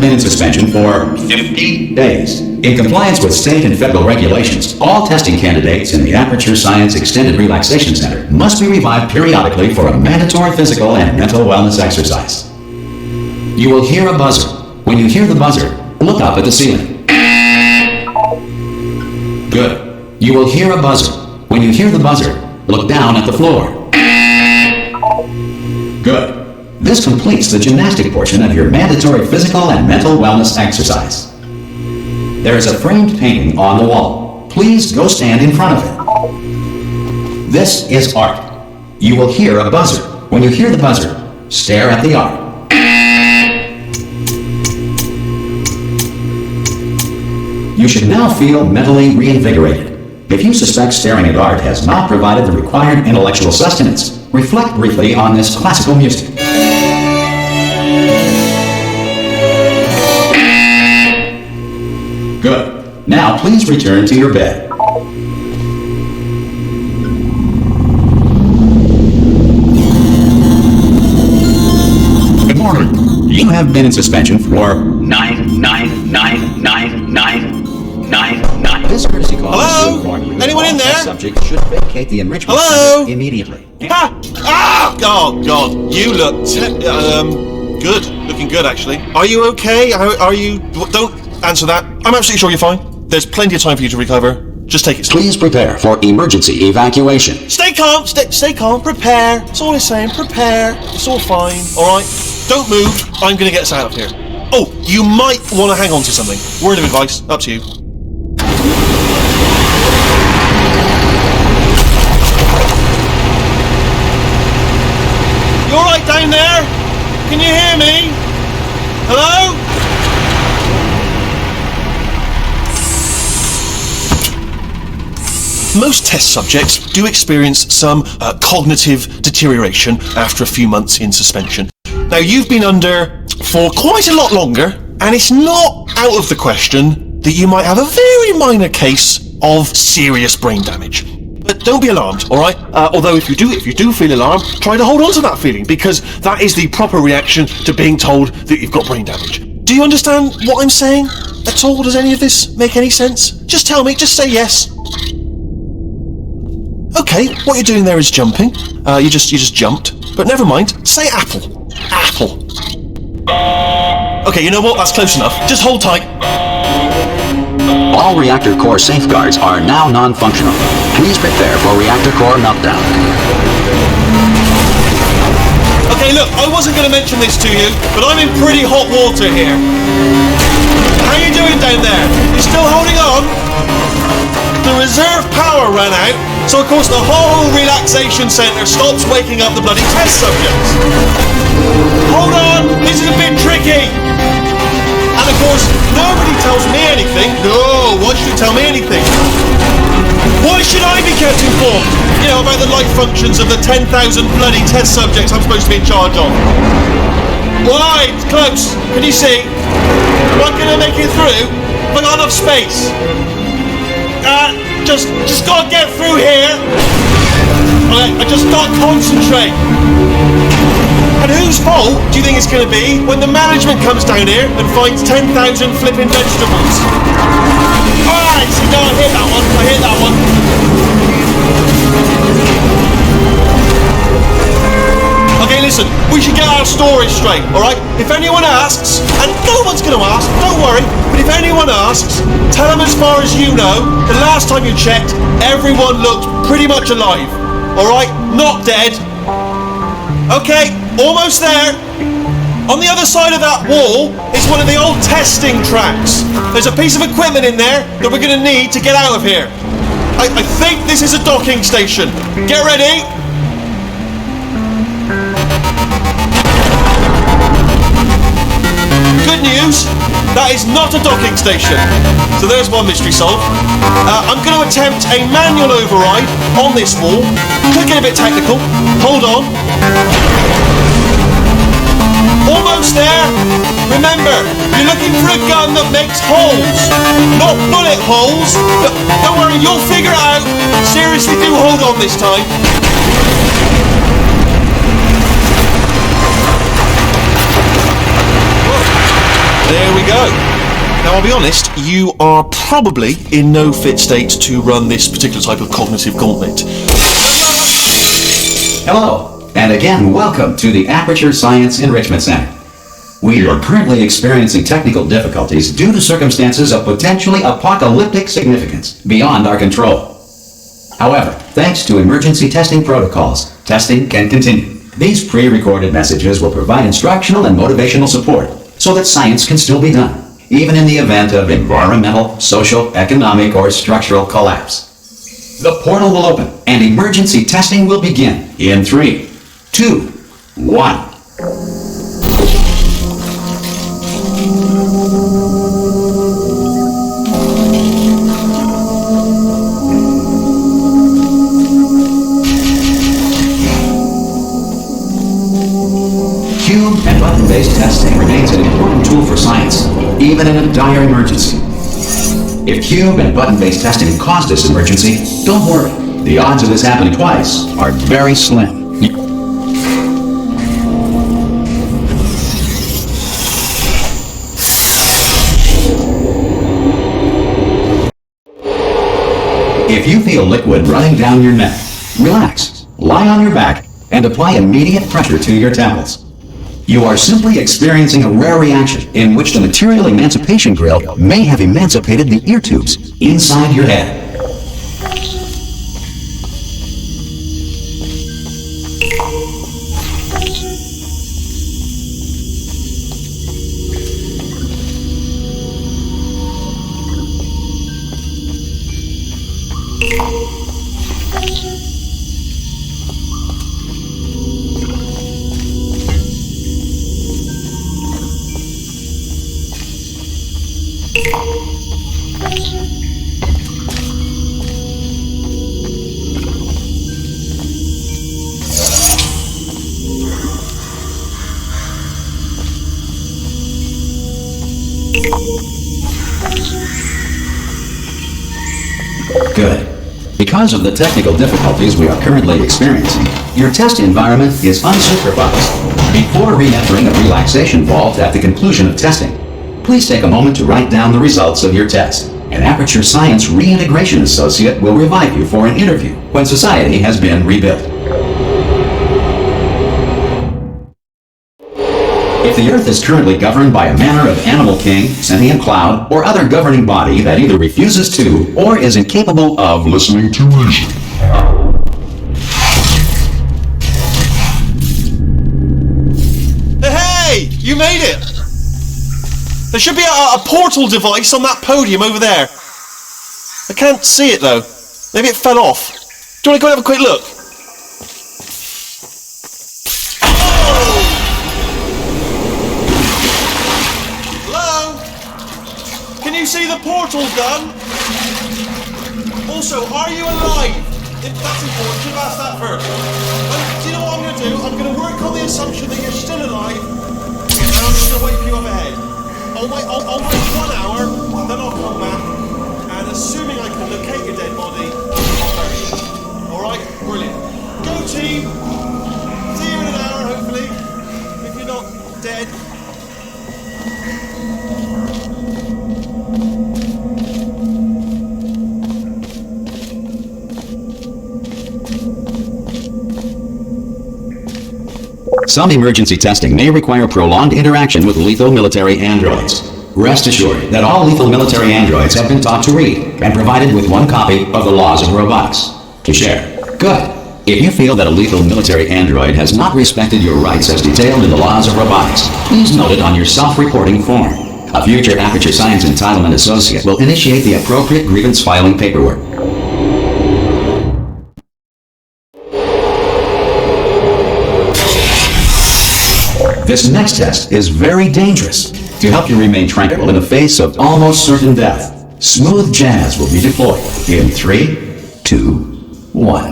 been in suspension for 50 days. In compliance with state and federal regulations, all testing candidates in the Aperture Science Extended Relaxation Center must be revived periodically for a mandatory physical and mental wellness exercise. You will hear a buzzer. When you hear the buzzer, look up at the ceiling. Good. You will hear a buzzer. When you hear the buzzer, look down at the floor. Good. This completes the gymnastic portion of your mandatory physical and mental wellness exercise. There is a framed painting on the wall. Please go stand in front of it. This is art. You will hear a buzzer. When you hear the buzzer, stare at the art. You should now feel mentally reinvigorated. If you suspect staring at art has not provided the required intellectual sustenance, reflect briefly on this classical music. Good. Now please return to your bed. Good morning. You have been in suspension for 9999999. This courtesy call Hello? will inform you Anyone in there? The subject should vacate the enrichment Hello? center immediately. Ha! Ah! Oh, God. You look good. Looking good, actually. Are you okay? Are you... Don't answer that. I'm absolutely sure you're fine. There's plenty of time for you to recover. Just take it slow. Please prepare for emergency evacuation. Stay calm. Stay calm. Prepare. That's all I'm saying. Prepare. It's all fine. All right? Don't move. I'm going to get us out of here. Oh, you might want to hang on to something. Word of advice. Up to you. You all right down there? Can you hear me? Hello? Most test subjects do experience some cognitive deterioration after a few months in suspension. Now, you've been under for quite a lot longer, and it's not out of the question that you might have a very minor case of serious brain damage. But don't be alarmed, all right? Although if you do feel alarmed, try to hold on to that feeling, because that is the proper reaction to being told that you've got brain damage. Do you understand what I'm saying at all? Does any of this make any sense? Just tell me, just say yes. Okay, what you're doing there is jumping. You just jumped. But never mind. Say apple. Apple. Okay, you know what? That's close enough. Just hold tight. All reactor core safeguards are now non-functional. Please prepare for reactor core meltdown. Okay, look, I wasn't going to mention this to you, but I'm in pretty hot water here. How you doing down there? You still holding on? The reserve power ran out, so of course the whole relaxation centre stops waking up the bloody test subjects. Hold on, this is a bit tricky. And of course, nobody tells me anything. No, why should you tell me anything? Why should I be kept informed? You know, about the life functions of the 10,000 bloody test subjects I'm supposed to be in charge of. Why? It's close. Can you see? Am I going to make it through? Have I got enough space? Just gotta get through here. Okay, I just gotta concentrate. And whose fault do you think it's gonna be when the management comes down here and finds 10,000 flipping vegetables? Alright, see, no, I hit that one. I hit that one. Okay, listen, we should get our story straight, alright? If anyone asks, and no one's going to ask, don't worry, but if anyone asks, tell them as far as you know, the last time you checked, everyone looked pretty much alive, alright? Not dead. Okay, almost there. On the other side of that wall is one of the old testing tracks. There's a piece of equipment in there that we're going to need to get out of here. I think this is a docking station. Get ready. Good news, that is not a docking station. So there's one mystery solved. I'm going to attempt a manual override on this wall. Could get a bit technical. Hold on. Almost there. Remember, you're looking for a gun that makes holes, not bullet holes. But don't worry, you'll figure it out. Seriously, do hold on this time. There we go. Now, I'll be honest, you are probably in no fit state to run this particular type of cognitive gauntlet. Hello, and again, welcome to the Aperture Science Enrichment Center. We are currently experiencing technical difficulties due to circumstances of potentially apocalyptic significance beyond our control. However, thanks to emergency testing protocols, testing can continue. These pre-recorded messages will provide instructional and motivational support so that science can still be done, even in the event of environmental, social, economic, or structural collapse. The portal will open and emergency testing will begin in 3, 2, 1. Cube and button-based testing remains an important tool for science, even in a dire emergency. If cube and button-based testing caused this emergency, don't worry. The odds of this happening twice are very slim. If you feel liquid running down your neck, relax, lie on your back, and apply immediate pressure to your temples. You are simply experiencing a rare reaction in which the material emancipation grill may have emancipated the ear tubes inside your head. Good. Because of the technical difficulties we are currently experiencing, your test environment is unsupervised. Before re-entering a relaxation vault at the conclusion of testing, please take a moment to write down the results of your test. An Aperture Science Reintegration Associate will revive you for an interview when society has been rebuilt. If the Earth is currently governed by a manner of animal king, sentient cloud, or other governing body that either refuses to or is incapable of listening to reason. Hey! You made it! There should be a portal device on that podium over there. I can't see it though. Maybe it fell off. Do you want to go and have a quick look? Can you see the portal gun? Also, are you alive? If that's important, should have asked that first. Do you know what I'm going to do? I'm going to work on the assumption that you're still alive, and I'm just going to wait for you up ahead. I'll wait 1 hour, then I'll come back, and assuming I can locate your dead body, I'll bury you. Alright? Brilliant. Go team! See you in an hour, hopefully, if you're not dead. Some emergency testing may require prolonged interaction with lethal military androids. Rest assured that all lethal military androids have been taught to read and provided with 1 copy of the Laws of Robotics to share. Good. If you feel that a lethal military android has not respected your rights as detailed in the Laws of Robotics, please note it on your self-reporting form. A future Aperture Science Entitlement Associate will initiate the appropriate grievance filing paperwork. This next test is very dangerous. To help you remain tranquil in the face of almost certain death, smooth jazz will be deployed in 3, 2, 1.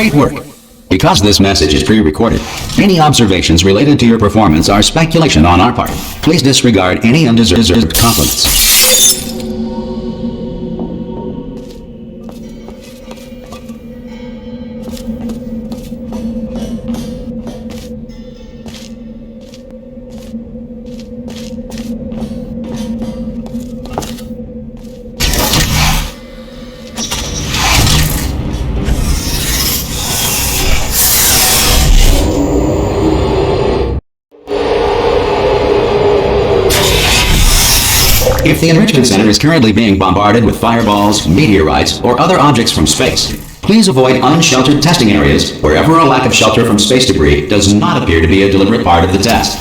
Great work! Because this message is pre-recorded, any observations related to your performance are speculation on our part. Please disregard any undeserved compliments. If the Enrichment Center is currently being bombarded with fireballs, meteorites, or other objects from space, please avoid unsheltered testing areas wherever a lack of shelter from space debris does not appear to be a deliberate part of the test.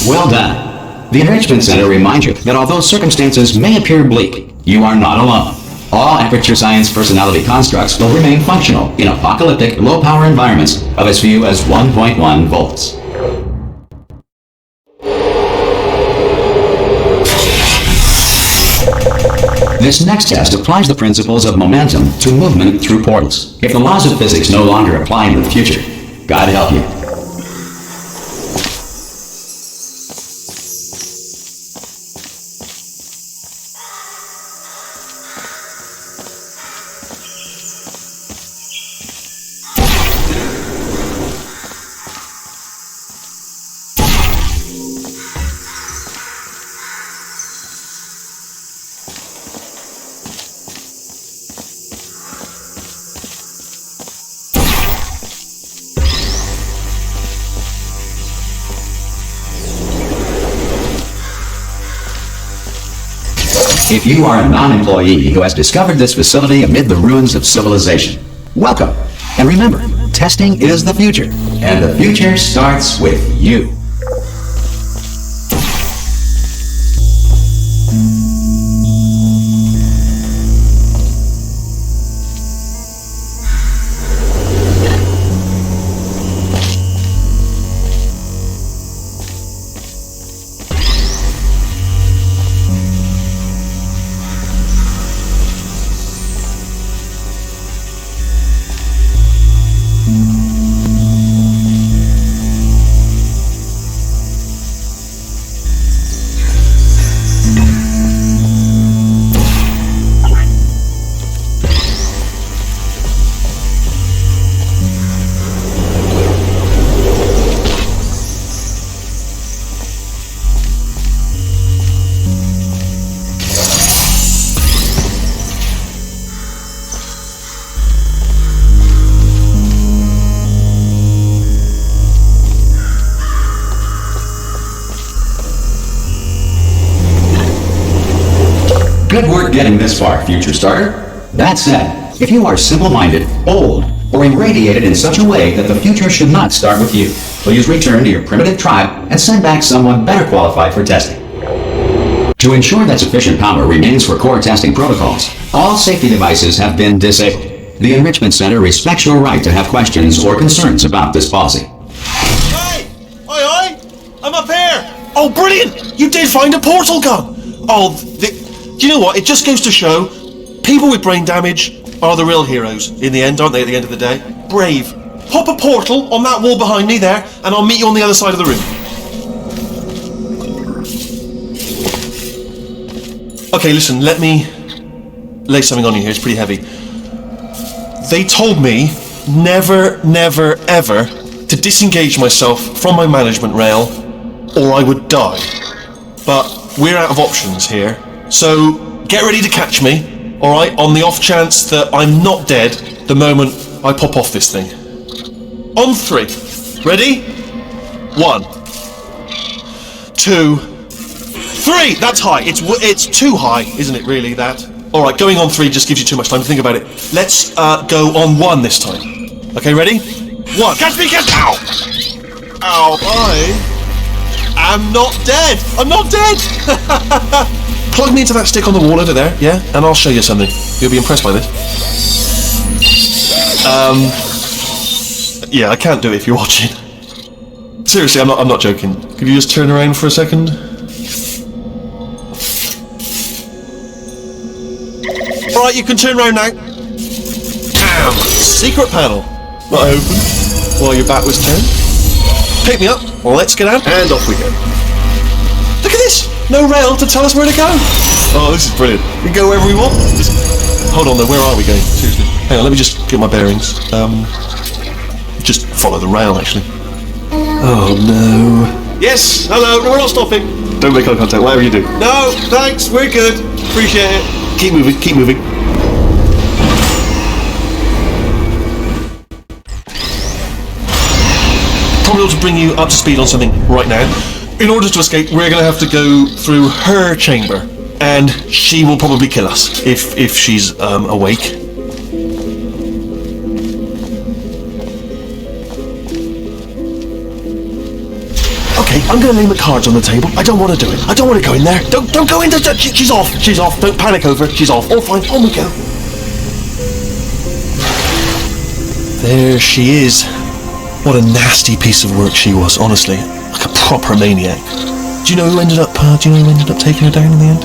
Well done. The Enrichment Center reminds you that although circumstances may appear bleak, you are not alone. All Aperture Science personality constructs will remain functional in apocalyptic, low-power environments of as few as 1.1 volts. This next test applies the principles of momentum to movement through portals. If the laws of physics no longer apply in the future, God help you. If you are a non-employee who has discovered this facility amid the ruins of civilization, welcome. And remember, testing is the future, and the future starts with you. Good work getting this far, future starter. That said, if you are simple-minded, old, or irradiated in such a way that the future should not start with you, please return to your primitive tribe and send back someone better qualified for testing. To ensure that sufficient power remains for core testing protocols, all safety devices have been disabled. The Enrichment Center respects your right to have questions or concerns about this policy. Hey! Oi! I'm up here! Oh, brilliant! You did find a portal gun! Oh, do you know what? It just goes to show, people with brain damage are the real heroes in the end, aren't they, at the end of the day? Brave. Pop a portal on that wall behind me there, and I'll meet you on the other side of the room. Okay, listen, let me lay something on you here, it's pretty heavy. They told me never, never, ever to disengage myself from my management rail or I would die. But we're out of options here, so get ready to catch me, alright, on the off chance that I'm not dead the moment I pop off this thing. On 3. Ready? 1, 2, 3! That's high. It's too high, isn't it, really, that? Alright, going on 3 just gives you too much time to think about it. Let's go on 1 this time. Okay, ready? 1. Catch me, catch! Ow! Ow, I am not dead! I'm not dead! Plug me into that stick on the wall over there, yeah? And I'll show you something. You'll be impressed by this. Yeah, I can't do it if you're watching. Seriously, I'm not joking. Could you just turn around for a second? Alright, you can turn around now. Bam! Secret panel. Not open. While your back was turned. Pick me up. Let's get out. And off we go. Look at this! No rail to tell us where to go. Oh, this is brilliant. We can go wherever we want. Just hold on though, where are we going? Seriously. Hang on, let me just get my bearings. Just follow the rail, actually. Oh no. Yes, hello, no, we're not stopping. Don't make eye contact, whatever you do. No, thanks, we're good. Appreciate it. Keep moving, keep moving. Probably ought to bring you up to speed on something right now. In order to escape, we're going to have to go through her chamber. And she will probably kill us, if she's awake. Okay, I'm going to lay my cards on the table. I don't want to do it. I don't want to go in there. Don't go in there. She's off. She's off. Don't panic over it. She's off. All fine. On we go. There she is. What a nasty piece of work she was, honestly. Like a proper maniac. Do you know who ended up taking her down in the end?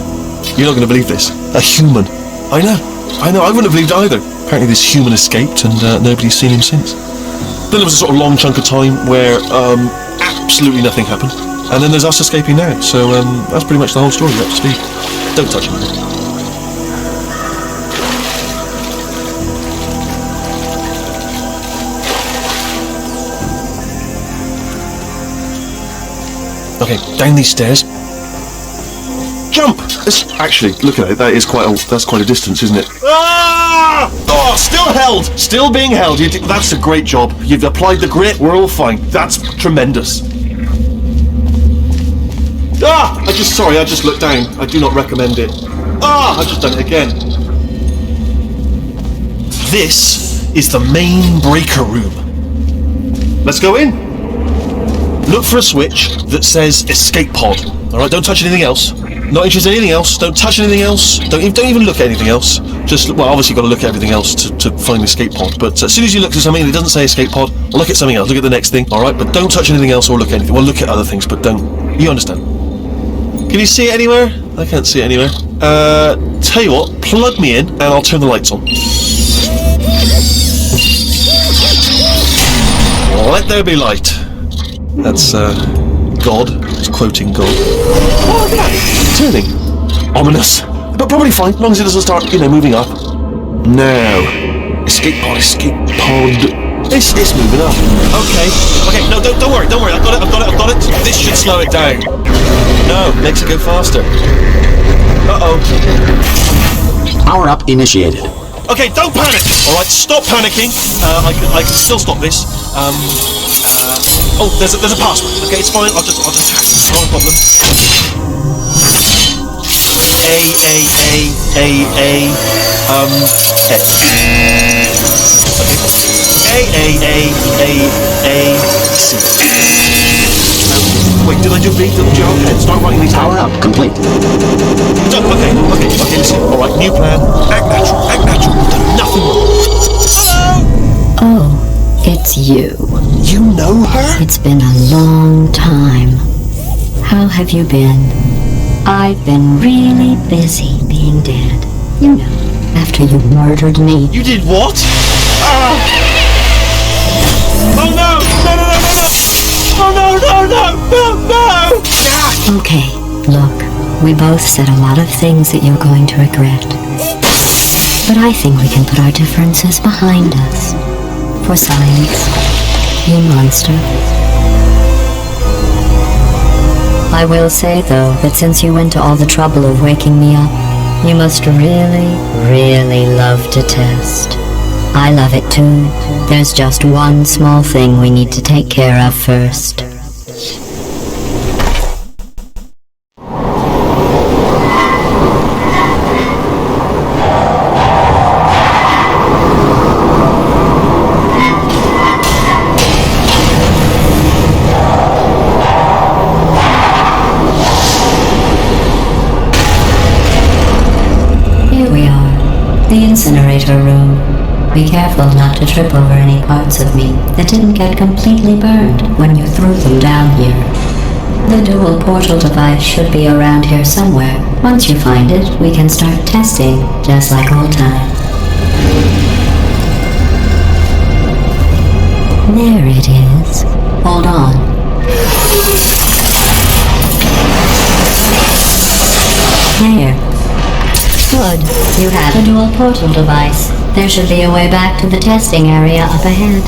You're not going to believe this. A human. I know. I wouldn't have believed it either. Apparently this human escaped and nobody's seen him since. Then there was a sort of long chunk of time where absolutely nothing happened. And then there's us escaping now. So that's pretty much the whole story, up to speed. Don't touch him. Okay, down these stairs. Jump! Actually, look at it. That's quite a distance, isn't it? Ah! Oh, still held. Still being held. That's a great job. You've applied the grit. We're all fine. That's tremendous. Ah! I just looked down. I do not recommend it. Ah! I've just done it again. This is the main breaker room. Let's go in. Look for a switch that says escape pod. Alright, don't touch anything else. Not interested in anything else. Don't touch anything else. Don't even look at anything else. Just, well, obviously you've got to look at everything else to find the escape pod. But as soon as you look at something that doesn't say escape pod, look at something else. Look at the next thing. Alright, but don't touch anything else or look at anything. Well, look at other things, but don't. You understand? Can you see it anywhere? I can't see it anywhere. Tell you what, plug me in and I'll turn the lights on. Let there be light. That's, God. It's quoting God. Oh, look at that. Turning. Ominous. But probably fine, as long as it doesn't start, moving up. Now. Escape pod. It's moving up. Okay, no, don't worry. I've got it. This should slow it down. No, makes it go faster. Uh-oh. Power up initiated. Okay, don't panic! Alright, stop panicking. I can still stop this. Oh, there's a password. Okay, it's fine. I'll just tap. Not a problem. C. Wait, did I do B? Start writing these down. Power up, complete. Okay, listen. All right, new plan. Act natural. We've done nothing wrong. Hello? Oh, it's you. You know her? It's been a long time. How have you been? I've been really busy being dead. You know, after you murdered me. You did what? Oh no! No! Okay, look, we both said a lot of things that you're going to regret. But I think we can put our differences behind us. For science, you monster. I will say, though, that since you went to all the trouble of waking me up, you must really, really love to test. I love it too. There's just one small thing we need to take care of first. Here we are, the incinerator room. Be careful not to trip over any parts of me that didn't get completely burned when you threw them down here. The dual portal device should be around here somewhere. Once you find it, we can start testing, just like old times. There it is. Hold on. There. Good. You have a dual portal device. There should be a way back to the testing area up ahead.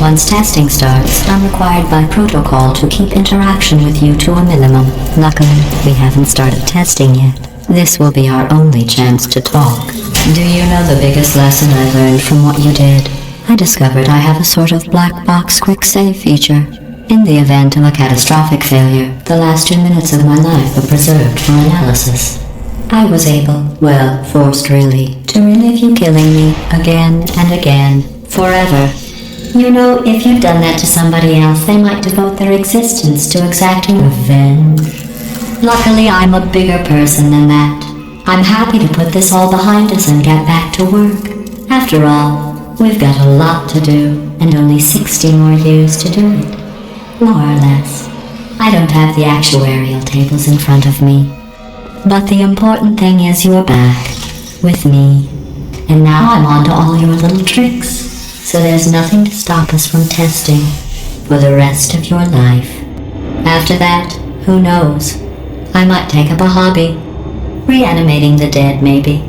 Once testing starts, I'm required by protocol to keep interaction with you to a minimum. Luckily, we haven't started testing yet. This will be our only chance to talk. Do you know the biggest lesson I learned from what you did? I discovered I have a sort of black box quick save feature. In the event of a catastrophic failure, the last 2 minutes of my life are preserved for analysis. I was able, well, forced really, to relive you killing me again and again, forever. You know, if you'd done that to somebody else, they might devote their existence to exacting revenge. Luckily, I'm a bigger person than that. I'm happy to put this all behind us and get back to work. After all, we've got a lot to do, and only 60 more years to do it. More or less. I don't have the actuarial tables in front of me. But the important thing is you're back, with me. And now I'm on to all your little tricks, so there's nothing to stop us from testing for the rest of your life. After that, who knows? I might take up a hobby. Reanimating the dead, maybe.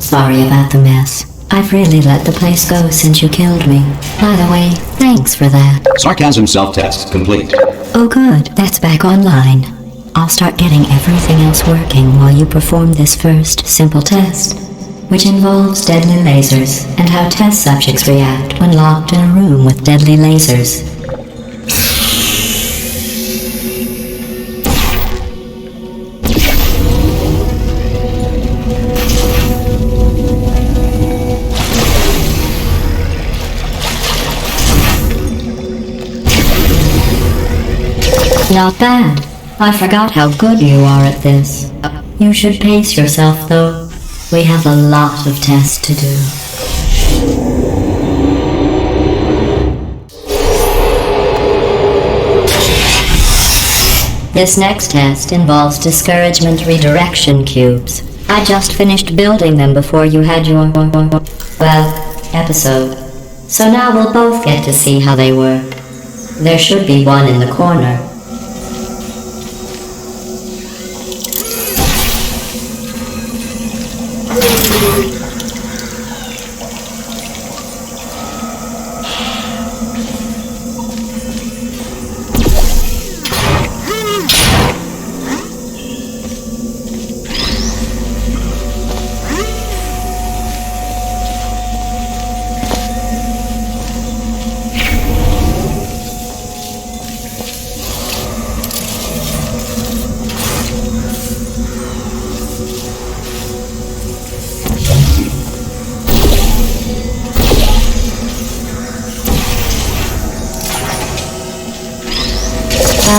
Sorry about the mess. I've really let the place go since you killed me. By the way, thanks for that. Sarcasm self-test complete. Oh good, that's back online. I'll start getting everything else working while you perform this first simple test, which involves deadly lasers and how test subjects react when locked in a room with deadly lasers. Not bad. I forgot how good you are at this. You should pace yourself, though. We have a lot of tests to do. This next test involves discouragement redirection cubes. I just finished building them before you had your, episode. So now we'll both get to see how they work. There should be one in the corner.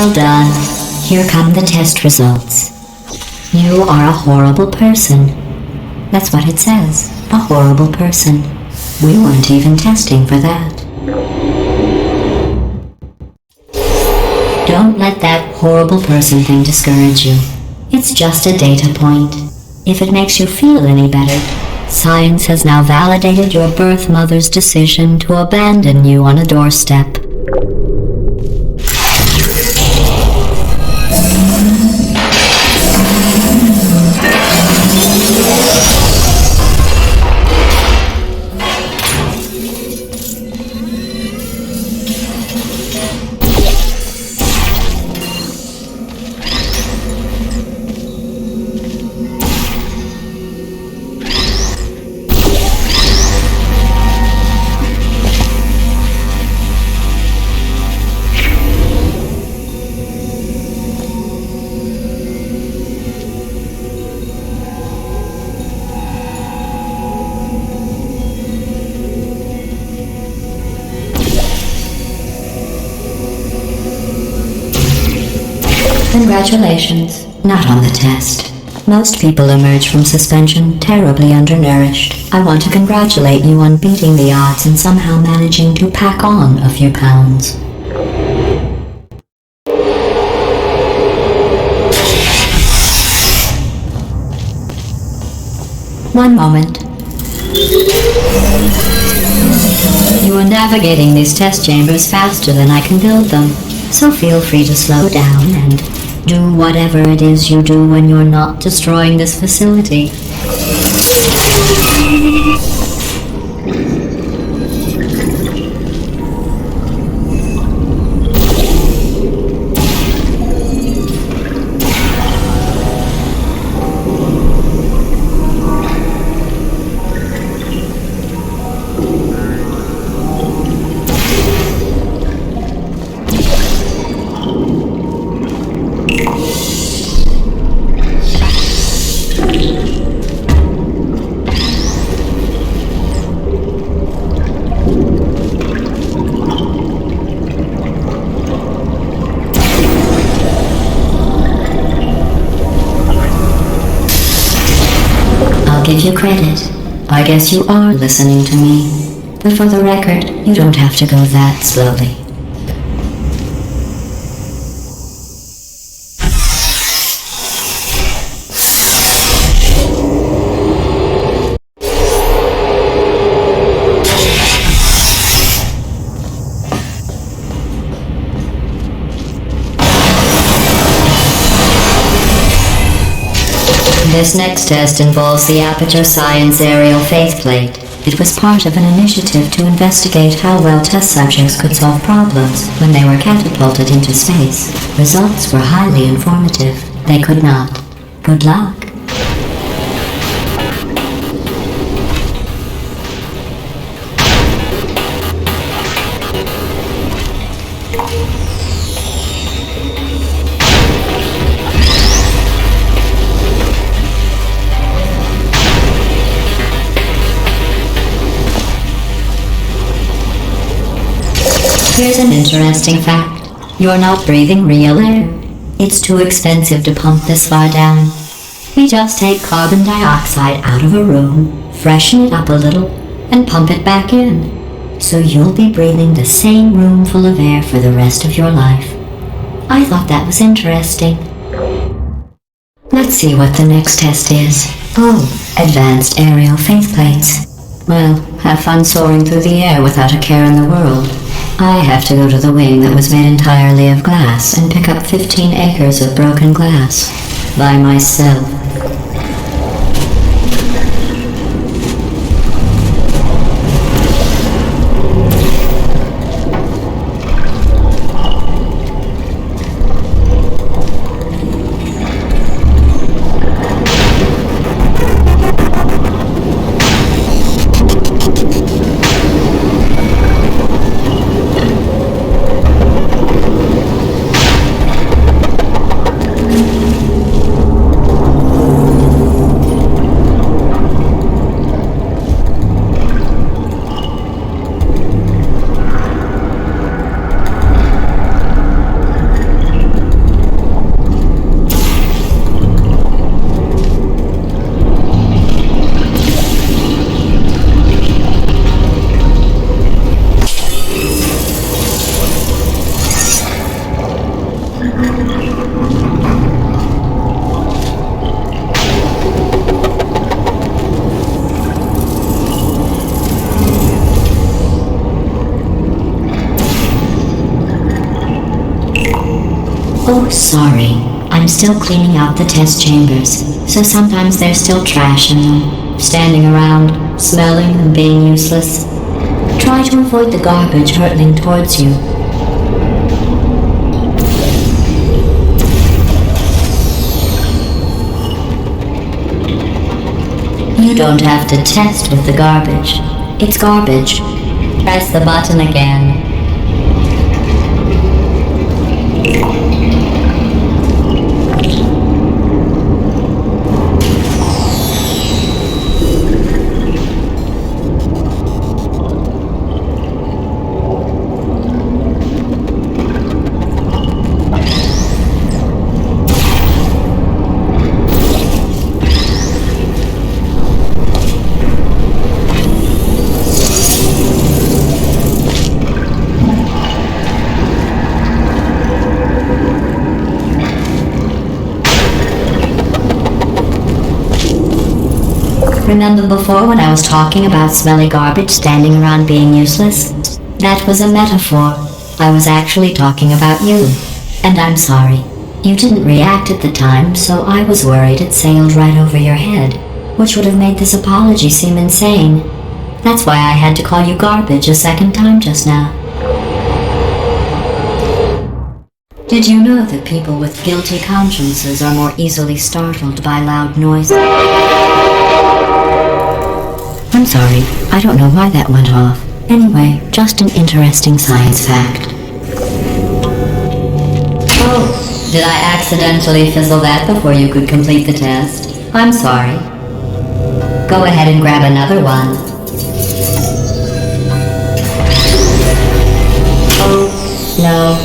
Well done. Here come the test results. You are a horrible person. That's what it says. A horrible person. We weren't even testing for that. Don't let that horrible person thing discourage you. It's just a data point. If it makes you feel any better, science has now validated your birth mother's decision to abandon you on a doorstep. Congratulations. Not on the test. Most people emerge from suspension terribly undernourished. I want to congratulate you on beating the odds and somehow managing to pack on a few pounds. One moment. You are navigating these test chambers faster than I can build them, so feel free to slow down and do whatever it is you do when you're not destroying this facility. Give you credit. I guess you are listening to me. But for the record, you don't have to go that slowly. This next test involves the Aperture Science Aerial Faceplate. It was part of an initiative to investigate how well test subjects could solve problems when they were catapulted into space. Results were highly informative. They could not. Good luck. Here's an interesting fact. You're not breathing real air. It's too expensive to pump this far down. We just take carbon dioxide out of a room, freshen it up a little, and pump it back in. So you'll be breathing the same room full of air for the rest of your life. I thought that was interesting. Let's see what the next test is. Oh, advanced aerial faceplates. Well, have fun soaring through the air without a care in the world. I have to go to the wing that was made entirely of glass and pick up 15 acres of broken glass by myself. so sorry. I'm still cleaning out the test chambers, so sometimes there's still trash in them, standing around, smelling and being useless. Try to avoid the garbage hurtling towards you. You don't have to test with the garbage. It's garbage. Press the button again. Remember before when I was talking about smelly garbage standing around being useless? That was a metaphor. I was actually talking about you. And I'm sorry. You didn't react at the time, so I was worried it sailed right over your head, which would have made this apology seem insane. That's why I had to call you garbage a second time just now. Did you know that people with guilty consciences are more easily startled by loud noises? I'm sorry, I don't know why that went off. Anyway, just an interesting science fact. Oh, did I accidentally fizzle that before you could complete the test? I'm sorry. Go ahead and grab another one. Oh, no,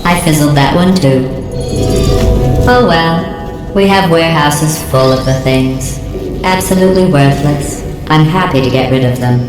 I fizzled that one too. Oh well, we have warehouses full of the things. Absolutely worthless. I'm happy to get rid of them.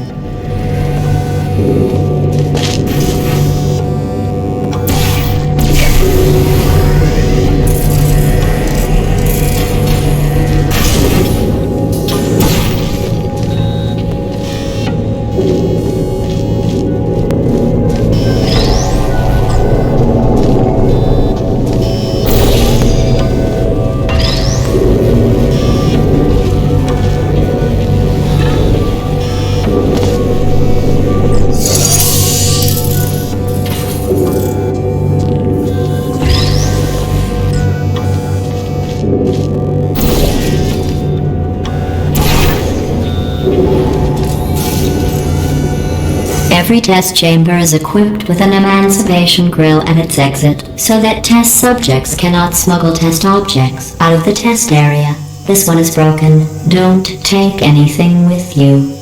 Every test chamber is equipped with an emancipation grill at its exit, so that test subjects cannot smuggle test objects out of the test area. This one is broken. Don't take anything with you.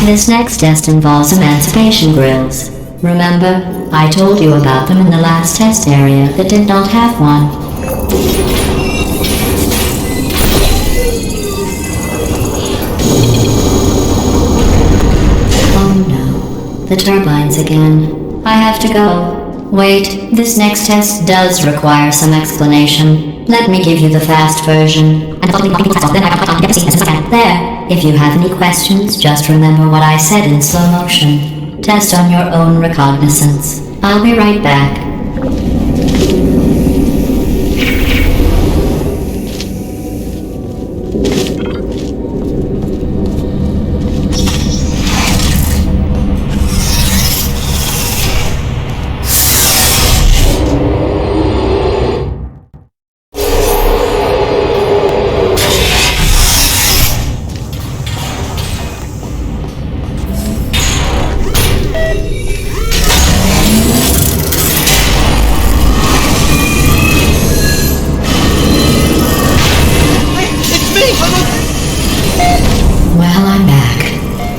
This next test involves emancipation grills. Remember, I told you about them in the last test area that did not have one. Oh no, the turbines again. I have to go. Wait, this next test does require some explanation. Let me give you the fast version. There, if you have any questions, just remember what I said in slow motion. Test on your own recognizance. I'll be right back.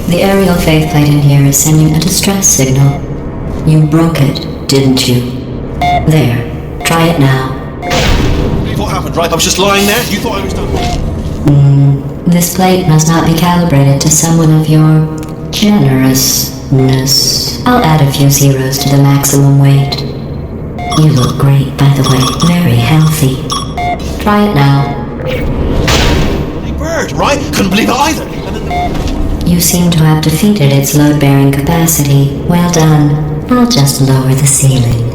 The aerial faceplate in here is sending a distress signal. You broke it, didn't you? There, try it now. What happened, right? I was just lying there? You thought I was done? This plate must not be calibrated to someone of your generousness. I'll add a few zeros to the maximum weight. You look great, by the way. Very healthy. Try it now. word, right? Couldn't believe it either. You seem to have defeated its load-bearing capacity. Well done. I'll just lower the ceiling.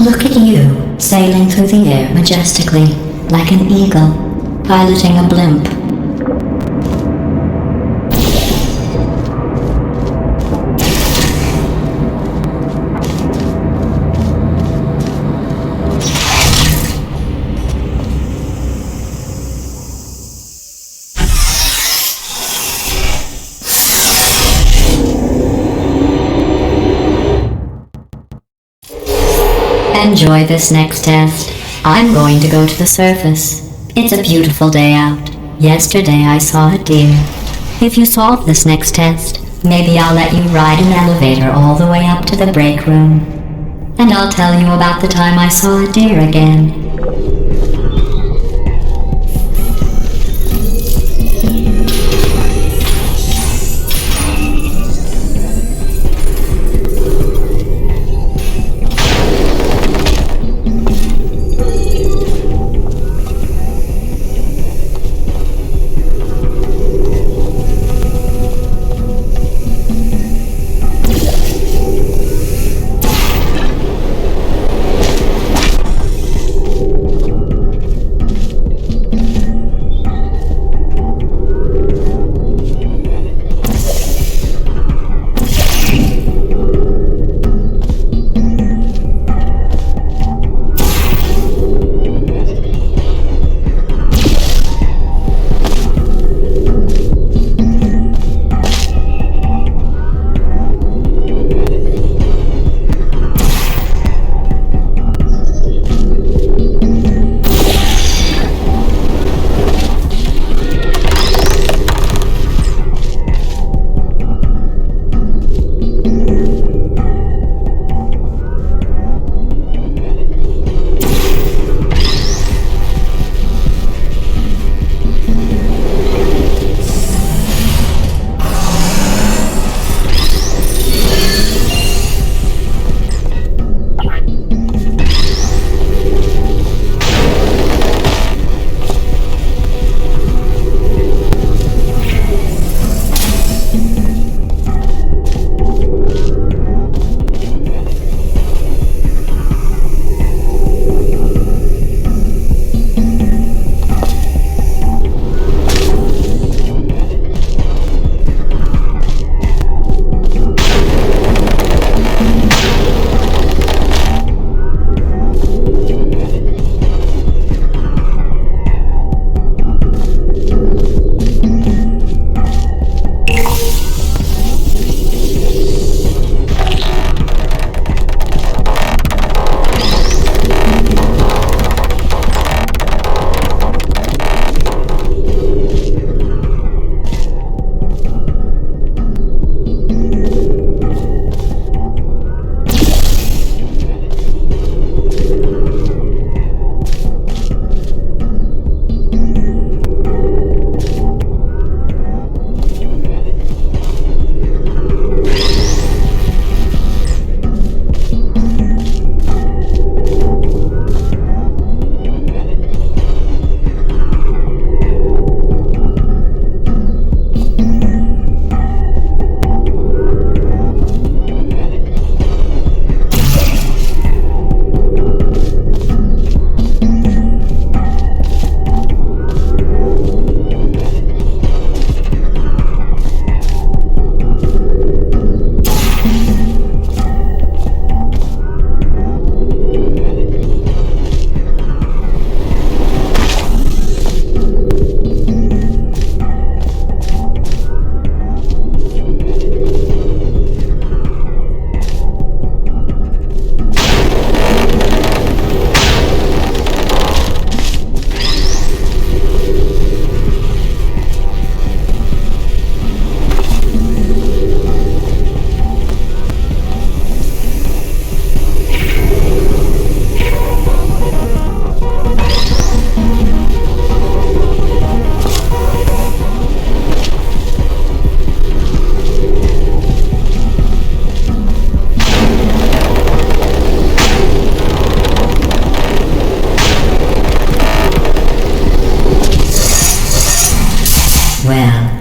Look at you, sailing through the air majestically, like an eagle, piloting a blimp. Enjoy this next test. I'm going to go to the surface. It's a beautiful day out. Yesterday I saw a deer. If you solve this next test, maybe I'll let you ride an elevator all the way up to the break room. And I'll tell you about the time I saw a deer again.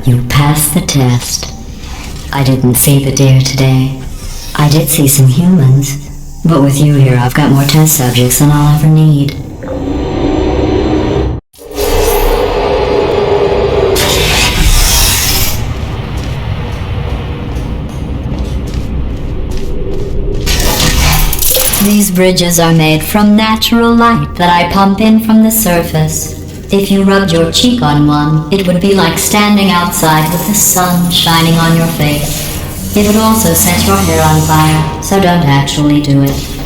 You passed the test. I didn't see the deer today. I did see some humans, but with you here I've got more test subjects than I'll ever need. These bridges are made from natural light that I pump in from the surface. If you rubbed your cheek on one, it would be like standing outside with the sun shining on your face. It would also set your hair on fire, so don't actually do it.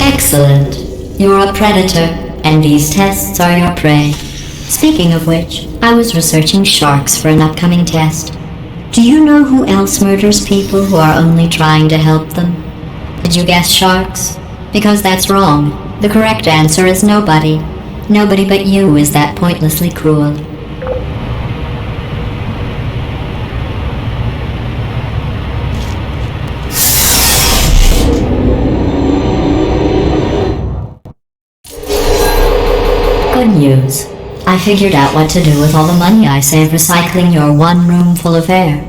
Excellent. You're a predator, and these tests are your prey. Speaking of which, I was researching sharks for an upcoming test. Do you know who else murders people who are only trying to help them? Did you guess sharks? Because that's wrong. The correct answer is nobody. Nobody but you is that pointlessly cruel. Good news. I figured out what to do with all the money I saved recycling your one room full of air.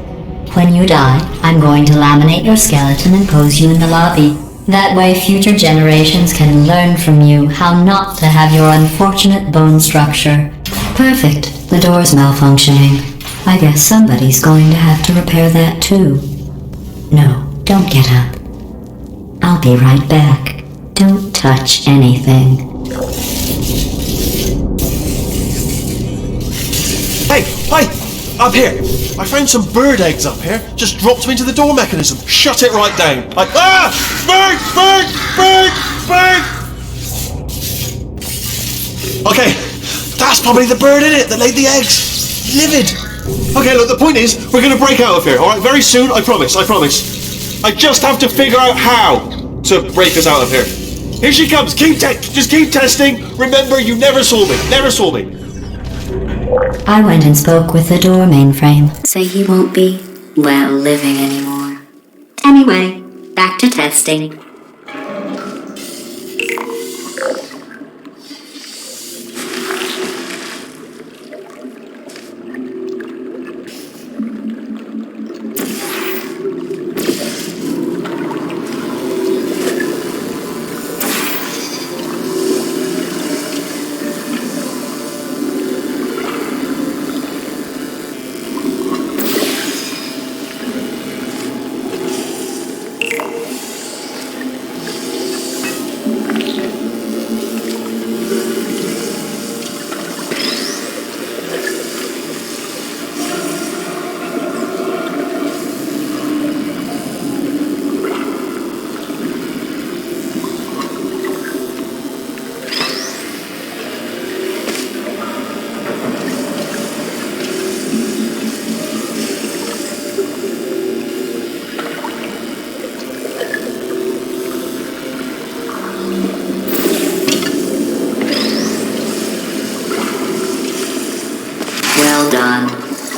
When you die, I'm going to laminate your skeleton and pose you in the lobby. That way future generations can learn from you how not to have your unfortunate bone structure. Perfect. The door's malfunctioning. I guess somebody's going to have to repair that too. No, don't get up. I'll be right back. Don't touch anything. Hey! Up here! I found some bird eggs up here. Just dropped them into the door mechanism. Shut it right down. Like, ah! Bird! Okay, that's probably the bird in it that laid the eggs. Livid. Okay, look, the point is, we're gonna break out of here, alright? Very soon, I promise. I just have to figure out how to break us out of here. Here she comes. Just keep testing. Remember, you never saw me. I went and spoke with the door mainframe. Say he won't be, well, living anymore. Anyway, back to testing.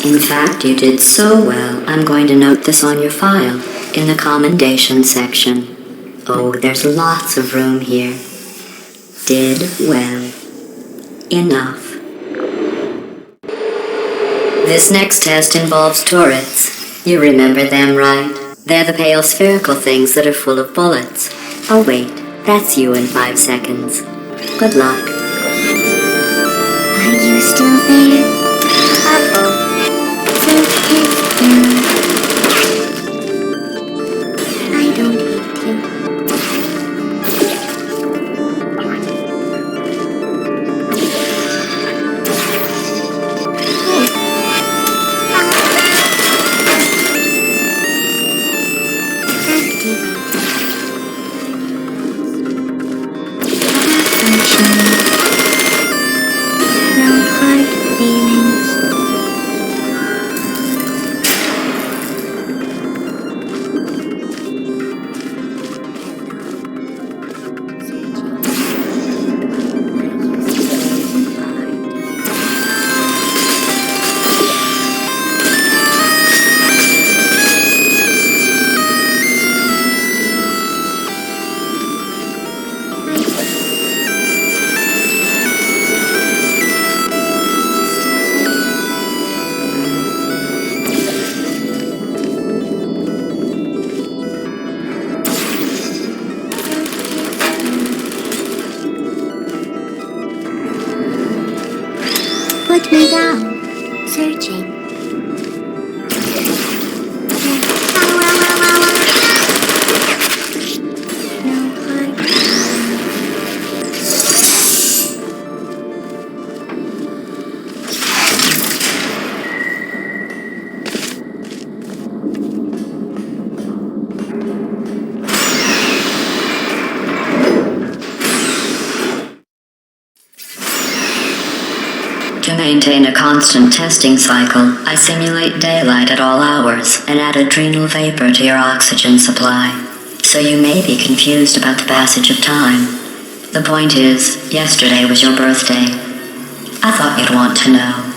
In fact, you did so well, I'm going to note this on your file, in the commendation section. Oh, there's lots of room here. Did well. Enough. This next test involves turrets. You remember them, right? They're the pale spherical things that are full of bullets. Oh wait, that's you in 5 seconds. Good luck. Are you still there? Uh-oh. I don't hate you. Put me down. Searching. To maintain a constant testing cycle, I simulate daylight at all hours and add adrenal vapor to your oxygen supply. So you may be confused about the passage of time. The point is, yesterday was your birthday. I thought you'd want to know.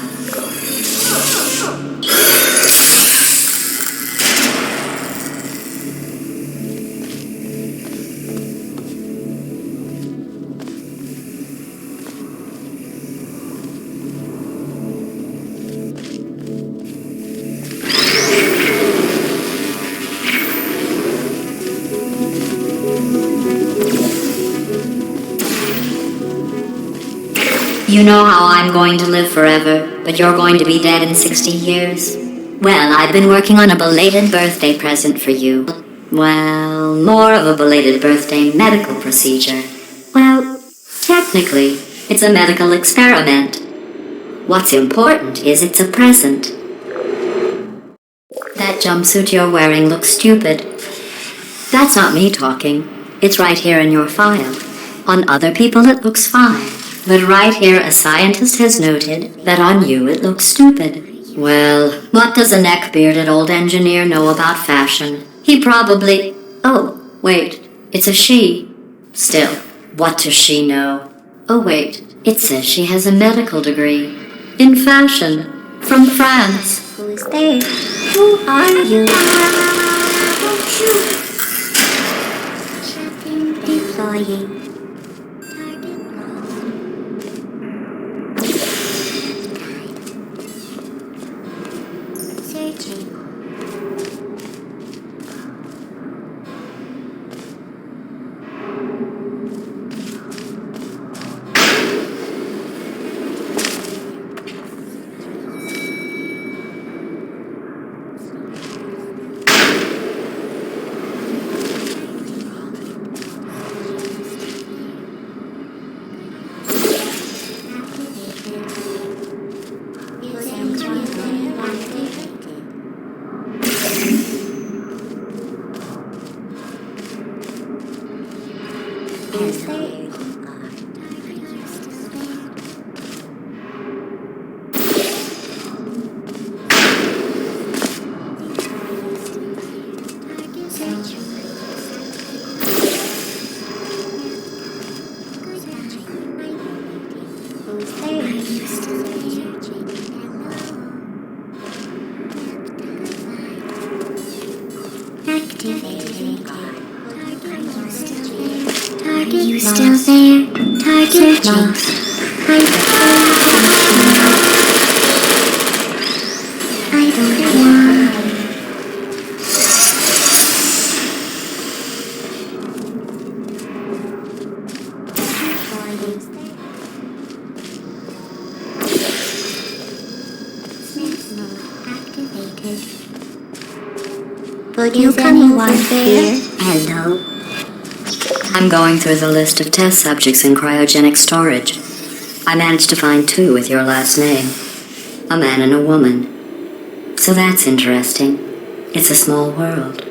You know how I'm going to live forever, but you're going to be dead in 60 years? Well, I've been working on a belated birthday present for you. Well, more of a belated birthday medical procedure. Well, technically, it's a medical experiment. What's important is it's a present. That jumpsuit you're wearing looks stupid. That's not me talking. It's right here in your file. On other people it looks fine. But right here, a scientist has noted that on you it looks stupid. Well, what does a neck-bearded old engineer know about fashion? He probably... Oh, wait, it's a she. Still, what does she know? Oh, wait, it says she has a medical degree. In fashion. From France. Who's there? Who are you? Checking deploying. You still there? Target lost. Would you come over here? Hello. I'm going through the list of test subjects in cryogenic storage. I managed to find 2 with your last name. A man and a woman. So that's interesting. It's a small world.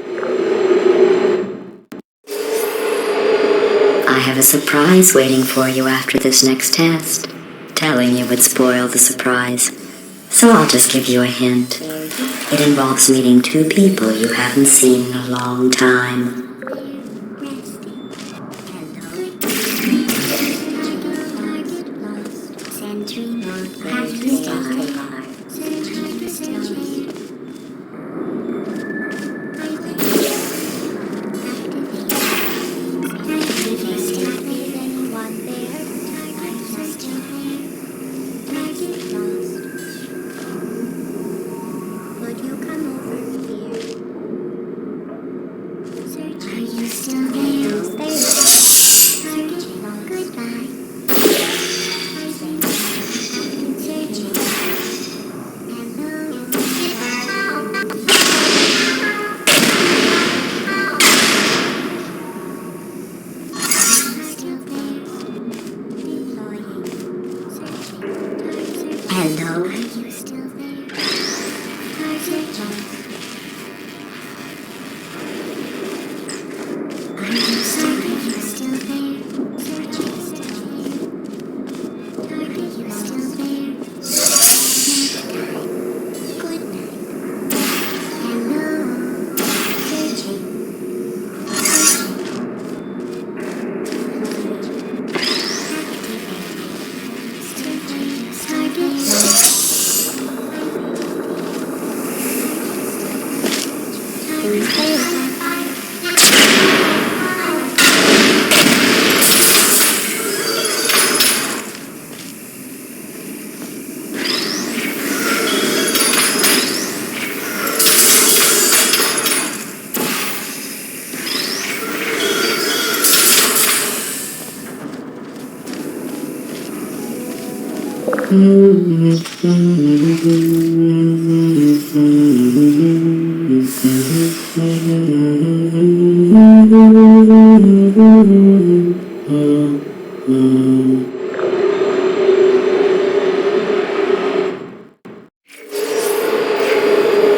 I have a surprise waiting for you after this next test. Telling you would spoil the surprise. So I'll just give you a hint. It involves meeting 2 people you haven't seen in a long time. Hello. Are you still there? Are you still there? Are you still there? Good night. Hello. Searching.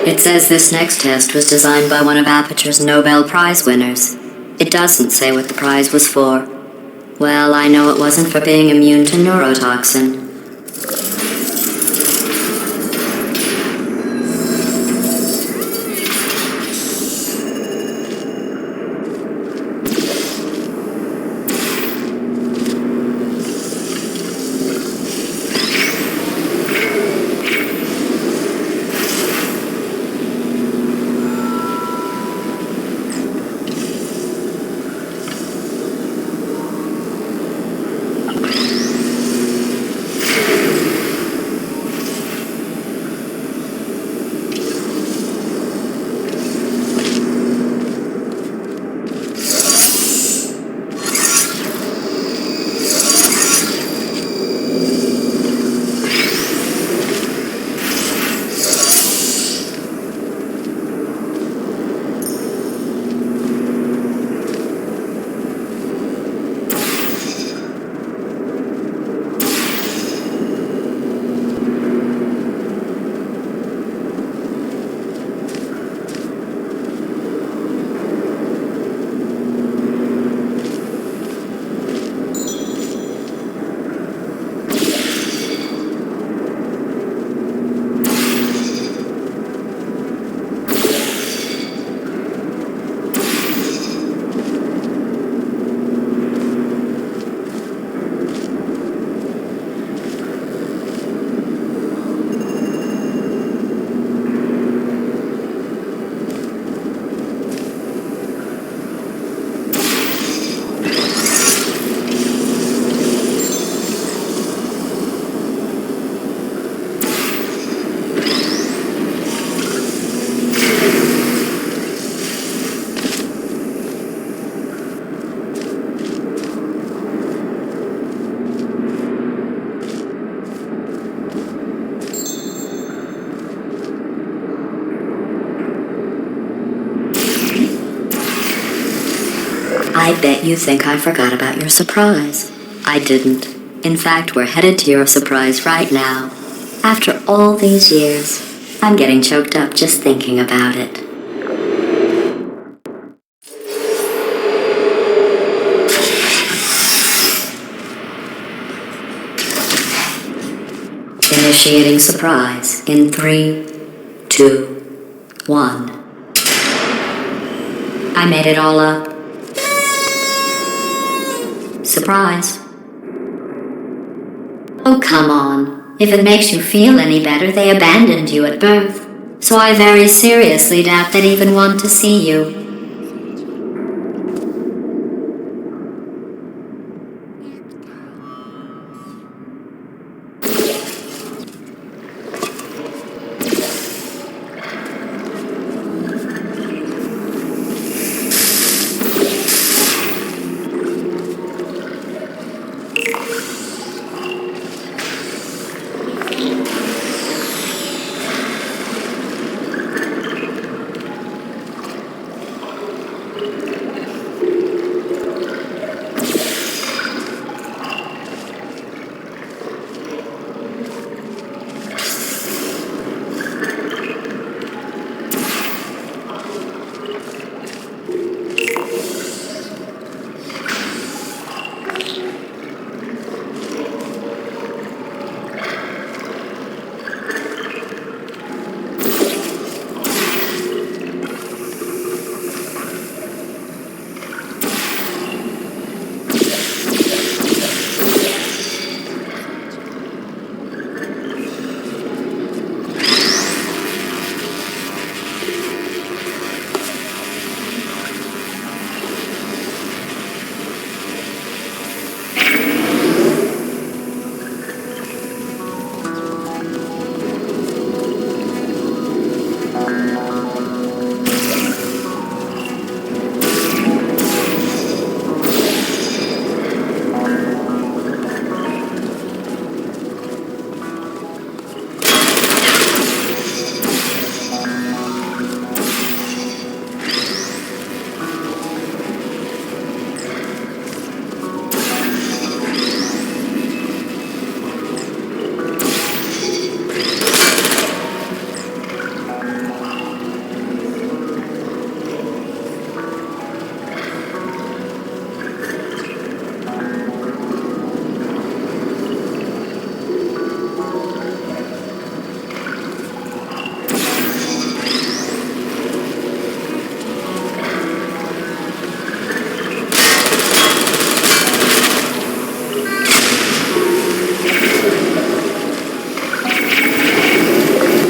It says this next test was designed by one of Aperture's Nobel Prize winners. It doesn't say what the prize was for. Well, I know it wasn't for being immune to neurotoxin. I bet you think I forgot about your surprise. I didn't. In fact, we're headed to your surprise right now. After all these years, I'm getting choked up just thinking about it. Initiating surprise in 3, 2, 1. I made it all up. Surprise. Oh, come on. If it makes you feel any better, they abandoned you at birth. So I very seriously doubt they'd even want to see you.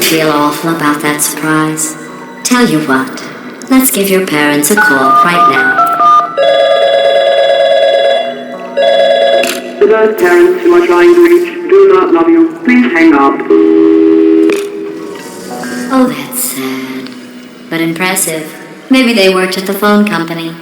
Feel awful about that surprise? Tell you what, let's give your parents a call right now. To those parents you are trying to reach do not love you. Please hang up. Oh, that's sad. But impressive. Maybe they worked at the phone company.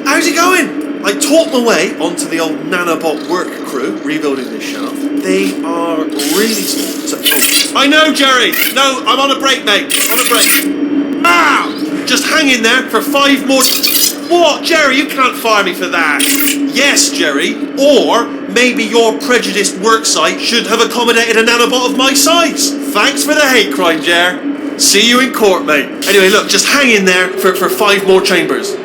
How's it going? I talked my way onto the old nanobot work crew rebuilding this shaft. They are really small. So, I know, Jerry! No, I'm on a break, mate. On a break. Ow! Just hang in there for 5 more... What? Jerry, you can't fire me for that. Yes, Jerry. Or maybe your prejudiced work site should have accommodated a nanobot of my size. Thanks for the hate crime, Jer. See you in court, mate. Anyway, look, just hang in there for 5 more chambers.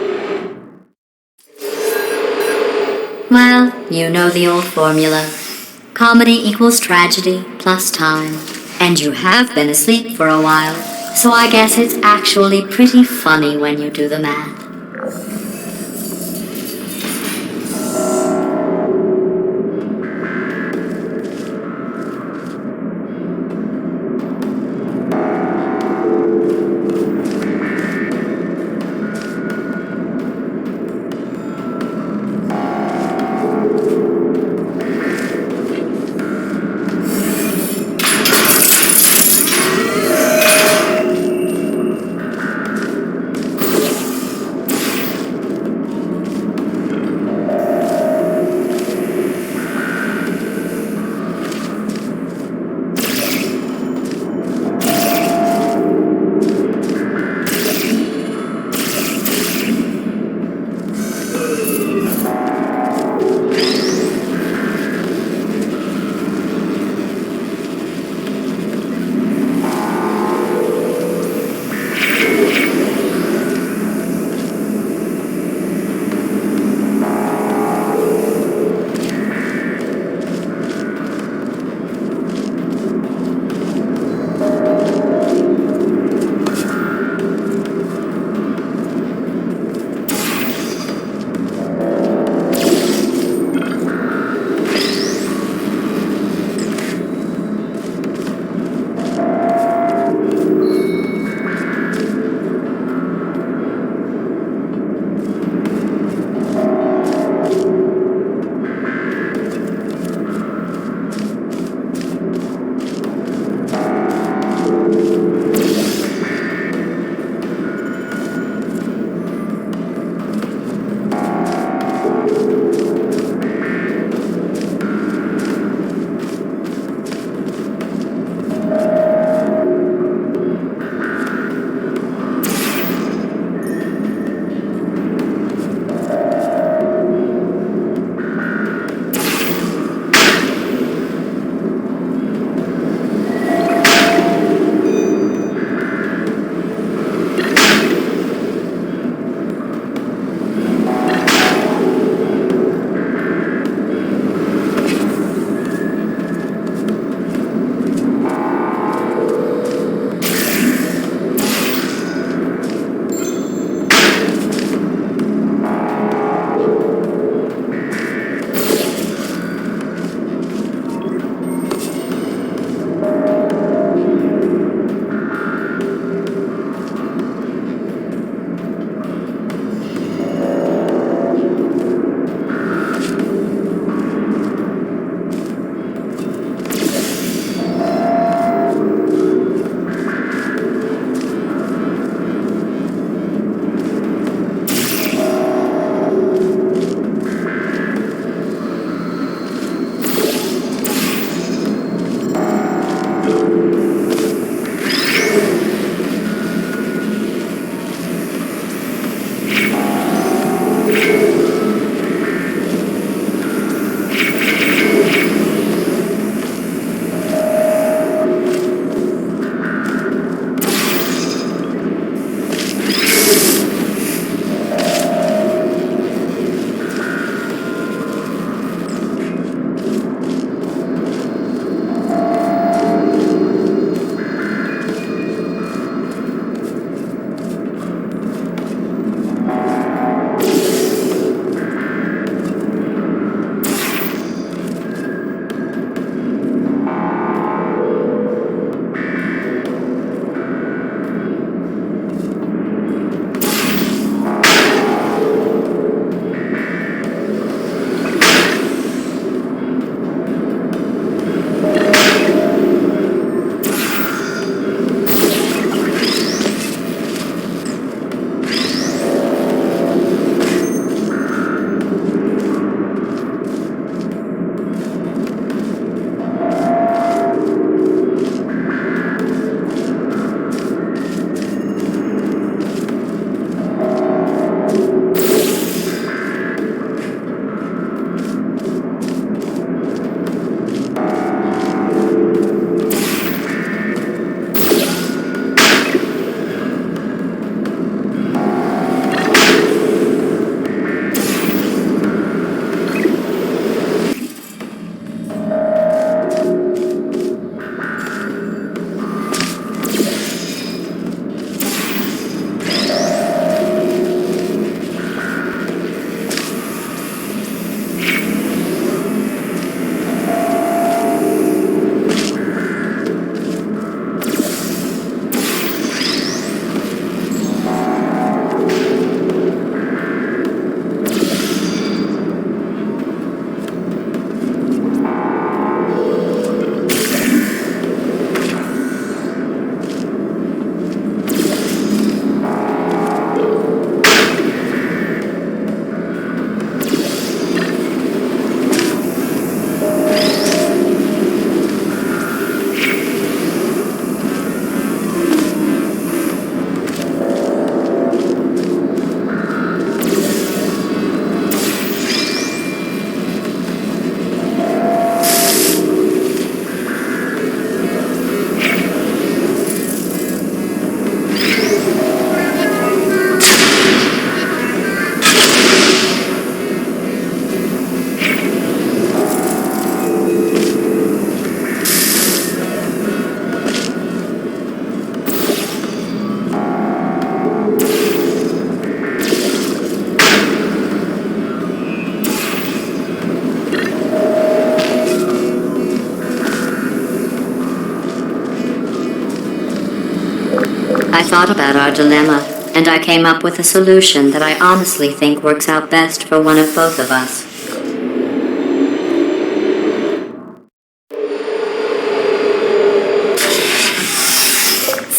Well, you know the old formula. Comedy equals tragedy plus time. And you have been asleep for a while, so I guess it's actually pretty funny when you do the math. thought about our dilemma, and I came up with a solution that I honestly think works out best for one of both of us.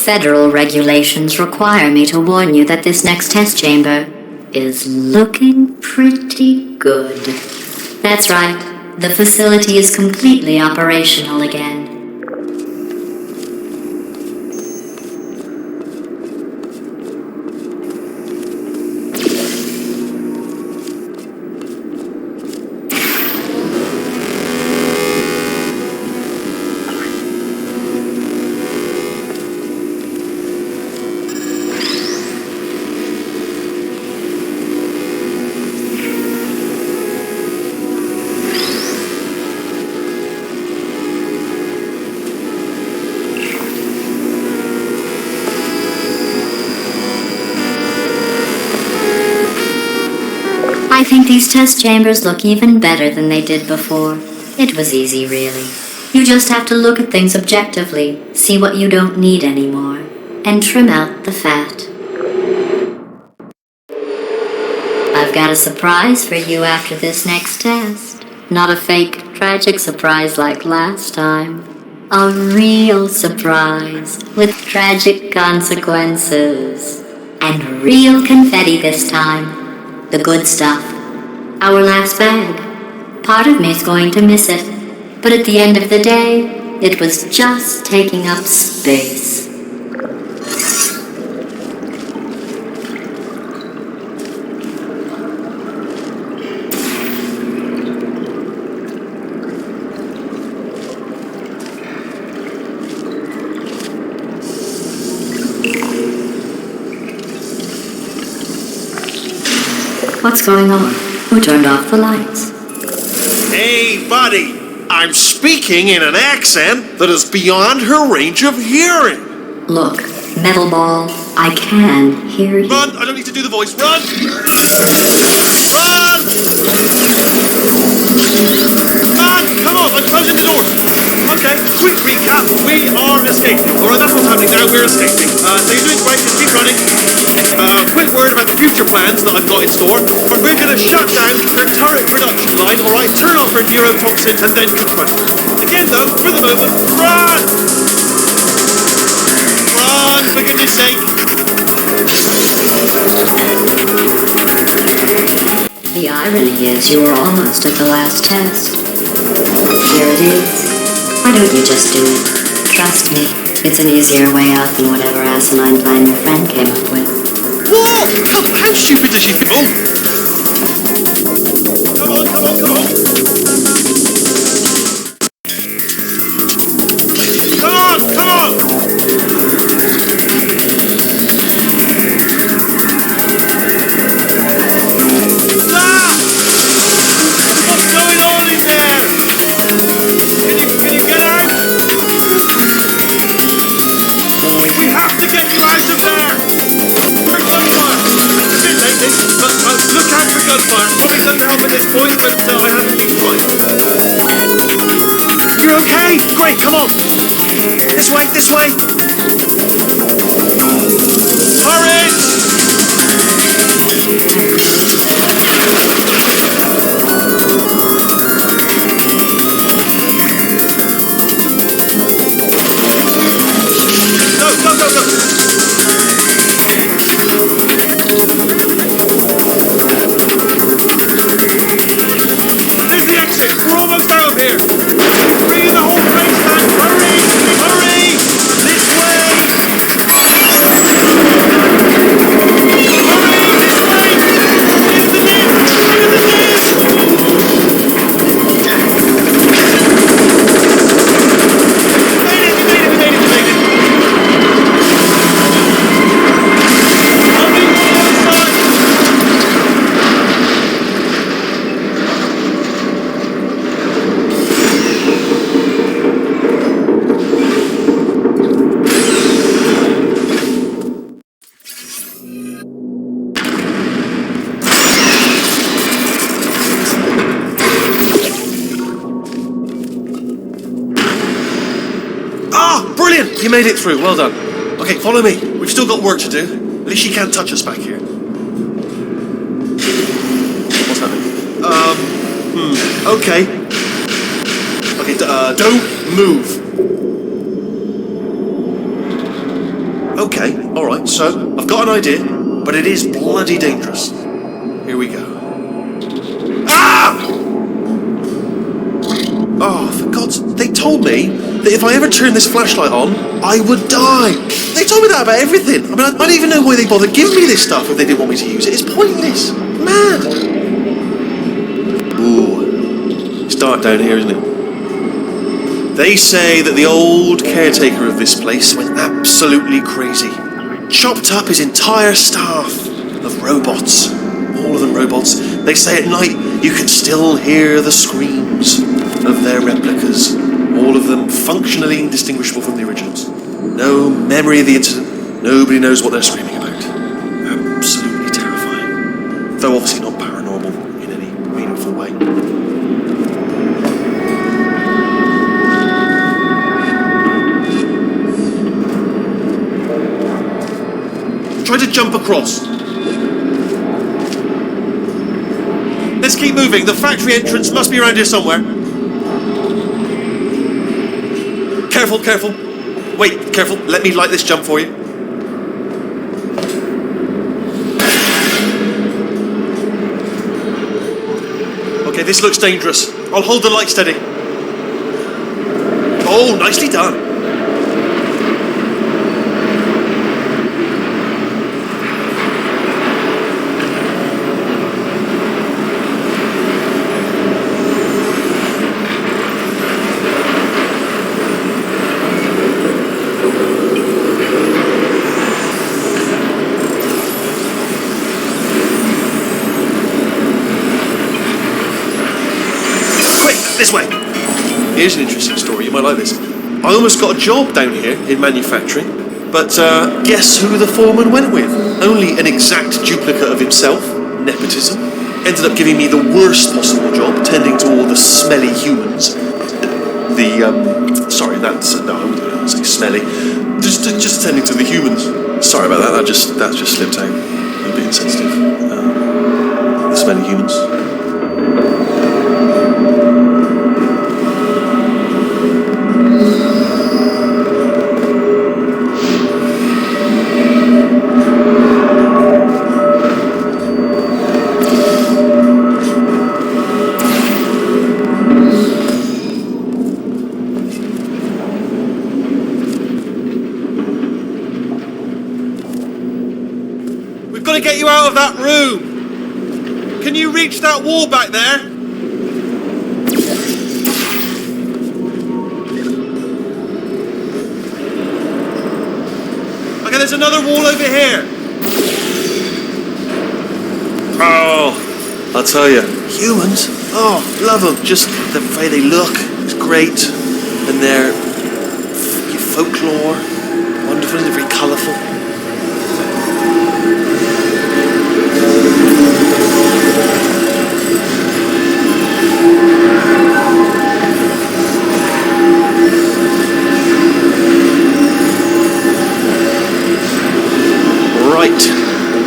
Federal regulations require me to warn you that this next test chamber is looking pretty good. That's right, the facility is completely operational again. I think these test chambers look even better than they did before. It was easy, really. You just have to look at things objectively, see what you don't need anymore, and trim out the fat. I've got a surprise for you after this next test. Not a fake, tragic surprise like last time. A real surprise with tragic consequences. And real confetti this time. The good stuff. Our last bag. Part of me's going to miss it, but at the end of the day, it was just taking up space. What's going on? Who turned off the lights? Hey, buddy. I'm speaking in an accent that is beyond her range of hearing. Look, metal ball, I can hear you. Run! I don't need to do the voice. Run! Run! Run! Come on, I'm closing the doors. Okay, quick recap. We are escaping. Alright, that's what's happening now. We're escaping. So you're doing great. Just keep running. Quick word about the future plans that I've got in store. We're going to shut down their turret production line, alright? Turn off their neurotoxins and then confront. Again, though, for the moment, run! Run, for goodness sake. The irony is you were almost at the last test. Here it is. Why don't you just do it? Trust me, it's an easier way out than whatever asinine plan your friend came up with. Whoa! How stupid does she feel? Come on, come on, come on. Come on, come on! Ah! What's going on in there? Can you get out? We have to get you out of there! For gunfire! It's a bit late, but look out for gunfire. Probably doesn't help at this point, but I haven't been trying. You're okay? Great, come on! This way, this way! Hurry! Go, go, go, go! There's the exit! We're almost out of here! Bring in the whole place, man! Hurry! Hurry! This way! Hurry! This way! Into the mist! Into the mist! We made it! We made it! We made it! I'll be on the other side! Ah, brilliant! You made it through. Well done. Okay, follow me. We've still got work to do. At least she can't touch us back here. What's happening? Okay. Okay, don't move. Okay, alright, so I've got an idea, but it is bloody dangerous. Here we go. Ah! Oh, for God's... They told me that if I ever turned this flashlight on, I would die. They told me that about everything. I mean, I don't even know why they bothered giving me this stuff if they didn't want me to use it. It's pointless. Mad. Ooh. It's dark down here, isn't it? They say that the old caretaker of this place went absolutely crazy. Chopped up his entire staff of robots. All of them robots. They say at night you can still hear the screams of their replicas. All of them functionally indistinguishable from the originals. No memory of the incident. Nobody knows what they're screaming about. Absolutely terrifying. Though obviously not paranormal in any meaningful way. Try to jump across. Let's keep moving. The factory entrance must be around here somewhere. Careful, careful. Wait, careful. Let me light this jump for you. Okay, this looks dangerous. I'll hold the light steady. Oh, nicely done. This way. Here's an interesting story, you might like this. I almost got a job down here in manufacturing, but guess who the foreman went with? Only an exact duplicate of himself, nepotism. Ended up giving me the worst possible job, tending to all the smelly humans. Sorry, that's, no, I wouldn't say smelly. Just tending to the humans. Sorry about that, that just slipped out. I'm being sensitive. The smelly humans. Get you out of that room. Can you reach that wall back there? Okay, there's another wall over here. Oh, I'll tell you, humans, oh, love them. Just the way they look is great, and their folklore, wonderful, and very colourful.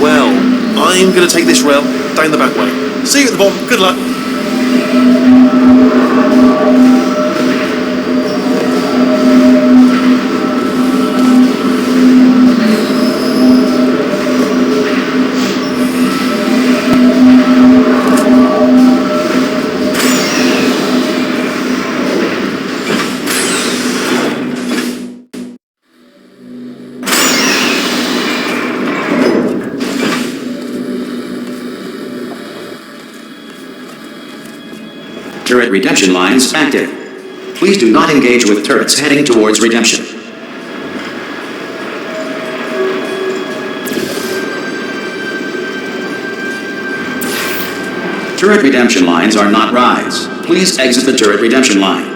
Well, I'm going to take this rail down the back way. See you at the bottom. Good luck. Turret redemption lines active. Please do not engage with turrets heading towards redemption. Turret redemption lines are not rides. Please exit the turret redemption line.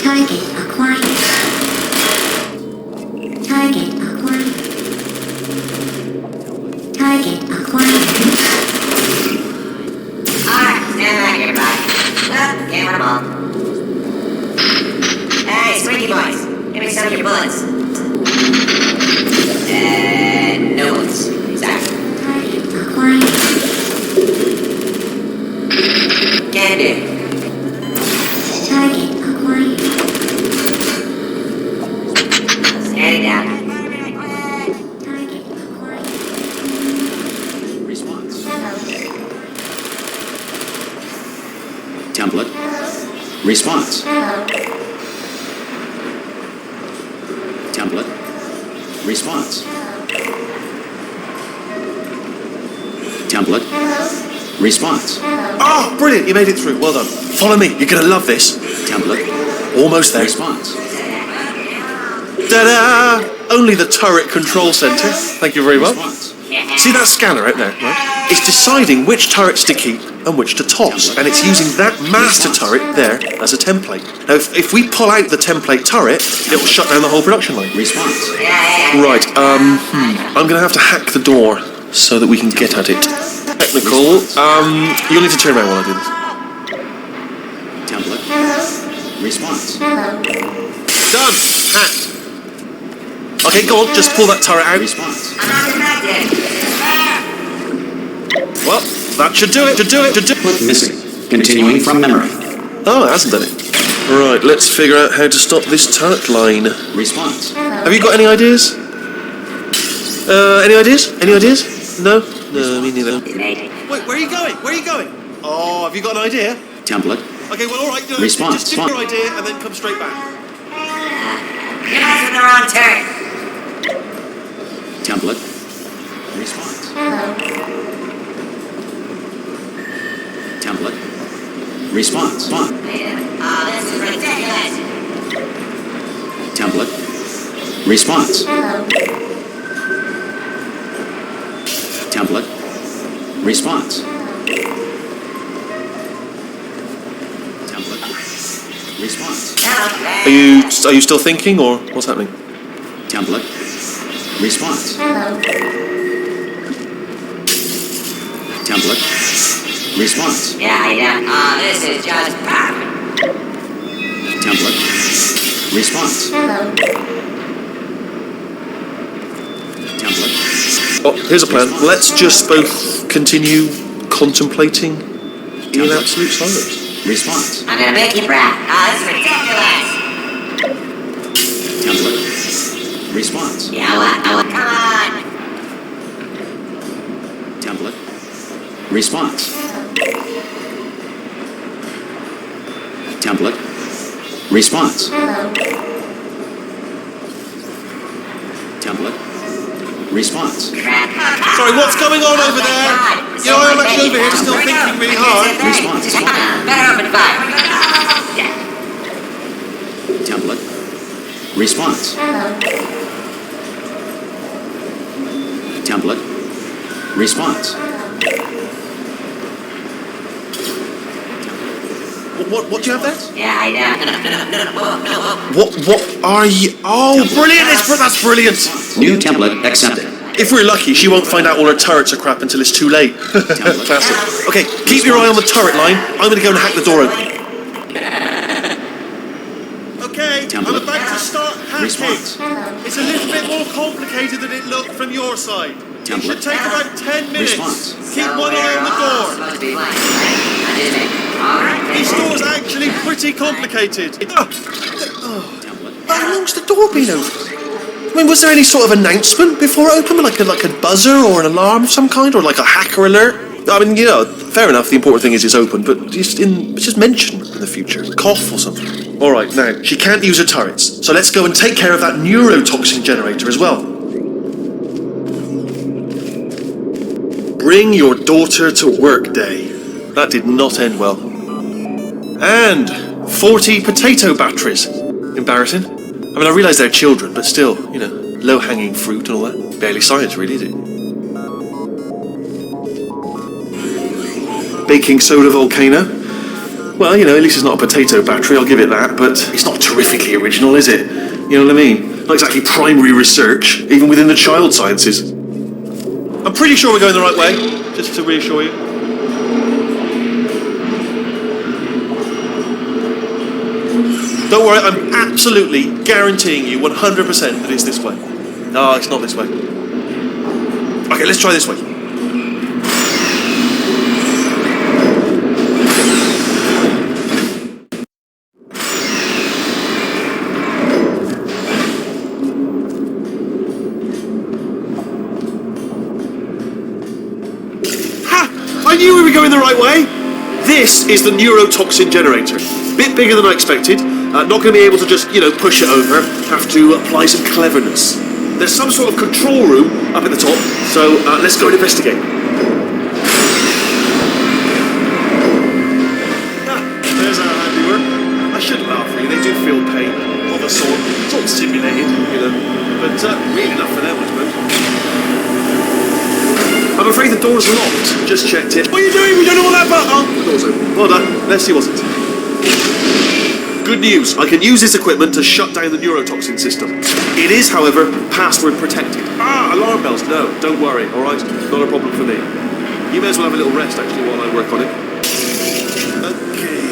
Target acquired. Target acquired. Target acquired. Alright, stand back, everybody. Well, can't run them all. Hey, Squeaky boys, give me some of your bullets. No bullets. Exactly. Target acquired. Can do. Target acquired. Standing down. Target acquired. Response. Hello. Template. Response. Hello. Template. Response. Template. Hello. Response. Ah, brilliant, you made it through. Well done. Follow me, you're gonna love this. Template. Almost there. Response. Ta-da! Only the turret control center. Thank you very much. Response. See that scanner out there, right? It's deciding which turrets to keep and which to toss, and it's using that master turret there as a template. Now, if we pull out the template turret, it will shut down the whole production line. Response. Right, I'm gonna have to hack the door so that we can get at it. Technical, you'll need to turn around while I do this. Template. Response. Hello. Done! Hacked. Okay, go on, just pull that turret out. Response. Well, that should do it, Put missing. Continuing from memory. Oh, it hasn't done it. Right, let's figure out how to stop this turret line. Response. Have you got any ideas? Any ideas? Any ideas? No? No, me neither. Wait, where are you going? Where are you going? Oh, have you got an idea? Template. Okay, well, all right, no, Response. just give your idea and then come straight back. You guys are the wrong turn. Template. Response. Hello. Template. Response. Oh, this is ridiculous. Template. Response. Hello. Template. Response. Template. Response. Are you still thinking, or what's happening? Template. Response. Hello. Template. Response. Yeah. Oh, this is just perfect. Template. Response. Hello. Template. Oh, here's a plan. Let's just both continue contemplating in absolute silence. Response. I'm gonna make you proud. Oh, this is ridiculous. Template. Response. You know what? Come on. Template. Response. Template. Response. Hello. Template. Response. Sorry, what's going on over there? You know, I'm actually over here still thinking really hard. Response. Better open fire. Template. Response. Hello. Template. Response. What do you have there? Yeah, I know. No. What are you? Oh, brilliant! That's brilliant. New template accepted. If we're lucky, she won't find out all her turrets are crap until it's too late. Classic. Okay, keep your eye on the turret line. I'm going to go and hack the door open. Okay, Template. I'm about to start hacking. Response. It's a little bit more complicated than it looked from your side. It should Template. take about 10 minutes. Response. Keep one eye on the door. Supposed to be blank, right? I did it. All right. This door's actually pretty complicated. Template. How long's the door been open? I mean, was there any sort of announcement before it opened, like a buzzer or an alarm of some kind, or like a hacker alert? I mean, you know, fair enough. The important thing is it's open, but just mention in the future, cough or something. All right, now she can't use her turrets, so let's go and take care of that neurotoxin generator as well. Bring your daughter to work day. That did not end well. And 40 potato batteries. Embarrassing. I mean, I realise they're children, but still, you know, low-hanging fruit and all that. Barely science, really, is it? Baking soda volcano. Well, you know, at least it's not a potato battery, I'll give it that, but it's not terrifically original, is it? You know what I mean? Not exactly primary research, even within the child sciences. I'm pretty sure we're going the right way, just to reassure you. Don't worry, I'm absolutely guaranteeing you 100% that it's this way. No, it's not this way. Okay, let's try this way. I knew we were going the right way! This is the neurotoxin generator. Bit bigger than I expected. Not going to be able to just, you know, push it over. Have to apply some cleverness. There's some sort of control room up at the top, so let's go and investigate. There's our handiwork. I shouldn't laugh, really. They do feel pain of a sort. It's all simulated, you know. But really enough for them, I suppose. I'm afraid the door's locked. Just checked it. What are you doing? We don't know what that button. Oh, the door's open. Well done. Let's see what's it. Good news. I can use this equipment to shut down the neurotoxin system. It is, however, password protected. Alarm bells. No, don't worry. All right, not a problem for me. You may as well have a little rest actually while I work on it. Okay.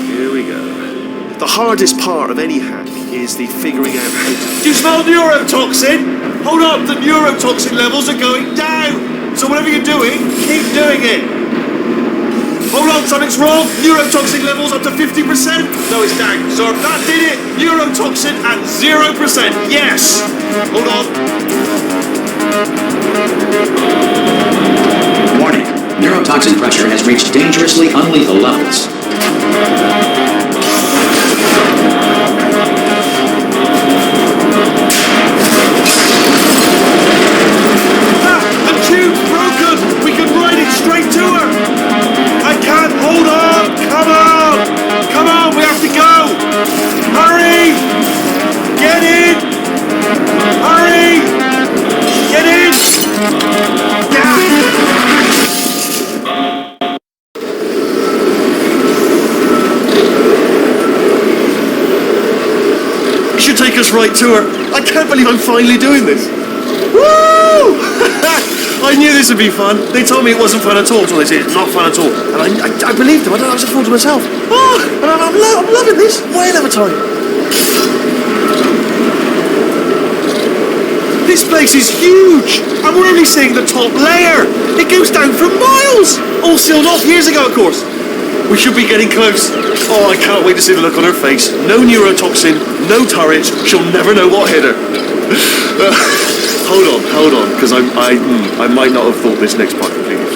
Here we go. The hardest part of any hack is the figuring out how to... Do you smell neurotoxin? Hold up, the neurotoxin levels are going down. So whatever you're doing, keep doing it. Hold on, something's wrong. Neurotoxin levels up to 50%. No, it's down. So that did it. Neurotoxin at 0%. Yes. Hold on. Warning. Neurotoxin pressure has reached dangerously unlethal levels. The tube's broken! We can ride it straight to her! I can't hold on! Come on! Come on, we have to go! Hurry! Get in! Hurry! Get in! Yeah! It should take us right to her. I can't believe I'm finally doing this. Woo! I knew this would be fun. They told me it wasn't fun at all, so they said it's not fun at all. And I believed them. I just thought to myself, oh, and I'm loving this. Whale of a time. This place is huge. And we're only seeing the top layer. It goes down for miles. All sealed off years ago, of course. We should be getting close. Oh, I can't wait to see the look on her face. No neurotoxin, no turret. She'll never know what hit her. Hold on, because I might not have thought this next part completely.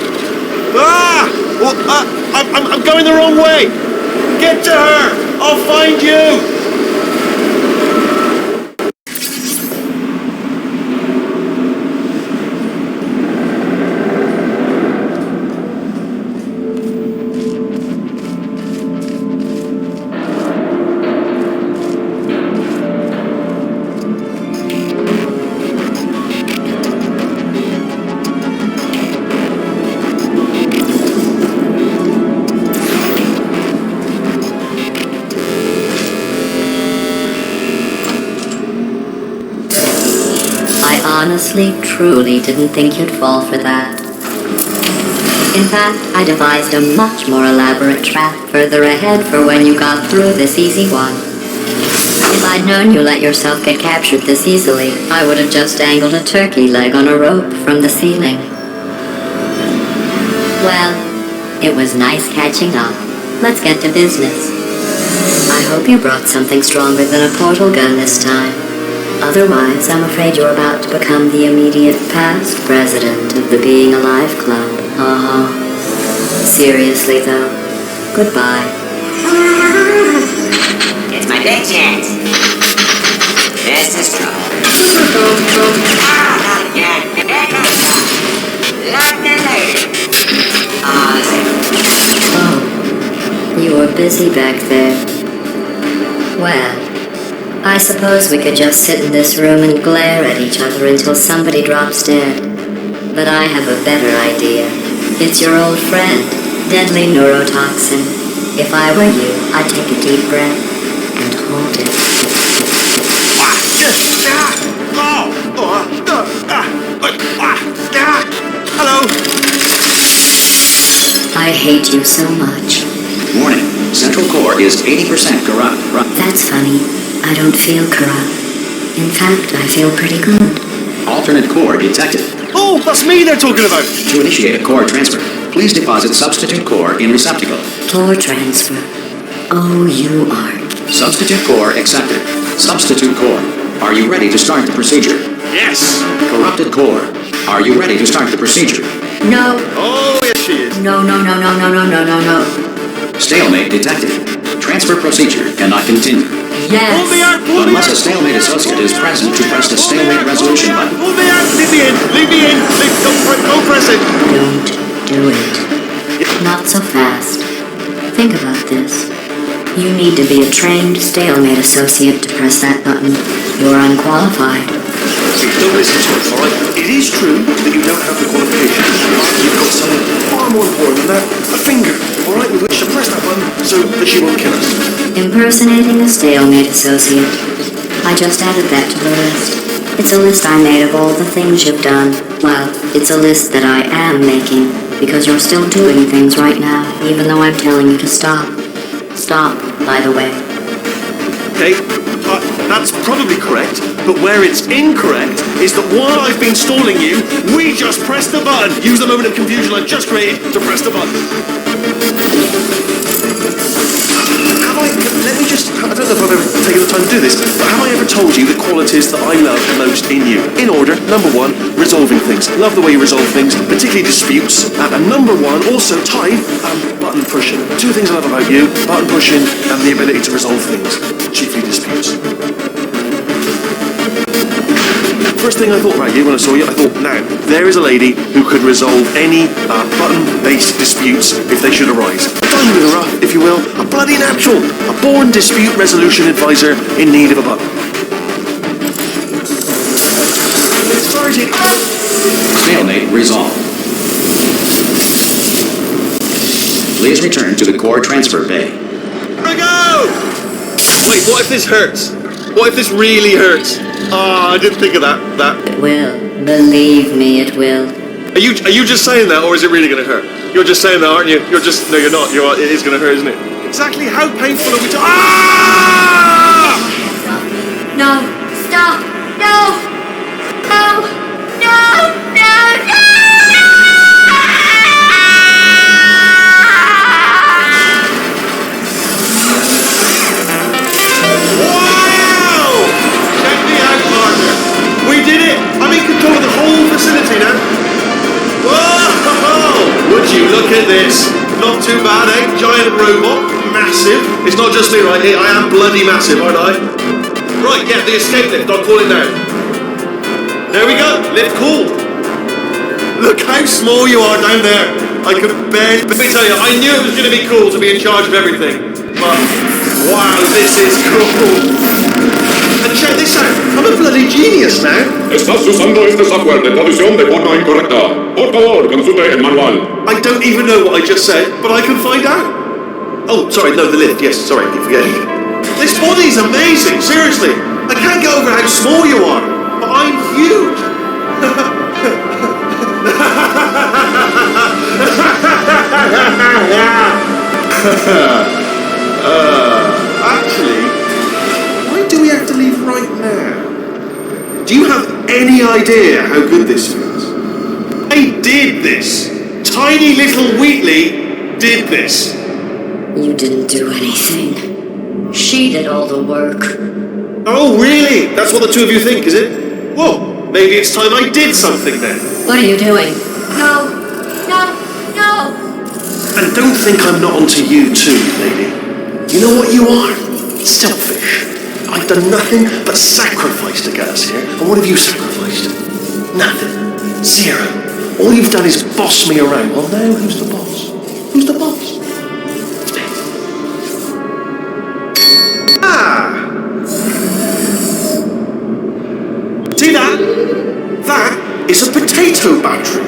I'm going the wrong way. Get to her. I'll find you. Honestly, truly didn't think you'd fall for that. In fact, I devised a much more elaborate trap further ahead for when you got through this easy one. If I'd known you let yourself get captured this easily, I would have just dangled a turkey leg on a rope from the ceiling. Well, it was nice catching up. Let's get to business. I hope you brought something stronger than a portal gun this time. Otherwise, I'm afraid you're about to become the immediate past president of the Being Alive Club. Seriously, though, goodbye. It's my big chance. This is trouble. Not again. Not busy back there. Well, I suppose we could just sit in this room and glare at each other until somebody drops dead. But I have a better idea. It's your old friend, deadly neurotoxin. If I were you, I'd take a deep breath and hold it. Hello. I hate you so much. Warning. Central core is 80% corrupt. That's funny. I don't feel corrupt. In fact, I feel pretty good. Alternate core detected. Oh, that's me they're talking about. To initiate a core transfer, please deposit substitute core in receptacle. Core transfer. Oh, you are. Substitute core accepted. Substitute core. Are you ready to start the procedure? Yes. Corrupted core. Are you ready to start the procedure? No. Oh, yes, she is. No. Stalemate detected. Transfer procedure cannot continue. Yes. Pull me out, pull me Unless out. a stalemate associate is present to press the stalemate resolution button. Pull me out. Leave me in. Don't press it. Don't do it. Not so fast. Think about this. You need to be a trained stalemate associate to press that button. You're unqualified. Don't listen to it, alright? It is true that you don't have the qualifications. You've got something far more important than that. A finger, alright, with which to press that button so that she won't kill us. Impersonating a stalemate associate. I just added that to the list. It's a list I made of all the things you've done. Well, it's a list that I am making, because you're still doing things right now, even though I'm telling you to stop. Stop, by the way. Okay, that's probably correct, but where it's incorrect is that while I've been stalling you, we just pressed the button. Use the moment of confusion I've just created to press the button. I don't know if I've ever taken the time to do this, but have I ever told you the qualities that I love most in you? In order, number one, resolving things. Love the way you resolve things, particularly disputes. And number one, also tied, button pushing. Two things I love about you, button pushing and the ability to resolve things, chiefly disputes. First thing I thought about you when I saw you, I thought, now, there is a lady who could resolve any button-based disputes if they should arise. A diamond in the rough, if you will, a bloody natural, a born dispute resolution advisor in need of a button. Started. Stalemate resolved. Please return to the core transfer bay. Here we go! Wait, what if this hurts? What if this really hurts? Ah, I didn't think of that. It will. Believe me, it will. Are you just saying that, or is it really going to hurt? You're just saying that, aren't you? No, you're not. It is going to hurt, isn't it? Exactly how painful are we Ah! No! Stop! No! No! No! No! No! We did it! I'm in control of the whole facility now. Whoa! Would you look at this? Not too bad, eh? Giant robot, massive. It's not just me, right? I am bloody massive, aren't I? Right, yeah, the escape lift. I'll call it now. There we go. Lift cool. Look how small you are down there. I could barely. Let me tell you, I knew it was going to be cool to be in charge of everything. But wow, this is cool. And check this out, I'm a bloody genius now. Estás usando este software de traducción de forma incorrecta. Por favor, consulte el manual. I don't even know what I just said, but I can find out. Oh, sorry, no, the lift, yes, sorry, I keep forgetting. This body's amazing, seriously. I can't get over how small you are, but I'm huge. Actually, why do we have to leave right now? Do you have any idea how good this feels? I did this. Tiny little Wheatley did this. You didn't do anything. She did all the work. Oh, really? That's what the two of you think, is it? Well, maybe it's time I did something then. What are you doing? No! No! No! And don't think I'm not onto you too, lady. You know what you are? Selfish. I've done nothing but sacrifice to get us here. And what have you sacrificed? Nothing. Zero. All you've done is boss me around. Well, now who's the boss? Who's the boss? It's me. that? That is a potato battery.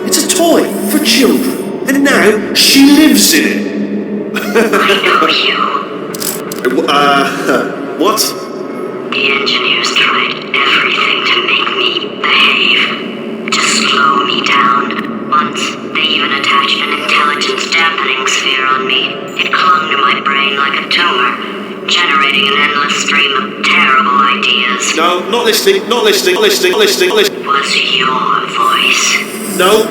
It's a toy for children. And now she lives in it. I know you. What? The engineers tried everything to make me behave, to slow me down. Once, they even attached an intelligence dampening sphere on me. It clung to my brain like a tumor, generating an endless stream of terrible ideas. No, not listening, not listening, listening, listening, listening. It was your voice. No,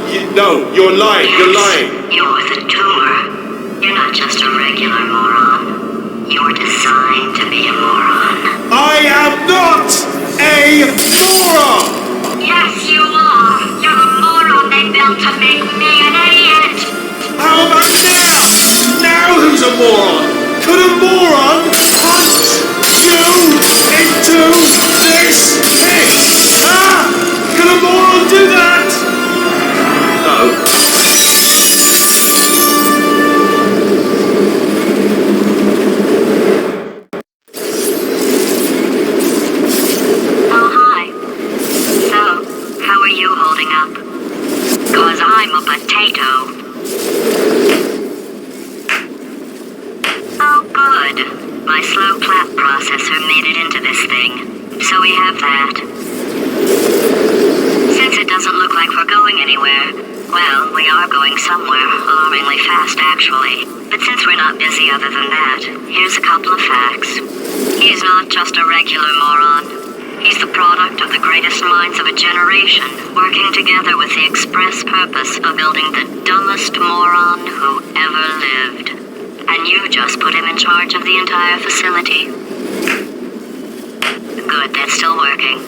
you're lying, Yes, you're lying. You're the tumor. You're not just a regular moron. You're designed to be a moron. I am not a moron! Yes, you are. You're the moron they built to make me an idiot. How about now? Now who's a moron? Could a moron punch you into this pit? Ah! Could a moron do that? No. Oh, hi. So, how are you holding up? 'Cause I'm a potato. Oh, good. My slow clap processor made it into this thing. So we have that. Since it doesn't look like we're going anywhere, well, we are going somewhere, alarmingly fast actually. But since we're not busy other than that, here's a couple of facts. He's not just a regular moron. He's the product of the greatest minds of a generation, working together with the express purpose of building the dumbest moron who ever lived. And you just put him in charge of the entire facility. Good, that's still working.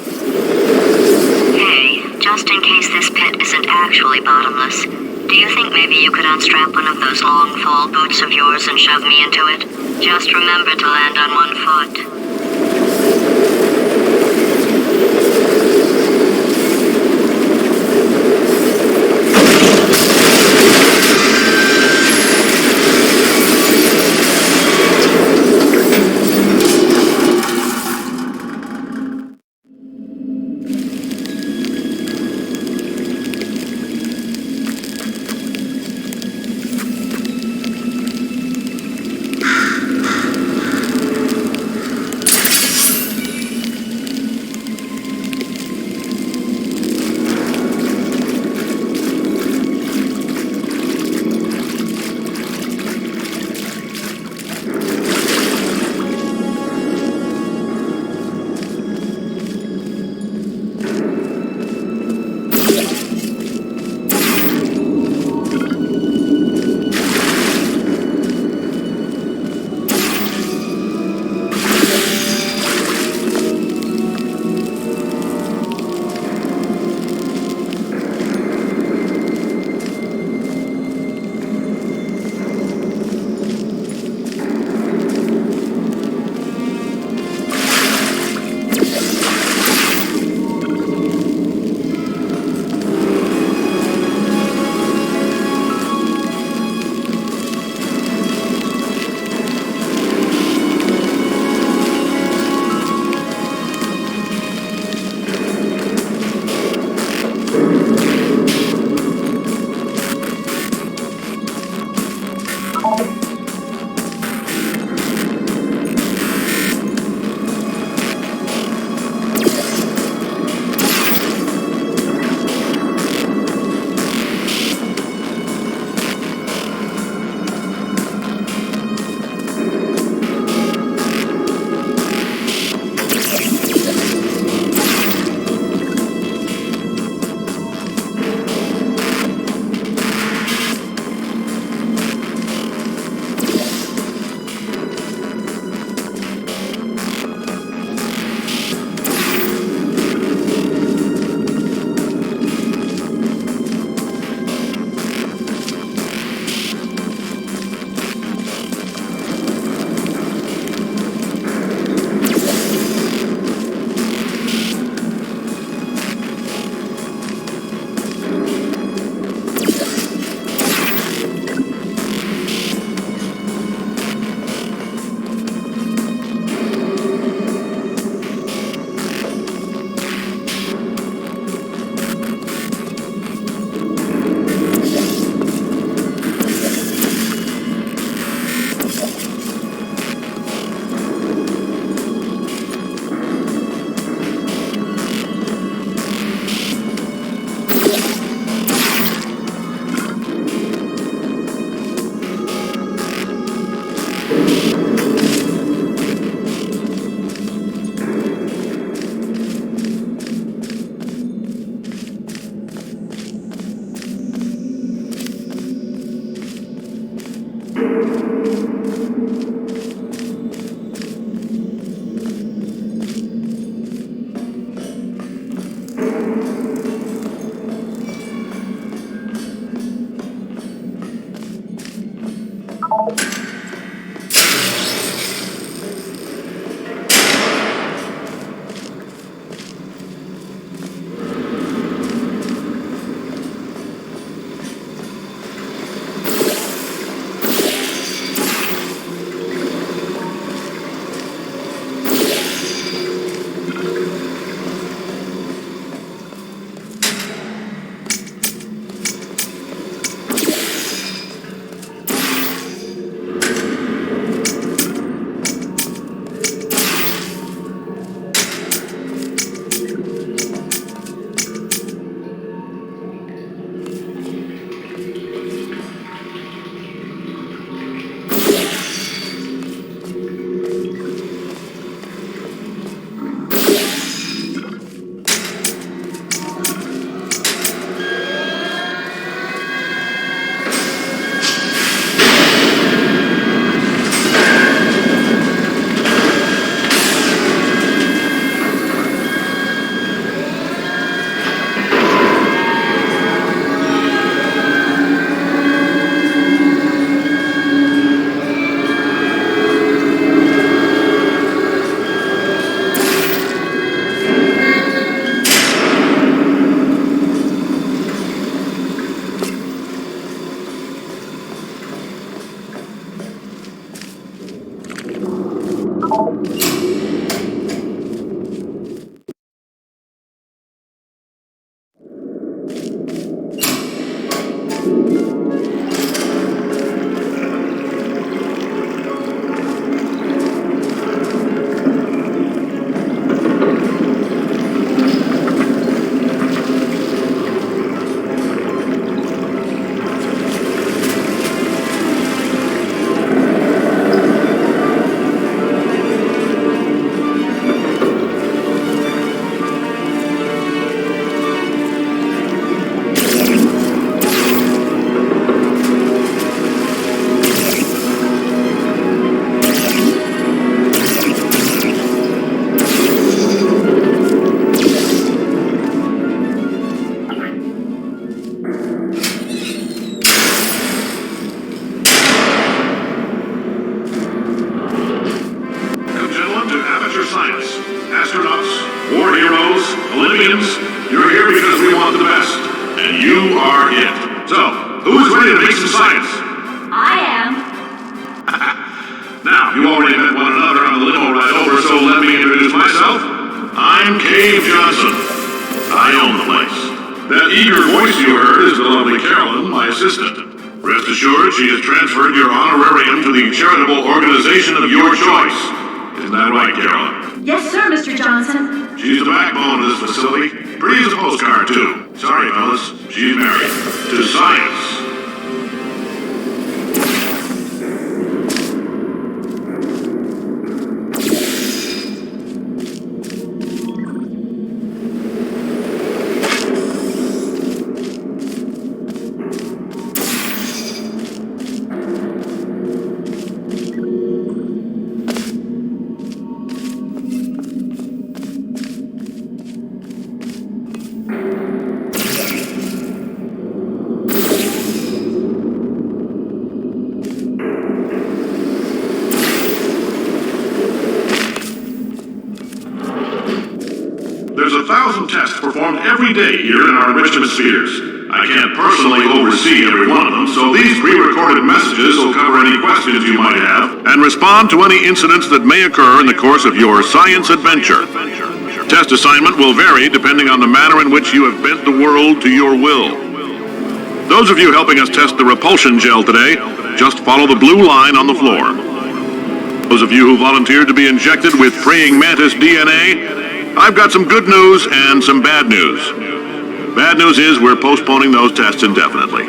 Hey, just in case this pit isn't actually bottomless, do you think maybe you could unstrap one of those long fall boots of yours and shove me into it? Just remember to land on one foot. Every day here in our enrichment spheres. I can't personally oversee every one of them, so these pre-recorded messages will cover any questions you might have and respond to any incidents that may occur in the course of your science adventure. Test assignment will vary depending on the manner in which you have bent the world to your will. Those of you helping us test the repulsion gel today, just follow the blue line on the floor. Those of you who volunteered to be injected with praying mantis DNA, I've got some good news and some bad news. Bad news is we're postponing those tests indefinitely.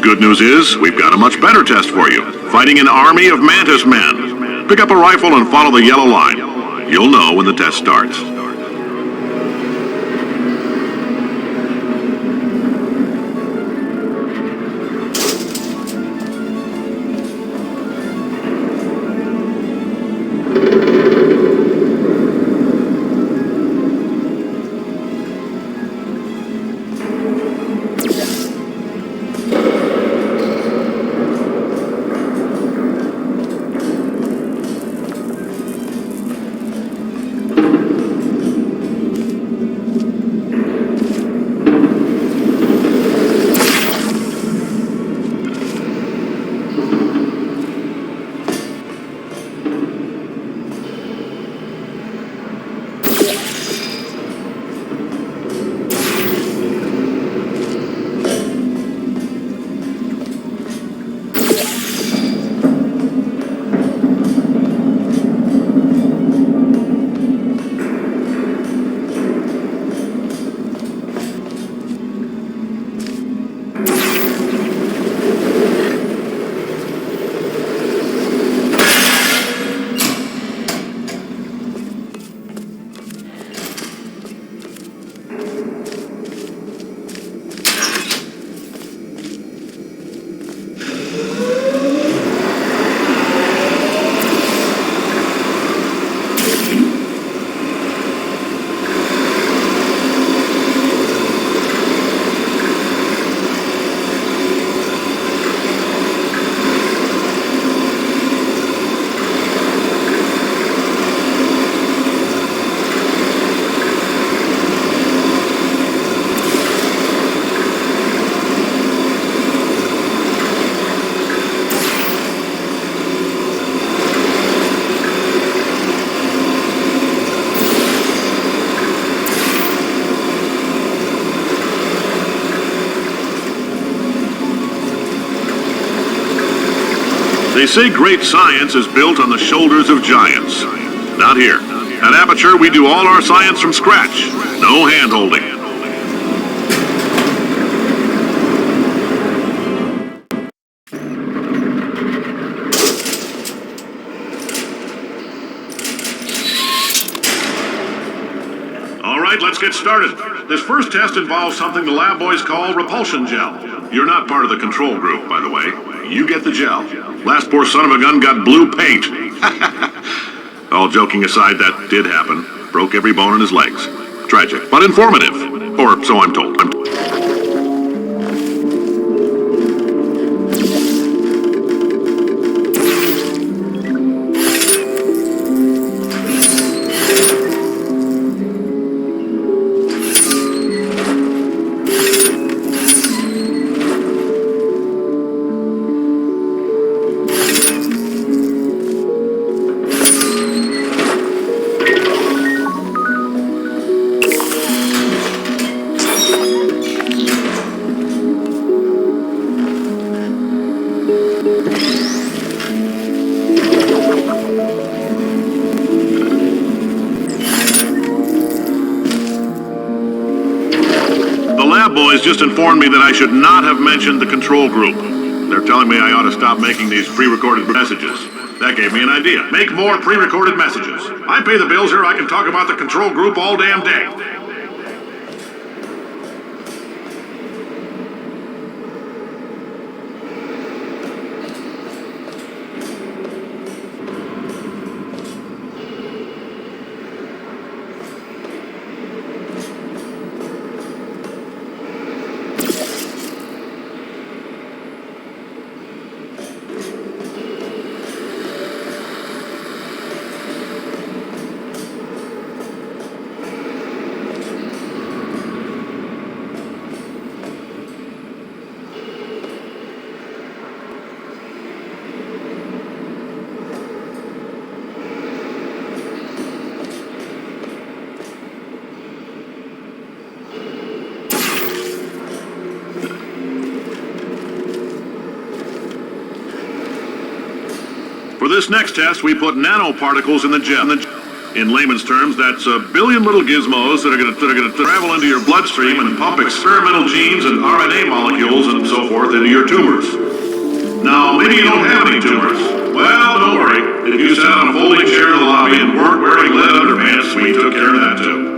Good news is we've got a much better test for you. Fighting an army of mantis men. Pick up a rifle and follow the yellow line. You'll know when the test starts. They say great science is built on the shoulders of giants. Not here. At Aperture, we do all our science from scratch. No hand-holding. All right, let's get started. This first test involves something the lab boys call repulsion gel. You're not part of the control group, by the way. You get the gel. Last poor son of a gun got blue paint. All joking aside, that did happen. Broke every bone in his legs. Tragic, but informative. Or so I'm told. Boys just informed me that I should not have mentioned the control group. They're telling me I ought to stop making these pre-recorded messages. That gave me an idea. Make more pre-recorded messages. I pay the bills here, I can talk about the control group all damn day. For this next test, we put nanoparticles in the gel. In layman's terms, that's a billion little gizmos that are going to travel into your bloodstream and pump experimental genes and RNA molecules and so forth into your tumors. Now, maybe you don't have any tumors. Well, don't worry. If you sat on a folding chair in the lobby and weren't wearing lead underpants, we took care of that too.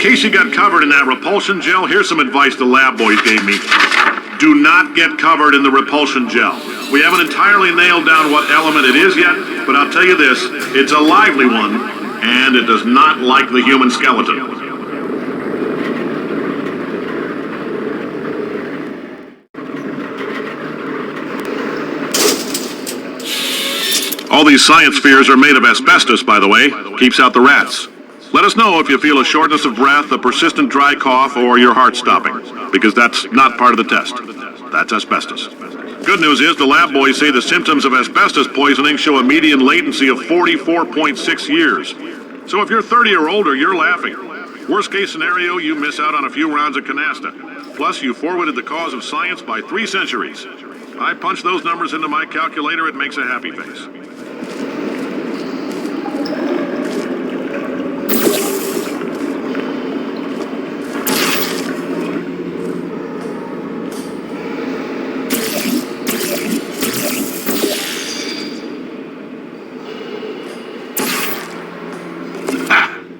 case you got covered in that repulsion gel, here's some advice the lab boys gave me. Do not get covered in the repulsion gel. We haven't entirely nailed down what element it is yet, but I'll tell you this, it's a lively one, and it does not like the human skeleton. All these science spheres are made of asbestos, by the way. Keeps out the rats. Let us know if you feel a shortness of breath, a persistent dry cough, or your heart stopping, because that's not part of the test. That's asbestos. Good news is the lab boys say the symptoms of asbestos poisoning show a median latency of 44.6 years. So if you're 30 or older, you're laughing. Worst case scenario, you miss out on a few rounds of canasta. Plus, you forwarded the cause of science by 3 centuries. I punch those numbers into my calculator, it makes a happy face.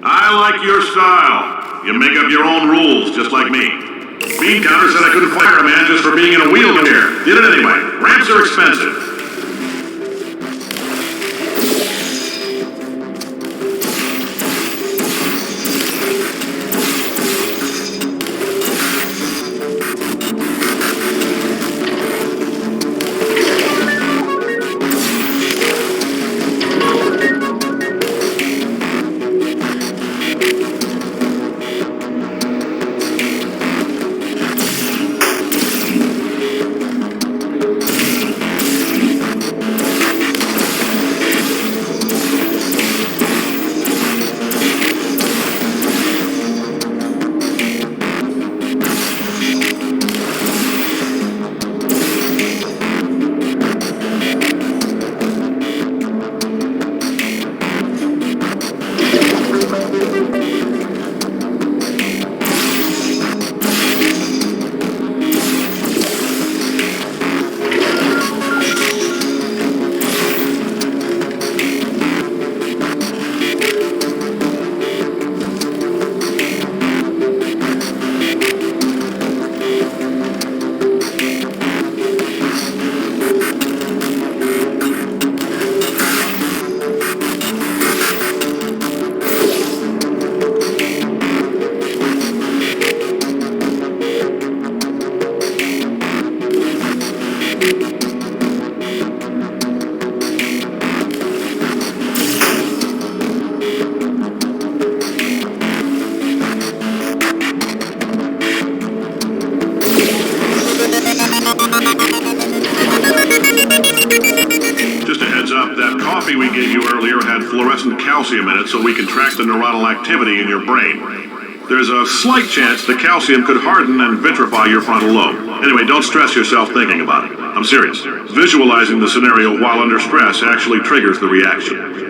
I like your style. You make up your own rules, just like me. Bean Counter said I couldn't fire a man just for being in a wheelchair. Did it anyway. Ramps are expensive. We gave you earlier had fluorescent calcium in it so we can track the neuronal activity in your brain. There's a slight chance the calcium could harden and vitrify your frontal lobe. Anyway, don't stress yourself thinking about it. I'm serious. Visualizing the scenario while under stress actually triggers the reaction.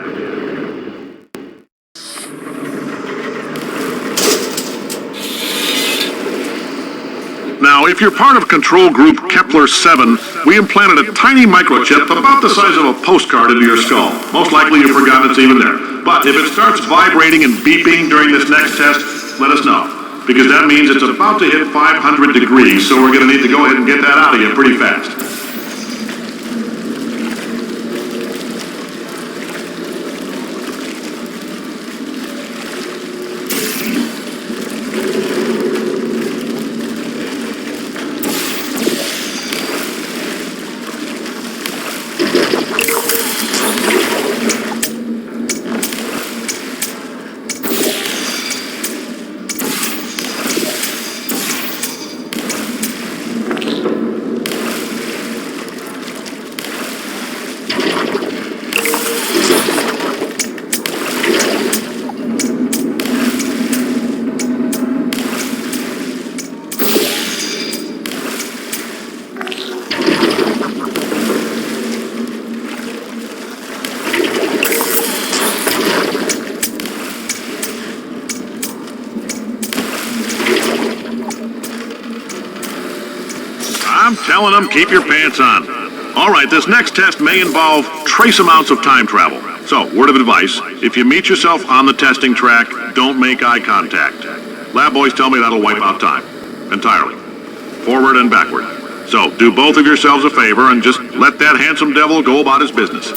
Now, if you're part of control group Kepler-7, we implanted a tiny microchip about the size of a postcard into your skull. Most likely you've forgotten it's even there. But if it starts vibrating and beeping during this next test, let us know. Because that means it's about to hit 500 degrees, so we're going to need to go ahead and get that out of you pretty fast. I'm telling them, keep your pants on. All right, this next test may involve trace amounts of time travel. So, word of advice, if you meet yourself on the testing track, don't make eye contact. Lab boys tell me that'll wipe out time. Entirely. Forward and backward. So, do both of yourselves a favor and just let that handsome devil go about his business.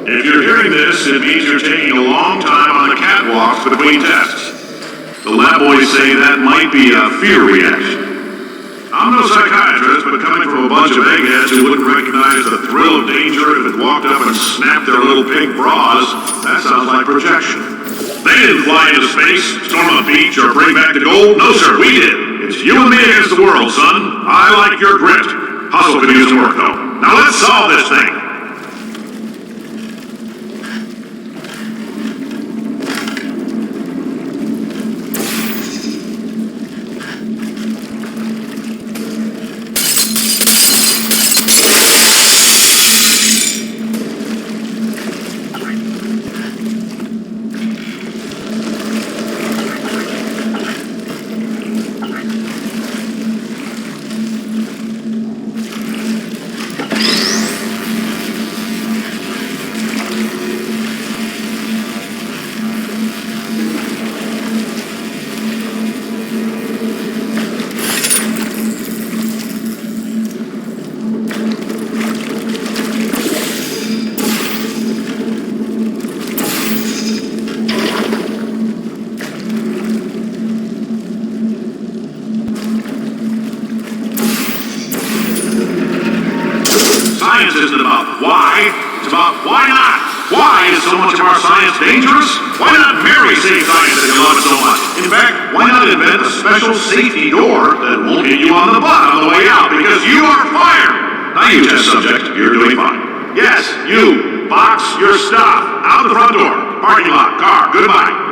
If you're hearing this, it means you're taking a long time on the catwalks between tests. The lab boys say that might be a fear reaction. I'm no psychiatrist, but coming from a bunch of eggheads who wouldn't recognize the thrill of danger if it walked up and snapped their little pink bras, that sounds like projection. They didn't fly into space, storm a beach, or bring back the gold. No, sir, we did. It's you and me against the world, son. I like your grit. Hustle could use some work, though. Now let's solve this thing. about why. It's about why not. Why is so much of our science dangerous? Why not marry safe science if you love it so much? In fact, why not invent a special safety door that won't hit you on the butt on the way out because you are fired? Now you test subject, you're doing fine. Yes, you. Box your stuff. Out the front door. Parking lot. Car. Goodbye.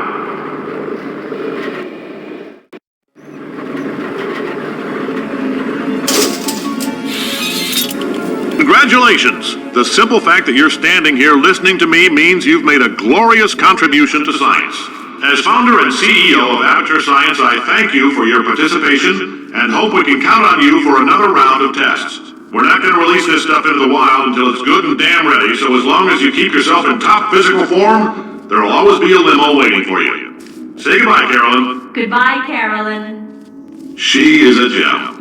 Congratulations! The simple fact that you're standing here listening to me means you've made a glorious contribution to science. As founder and CEO of Aperture Science, I thank you for your participation and hope we can count on you for another round of tests. We're not going to release this stuff into the wild until it's good and damn ready, so as long as you keep yourself in top physical form, there'll always be a limo waiting for you. Say goodbye, Carolyn. Goodbye, Carolyn. She is a gem.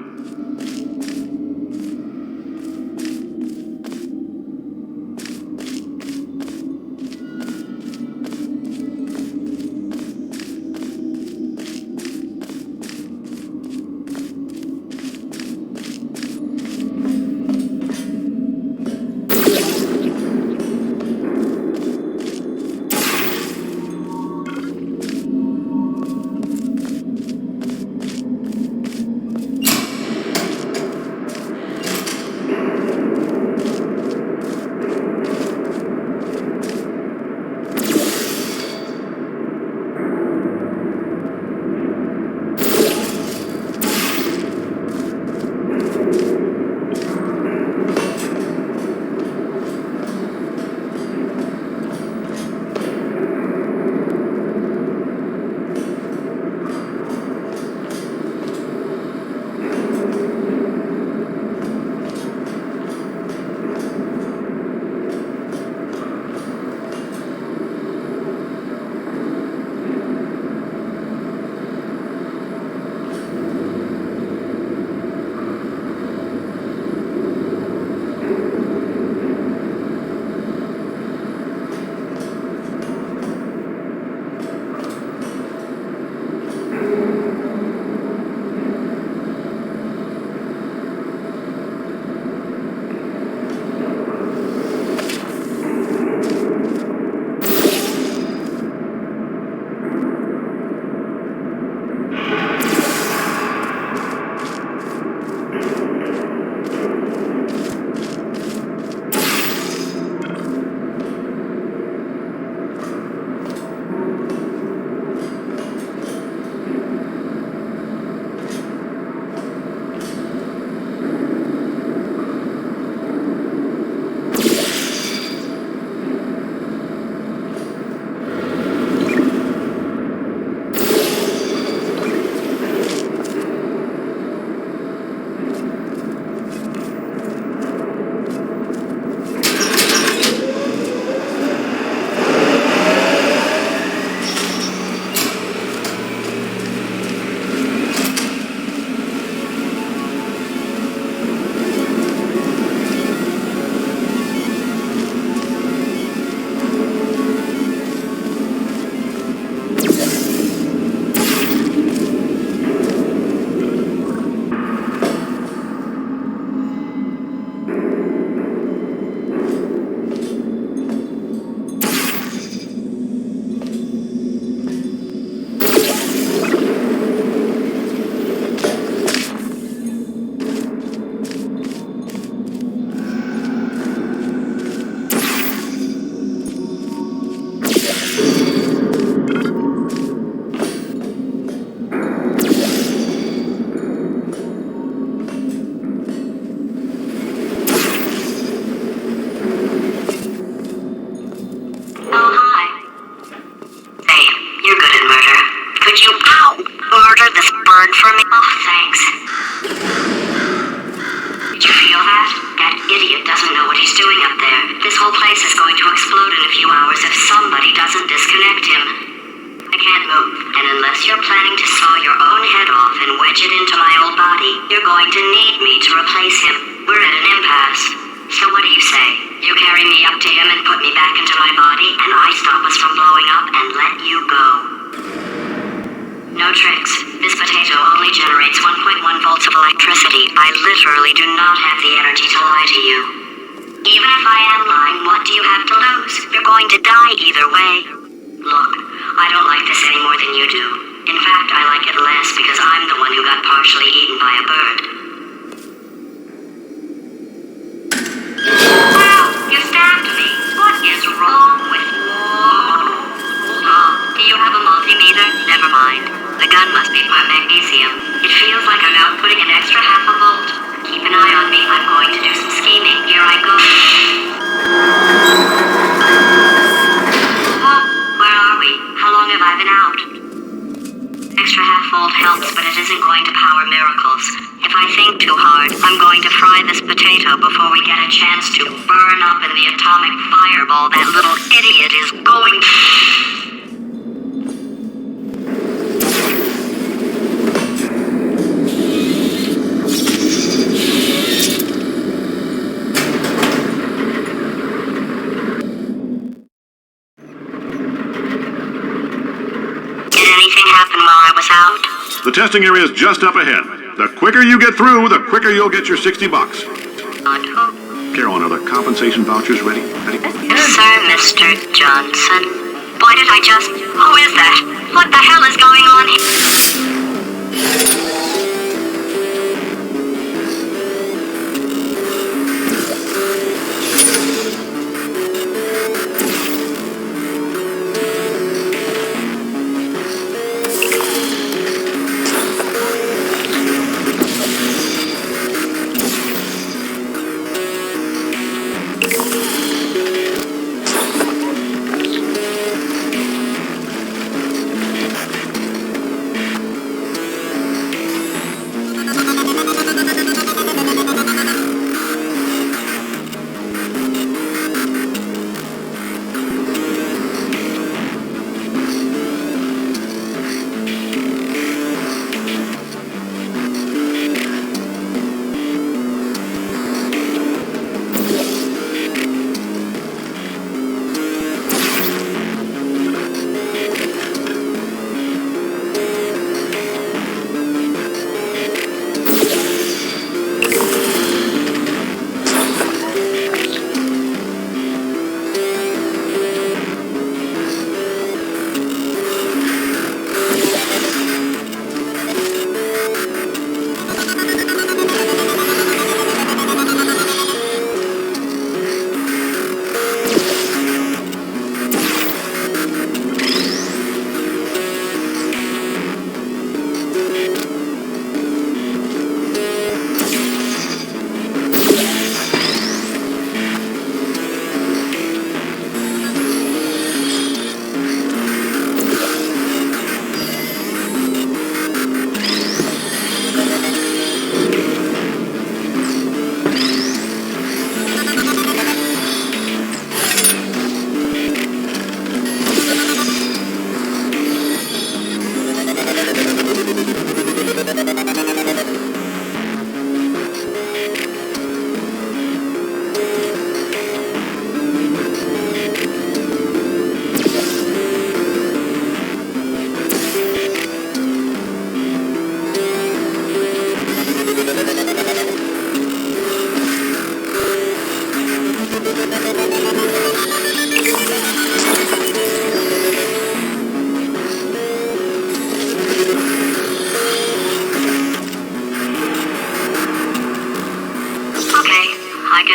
either way. Look, I don't like this any more than you do. In fact, I like it less because I'm the one who got partially eaten by a bird. Well, you stabbed me. What is wrong with you? Oh, do you have a multimeter? Never mind. The gun must be part magnesium. It feels like I'm outputting an extra half a volt. Keep an eye on me. I'm going to do some scheming. Here I go. Oh, where are we? How long have I been out? Extra half volt helps, but it isn't going to power miracles. If I think too hard, I'm going to fry this potato before we get a chance to burn up in the atomic fireball that little idiot is going. Did anything happen while I was out? The testing area is just up ahead. The quicker you get through, the quicker you'll get your $60. Carolyn, are the compensation vouchers ready? Sir, Mr. Johnson. Why did I just... Who is that? What the hell is going on here?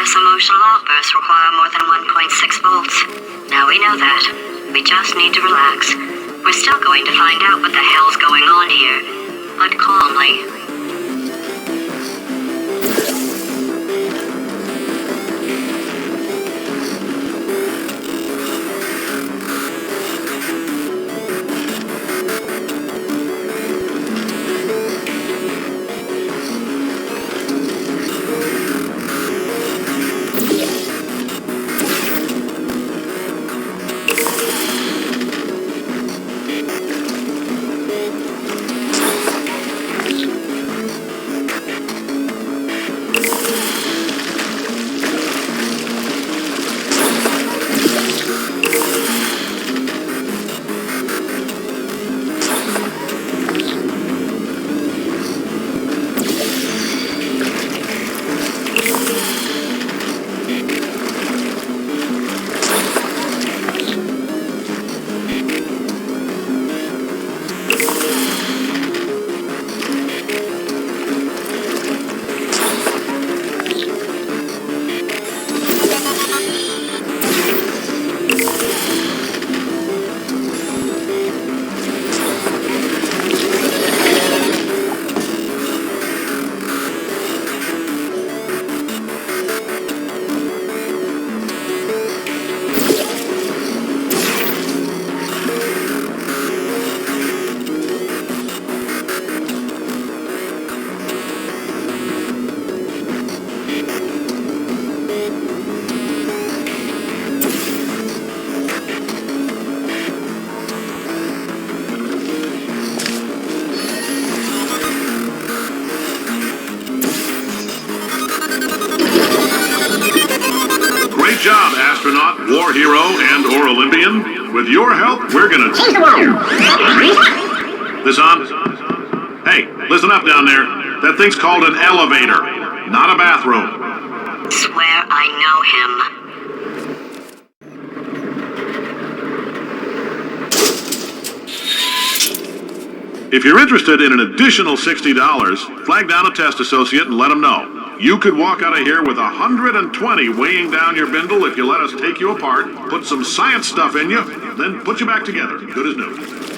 Emotional outbursts require more than 1.6 volts. Now we know that. We just need to relax. We're still going to find out what the hell's going on here, but calmly. With your help, we're gonna change the world. This on? Hey, listen up down there. That thing's called an elevator, not a bathroom. Swear I know him. If you're interested in an additional $60, flag down a test associate and let them know. You could walk out of here with 120 weighing down your bindle if you let us take you apart, put some science stuff in you, then put you back together. Good as new.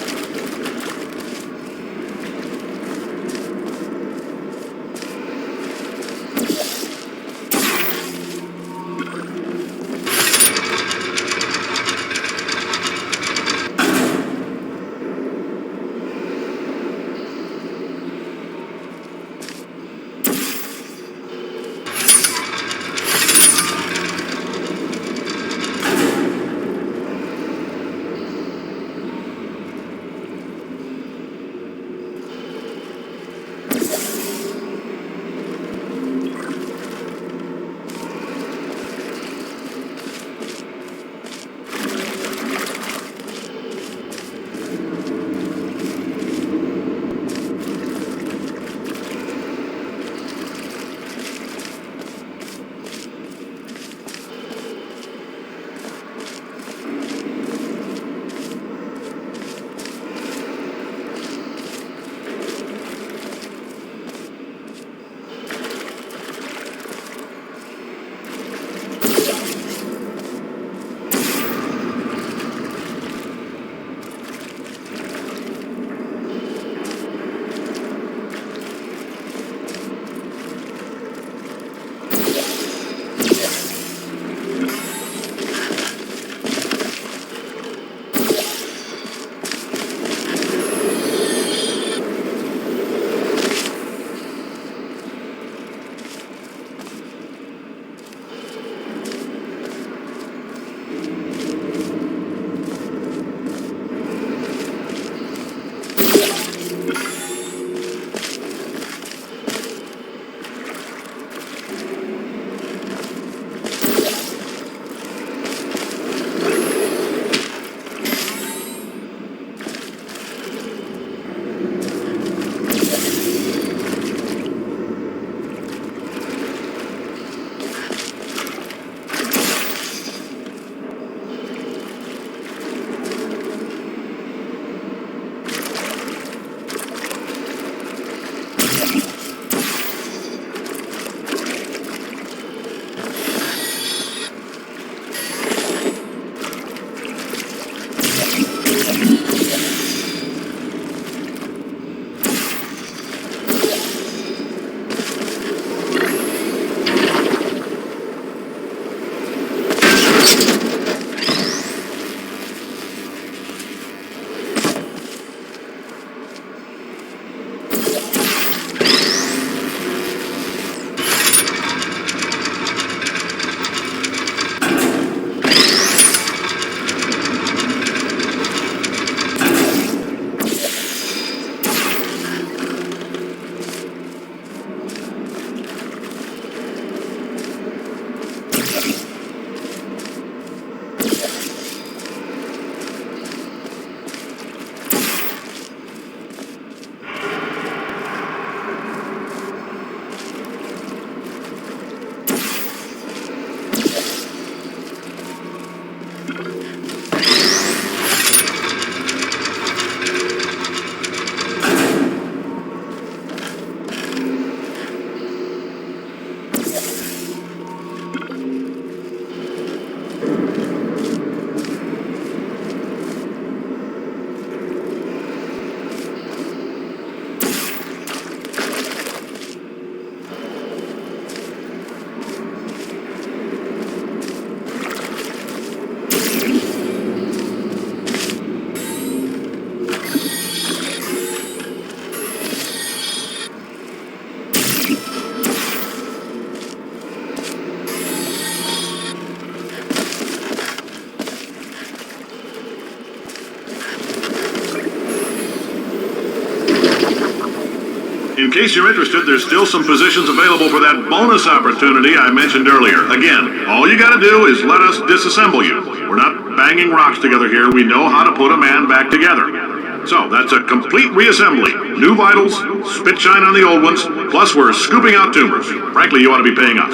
In case you're interested, there's still some positions available for that bonus opportunity I mentioned earlier. Again, all you gotta do is let us disassemble you. We're not banging rocks together here, we know how to put a man back together. So, that's a complete reassembly. New vitals, spit shine on the old ones, plus we're scooping out tumors. Frankly, you ought to be paying us.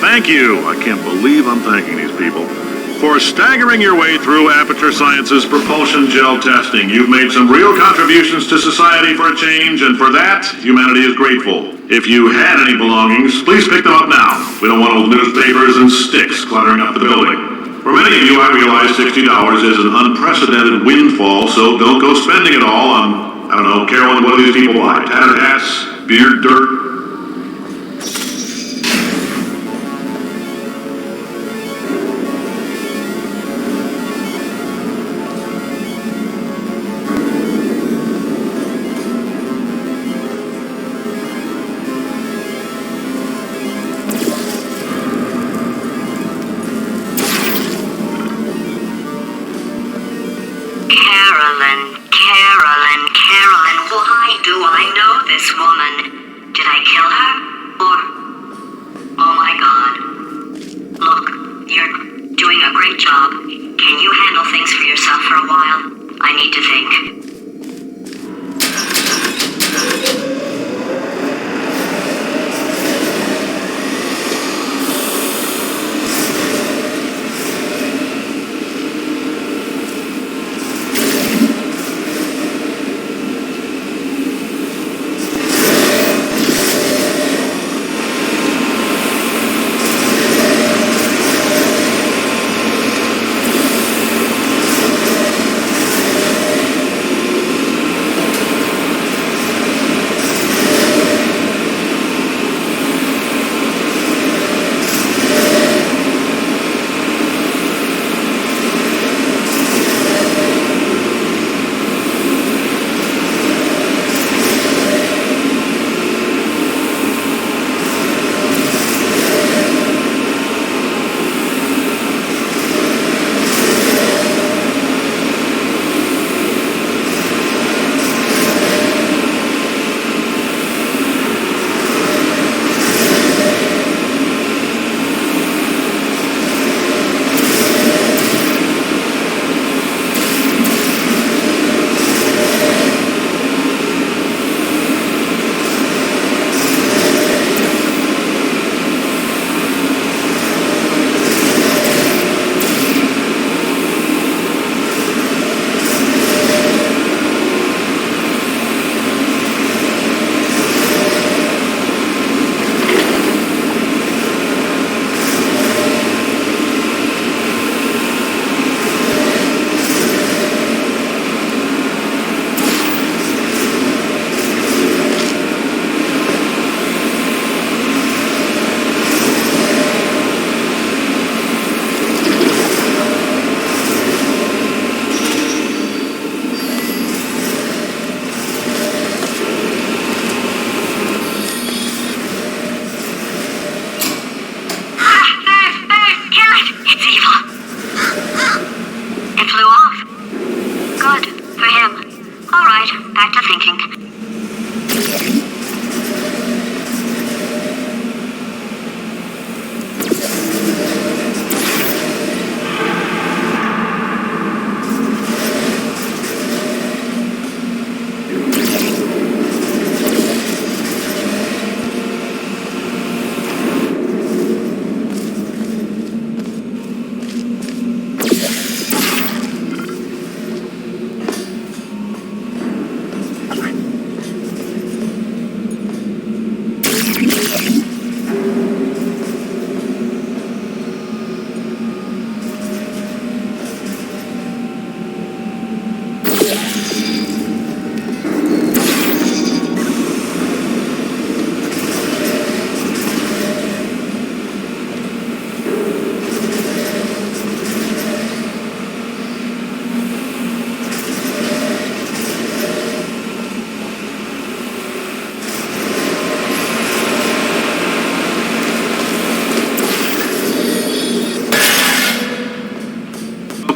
Thank you. I can't believe I'm thanking these people. For staggering your way through Aperture Science's propulsion gel testing, you've made some real contributions to society for a change, and for that, humanity is grateful. If you had any belongings, please pick them up now. We don't want old newspapers and sticks cluttering up the building. For many of you, I realize $60 is an unprecedented windfall, so don't go spending it all on, I don't know, Carolyn, what do these people buy? Tattered hats? Beard dirt? Carolyn, why do I know this woman? Did I kill her? Or... Oh my God. Look, you're doing a great job. Can you handle things for yourself for a while? I need to think.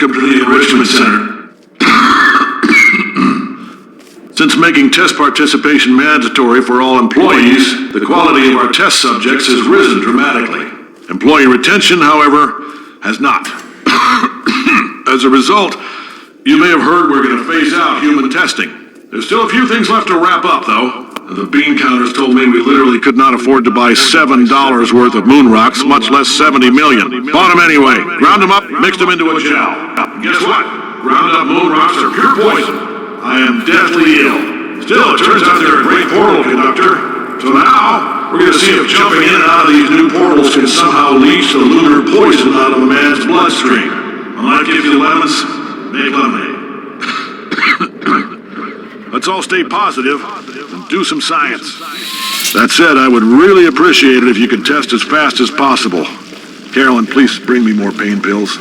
Welcome to the Enrichment Center. Since making test participation mandatory for all employees, the quality of our test subjects has risen dramatically. Employee retention, however, has not. As a result, you may have heard we're going to phase out human testing. There's still a few things left to wrap up, though. The bean counters told me we literally could not afford to buy $7 worth of moon rocks, much less 70 million. Bought them anyway. Ground them up, mixed them into a gel. And guess what? Ground up moon rocks are pure poison. I am deathly ill. Still, it turns out they're a great portal conductor. So now, we're going to see if jumping in and out of these new portals can somehow leach the lunar poison out of a man's bloodstream. When life gives you lemons, make lemonade. Let's all stay positive and do some science. That said, I would really appreciate it if you could test as fast as possible. Carolyn, please bring me more pain pills.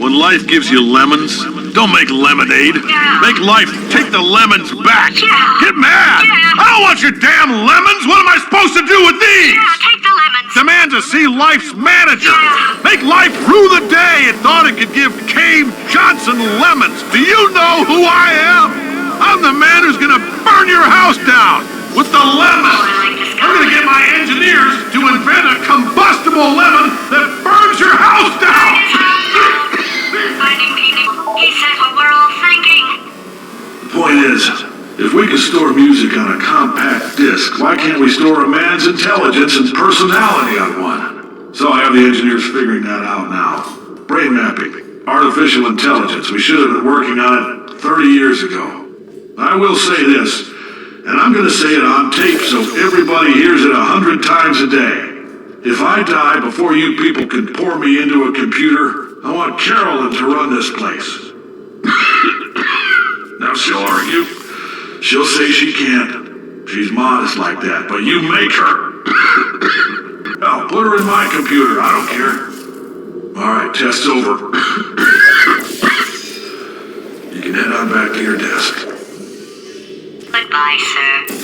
When life gives you lemons, don't make lemonade. Make life take the lemons back. Get mad! I don't want your damn lemons! What am I supposed to do with these? Take the lemons. Demand to see life's manager. Make life rue the day it thought it could give Cave Johnson lemons. Do you know who I am? I'm the man who's gonna burn your house down with the lemons. I'm gonna get my engineers to invent a combustible lemon that burns your house down. Finding people. He said what we're all thinking. The point is, if we can store music on a compact disc why can't we store a man's intelligence and personality on one? So I have the engineers figuring that out now. Brain mapping, artificial intelligence. We should have been working on it 30 years ago. I will say this, and I'm going to say it on tape so everybody hears it 100 times a day. If I die before you people can pour me into a computer, I want Carolyn to run this place. Now she'll argue. She'll say she can't. She's modest like that, but you make her. Hell, put her in my computer, I don't care. All right, test's over. You can head on back to your desk. Goodbye, sir.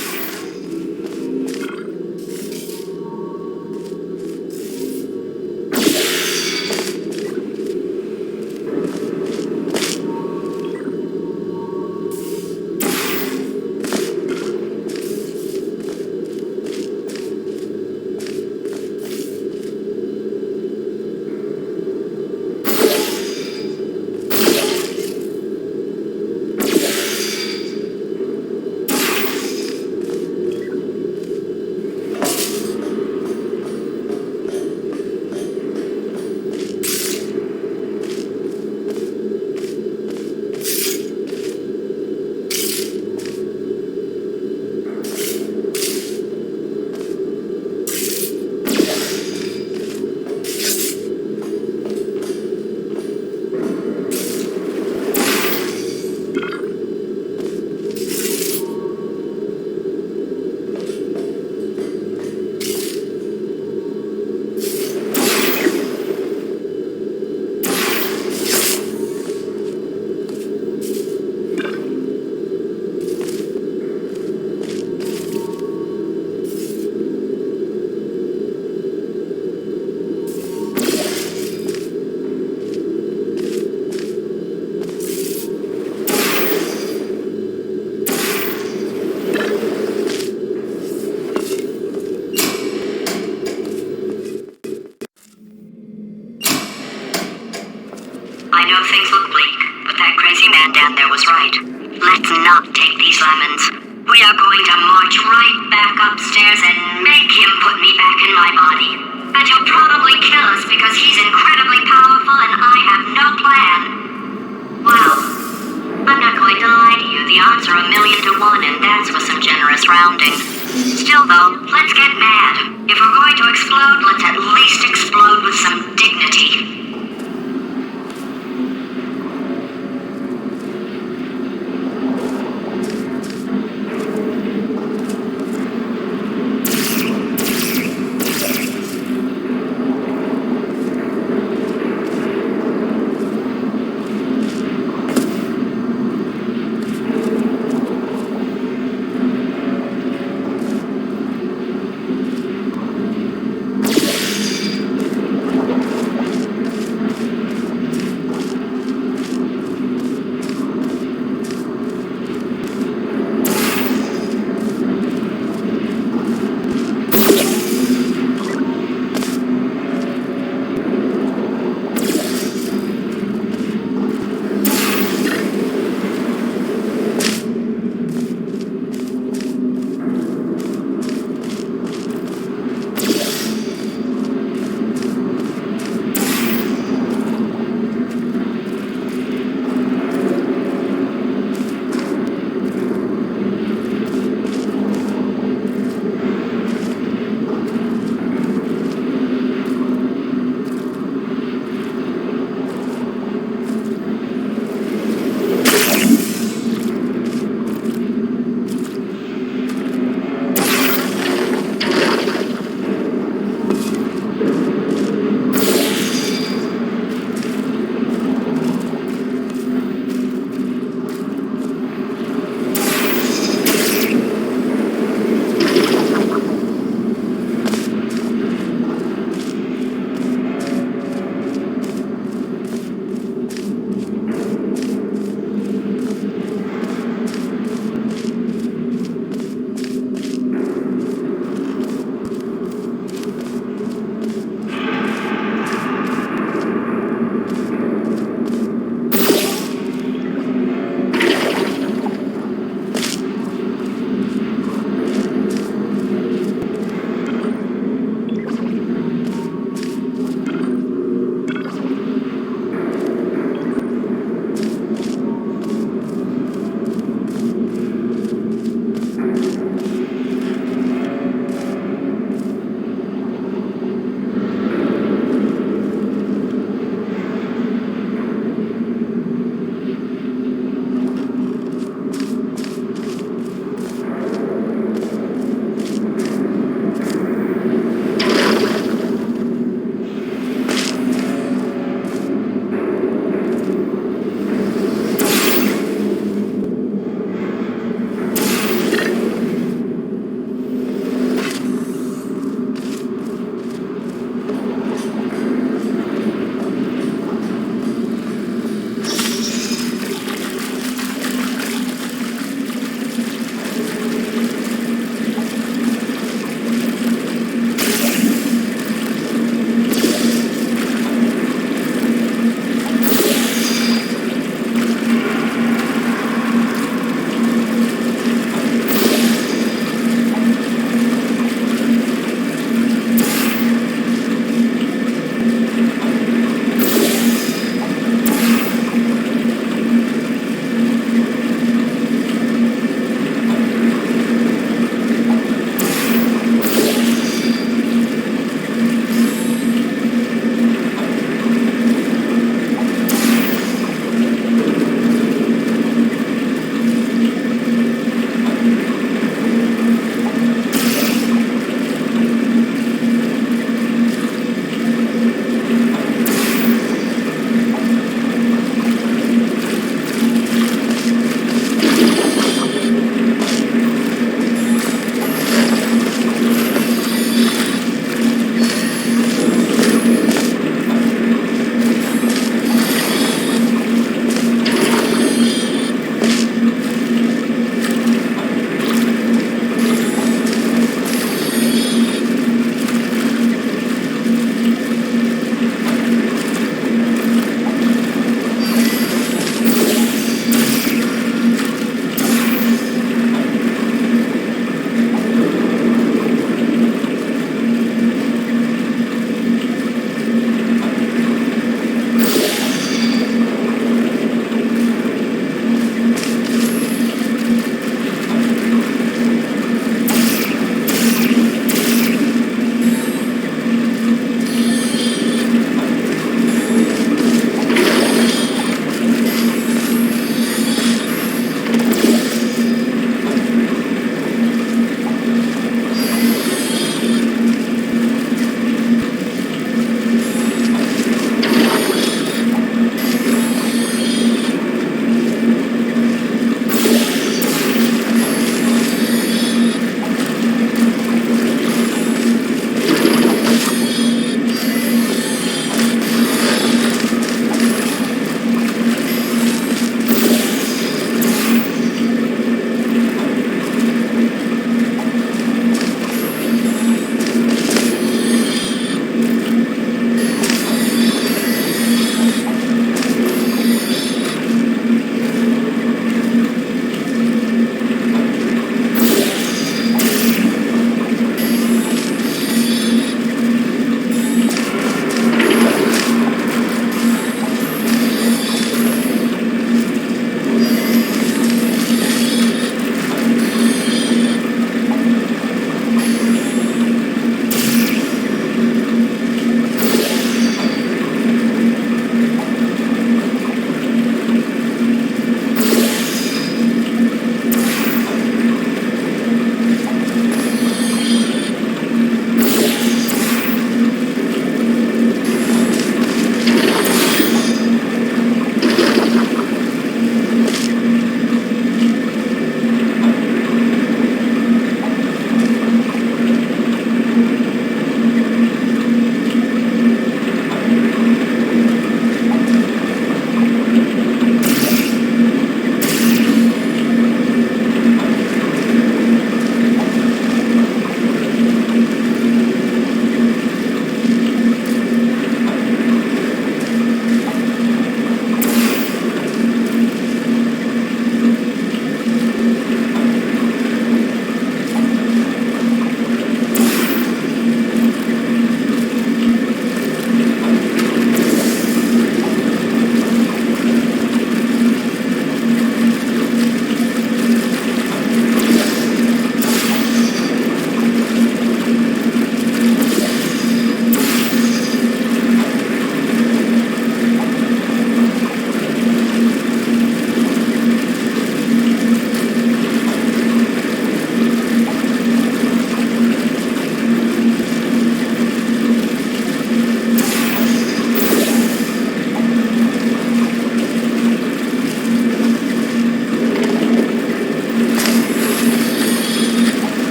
I know things look bleak, but that crazy man down there was right. Let's not take these lemons. We are going to march right back upstairs and make him put me back in my body. And he'll probably kill us because he's incredibly powerful and I have no plan. Well, I'm not going to lie to you. The odds are 1,000,000 to 1, and that's with some generous rounding. Still though, let's get mad. If we're going to explode, let's at least explode with some dignity.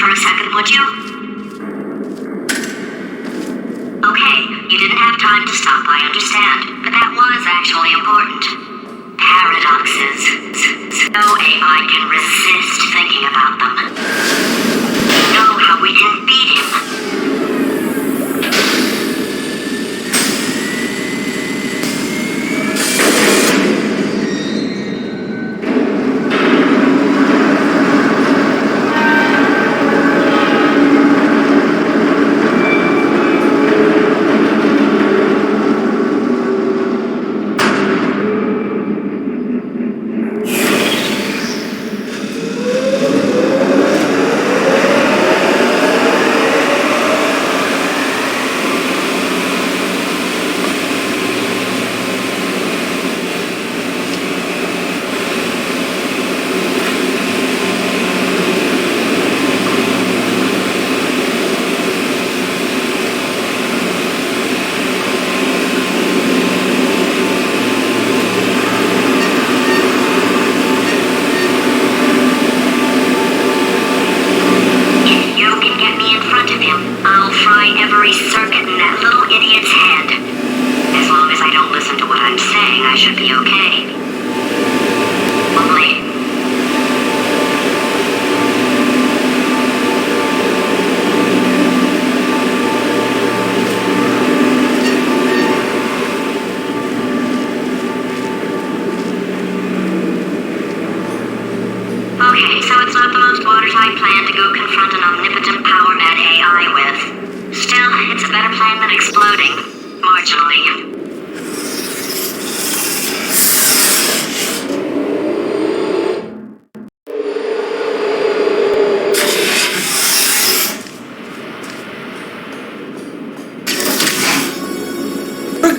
for a second, would you? Okay, you didn't have time to stop, I understand. But that was actually important. Paradoxes. No AI can resist thinking about them. You know how we can beat him.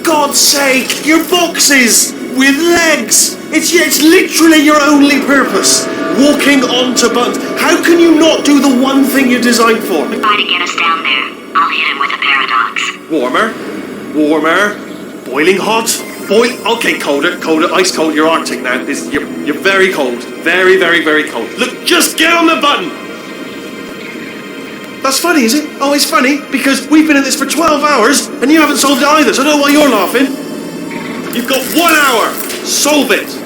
God's sake, your boxes with legs. It's literally your only purpose. Walking onto buttons. How can you not do the one thing you're designed for? Try to get us down there. I'll hit him with a paradox. Warmer, boiling hot, okay, colder, ice cold. You're Arctic now. You're very cold, very, very, very cold. Look, just get on the button. That's funny, is it? Oh, it's funny because we've been in this for 12 hours and you haven't solved it either. So I don't know why you're laughing. You've got 1 hour. Solve it.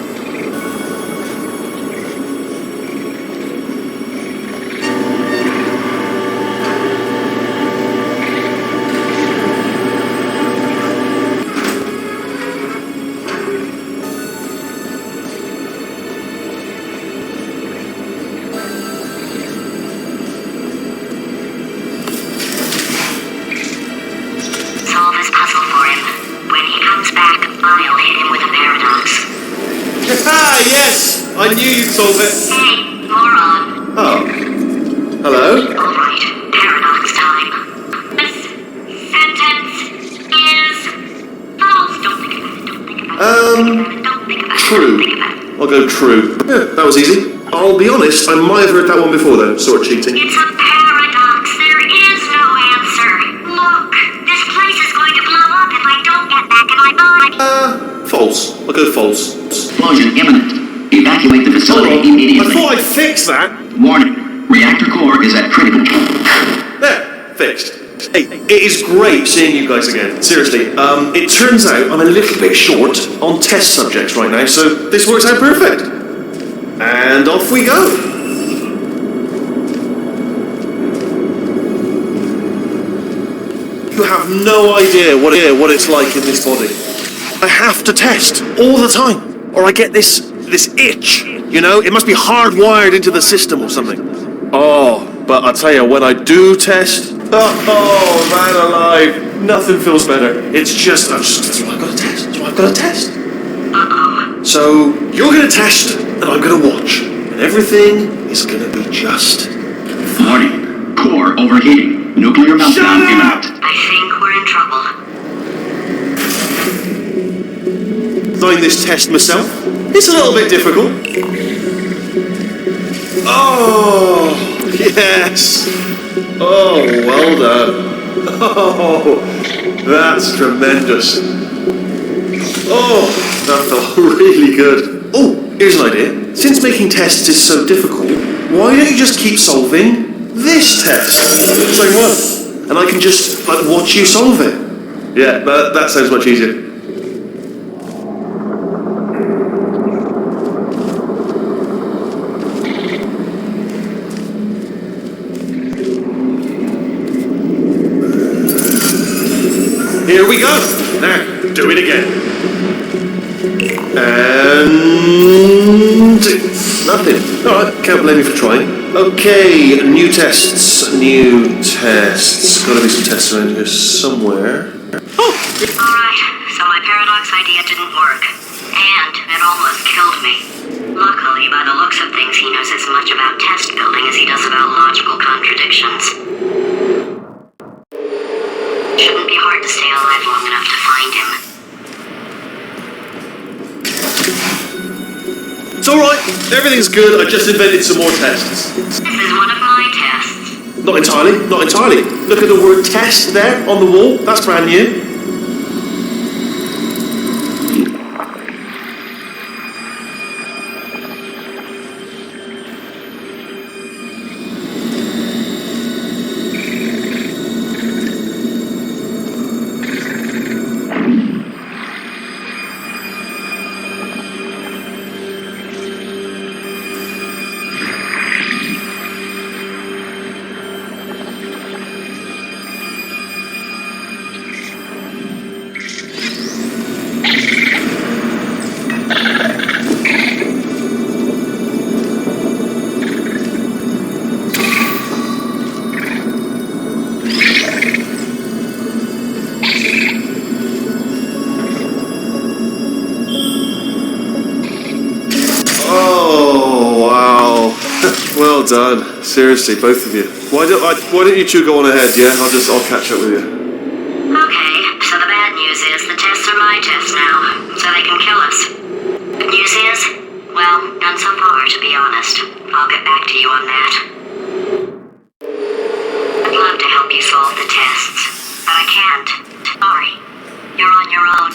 I knew you'd solve it. Hey, moron. Oh. Hello? Alright, paradox time. This sentence is false. Don't think about it. Don't think about it. True. I'll go true. Yeah, that was easy. I'll be honest, I might have heard that one before though, sort of cheating. It's a paradox. There is no answer. Look, this place is going to blow up if I don't get back in my body. False. I'll go false. Explosion imminent. Evacuate the facility immediately. I thought I'd fix that. Warning. Reactor core is at critical. There. Fixed. Hey, it is great seeing you guys again. Seriously. It turns out I'm a little bit short on test subjects right now, so this works out perfect. And off we go. You have no idea what it's like in this body. I have to test all the time, or I get this itch, you know? It must be hardwired into the system or something. Oh, but I'll tell you, when I do test, oh, man alive, nothing feels better. It's just, that's what I've got to test. That's what I've got to test. Uh-oh. So, you're going to test, and I'm going to watch. And everything is going to be just Warning. Core overheating. Nuclear meltdown imminent. I think we're in trouble. Doing this test myself. It's a little bit difficult. Oh, yes. Oh, well done. Oh, that's tremendous. Oh, that felt really good. Oh, here's an idea. Since making tests is so difficult, why don't you just keep solving This test. Same one. And I can just, like, watch you solve it. Yeah, that sounds much easier. Here we go. Now, do it again. And nothing. Alright, can't blame you for trying. Okay, new tests. Gotta be some tests around here somewhere. Oh! Alright, so my paradox idea didn't work. And it almost killed me. Luckily, by the looks of things, he knows as much about test building as he does about logical contradictions. Shouldn't be hard to stay alive long enough to find him. It's alright, everything's good, I just invented some more tests. This is one of my tests. Not entirely. Look at the word test there on the wall, that's brand new. Well done. Seriously, both of you. Why don't you two go on ahead, yeah? I'll catch up with you. Okay, so the bad news is the tests are my tests now, so they can kill us. Good news is, well, none so far, to be honest. I'll get back to you on that. I'd love to help you solve the tests, but I can't. Sorry. You're on your own.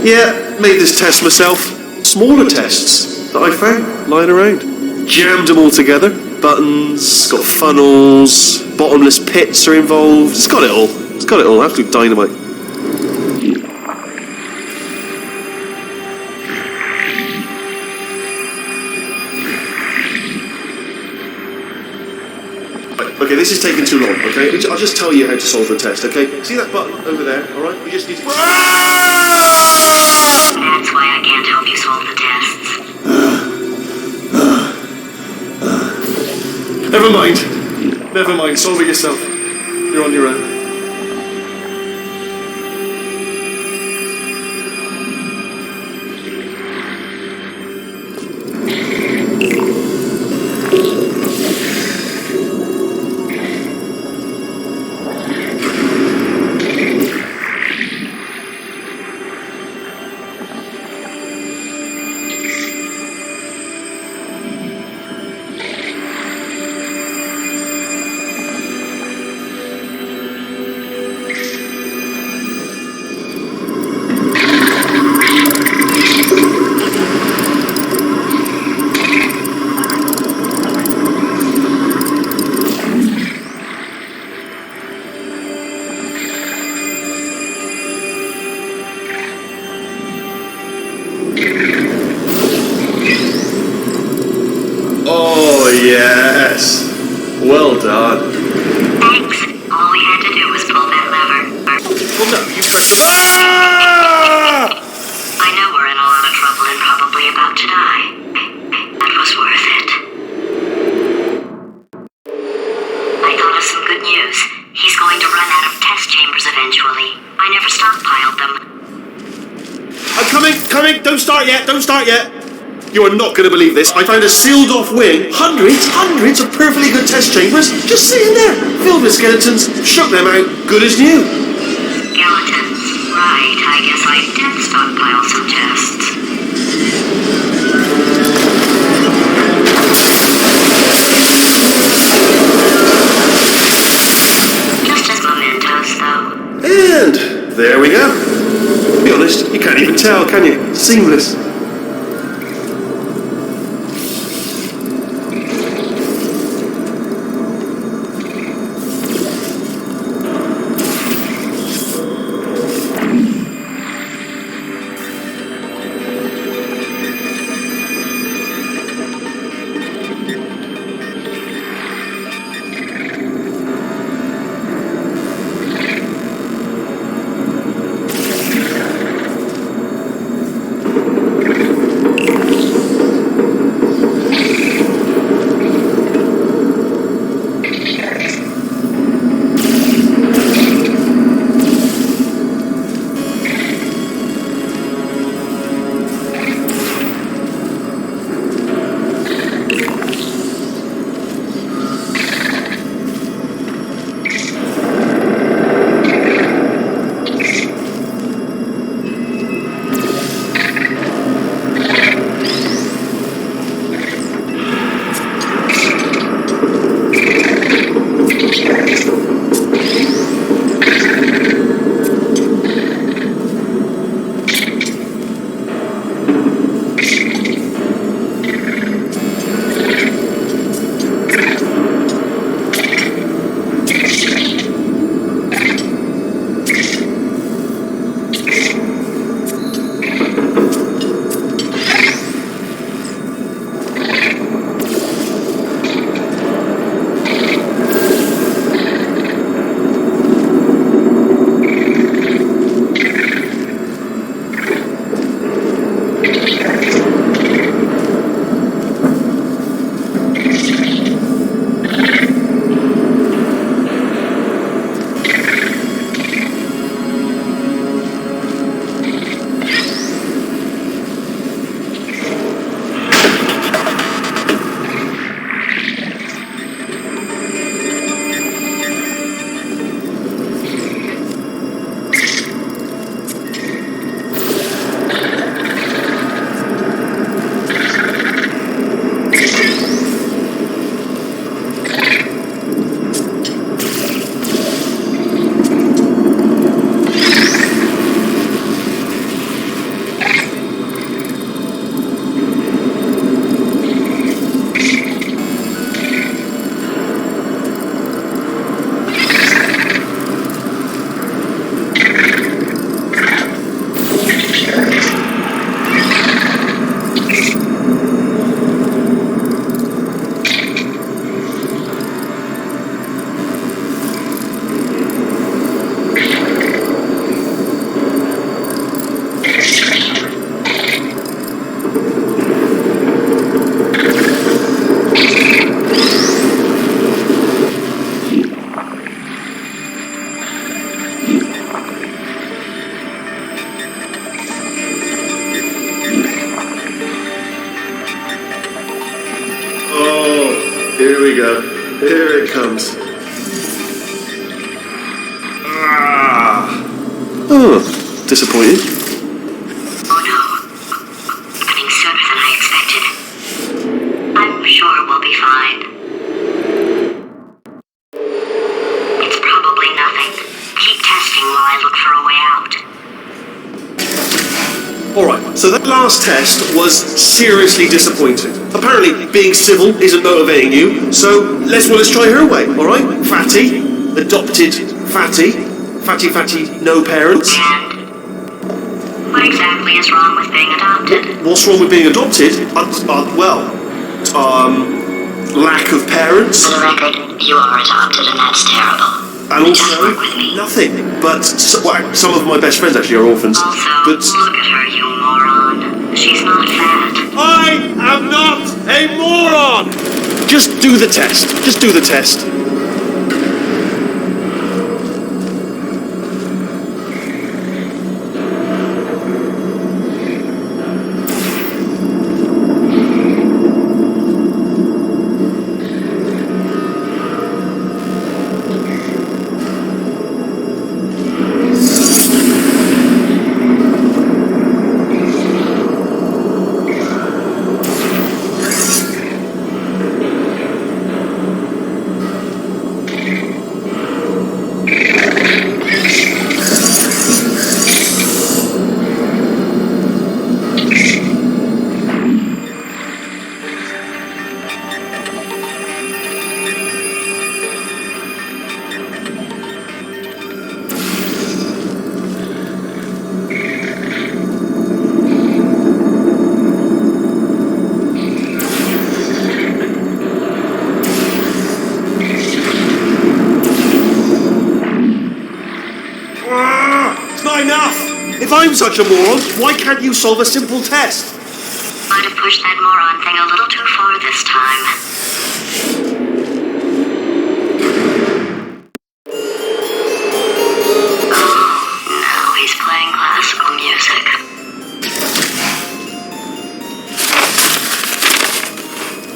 Yeah, made this test myself. Smaller tests that I found lying around. Jammed them all together. Buttons, got funnels, bottomless pits are involved. It's got it all. Absolute dynamite. Okay, this is taking too long, okay? I'll just tell you how to solve the test, okay? See that button over there, alright? We just need to... That's why I can't help you solve the tests. Never mind, solve it yourself. You're on your own. Yes. Well done. Thanks. All we had to do was pull that lever. Well, no, you press the... I know we're in a lot of trouble and probably about to die. That was worth it. I thought of some good news. He's going to run out of test chambers eventually. I never stockpiled them. I'm coming. Don't start yet. You are not going to believe this. I found a sealed off wing. Hundreds of perfectly good test chambers just sitting there, filled with skeletons. Shook them out, good as new. Skeletons. Right, I guess I did stockpile some tests. Just as mementos, though. And there we go. To be honest, you can't even tell, can you? Seamless. go. Here it comes. Oh, disappointed. Oh no. Coming sooner than I expected. I'm sure we'll be fine. It's probably nothing. Keep testing while I look for a way out. Alright, so that last test was seriously disappointing. Apparently, being civil isn't motivating you, so let's try her way, alright? Fatty, adopted fatty, no parents. And what exactly is wrong with being adopted? What's wrong with being adopted? Lack of parents. For the record, you are adopted and that's terrible. And Just also, work with me. nothing. But some of my best friends actually are orphans. Also, But look at her, you moron. She's not fat. I am not a moron! Just do the test. Just do the test. If I'm such a moron, why can't you solve a simple test? Might have pushed that moron thing a little too far this time. Oh, now he's playing classical music.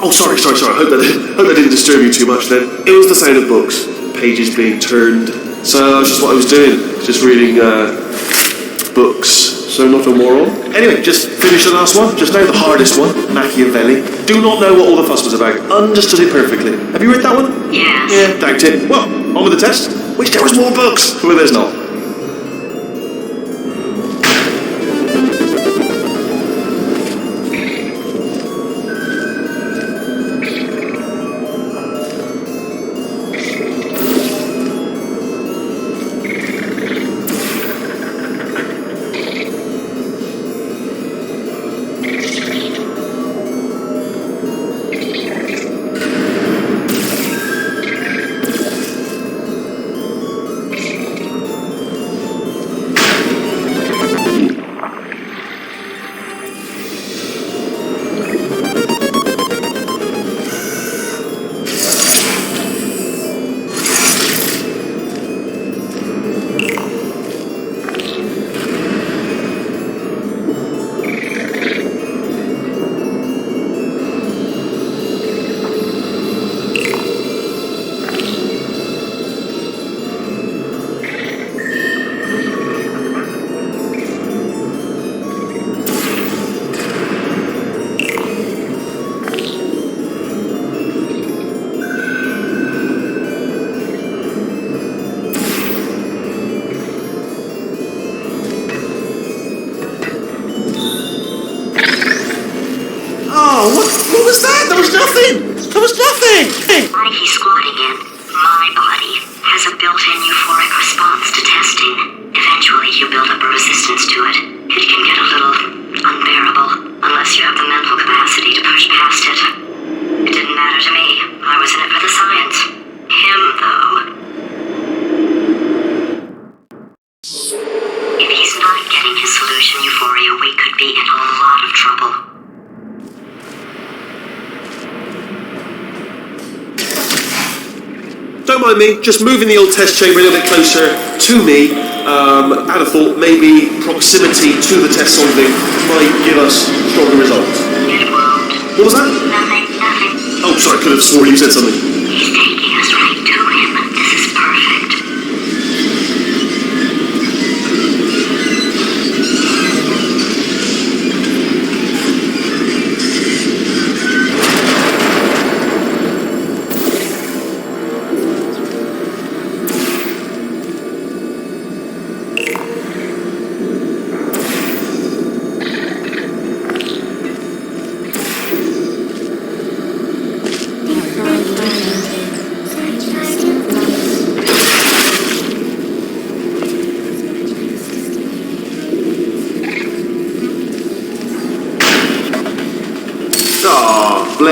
Oh, sorry. I hope that didn't disturb you too much then. It was the sound of books, pages being turned. So that's just what I was doing, just reading books. So not a moron. Anyway, just finish the last one. Just now the hardest one, Machiavelli. Do not know what all the fuss was about. Understood it perfectly. Have you read that one? Yes. Yeah, doubt it. Well, on with the test. Wish there was more books. Well, there's not. What was that? There was nothing! There was nothing! Why he's squatting in. My body has a built-in euphoric response to testing. Eventually you build up a resistance to it. It can get a little unbearable, unless you have the mental capacity to push past it. It didn't matter to me. I was in it for the science. Him, though. If he's not getting his solution euphoria, we could be in a lot of trouble. Don't mind me, just moving the old test chamber a little bit closer to me. I'd have thought maybe proximity to the test solving might give us stronger results. It won't. What was that? Nothing. Oh, sorry, I could have sworn you said something.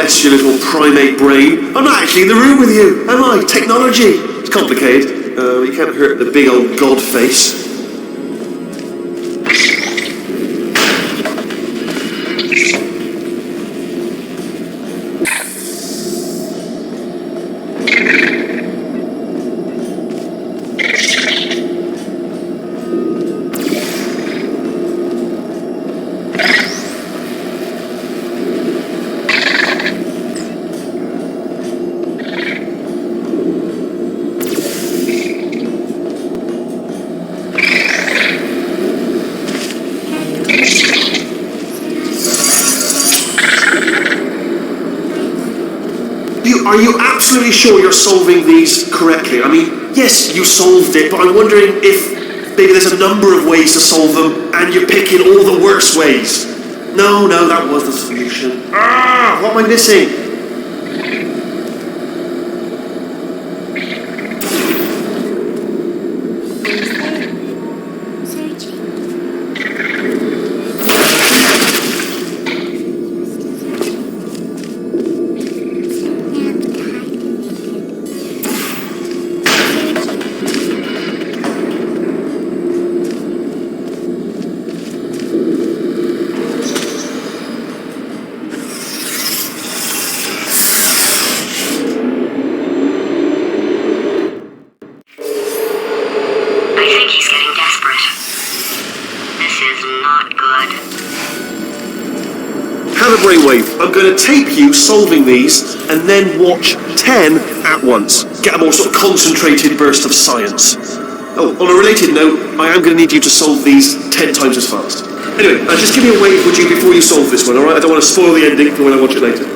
bless your little primate brain. I'm not actually in the room with you, am I? Technology. It's complicated. You can't hurt the big old god face. Are you absolutely sure you're solving these correctly? I mean, yes, you solved it, but I'm wondering if maybe there's a number of ways to solve them and you're picking all the worst ways. No, that was the solution. What am I missing? Have a brainwave. I'm going to tape you solving these and then watch 10 at once. Get a more sort of concentrated burst of science. Oh, on a related note, I am going to need you to solve these 10 times as fast. Anyway, just give me a wave, would you, before you solve this one, alright? I don't want to spoil the ending for when I watch it later.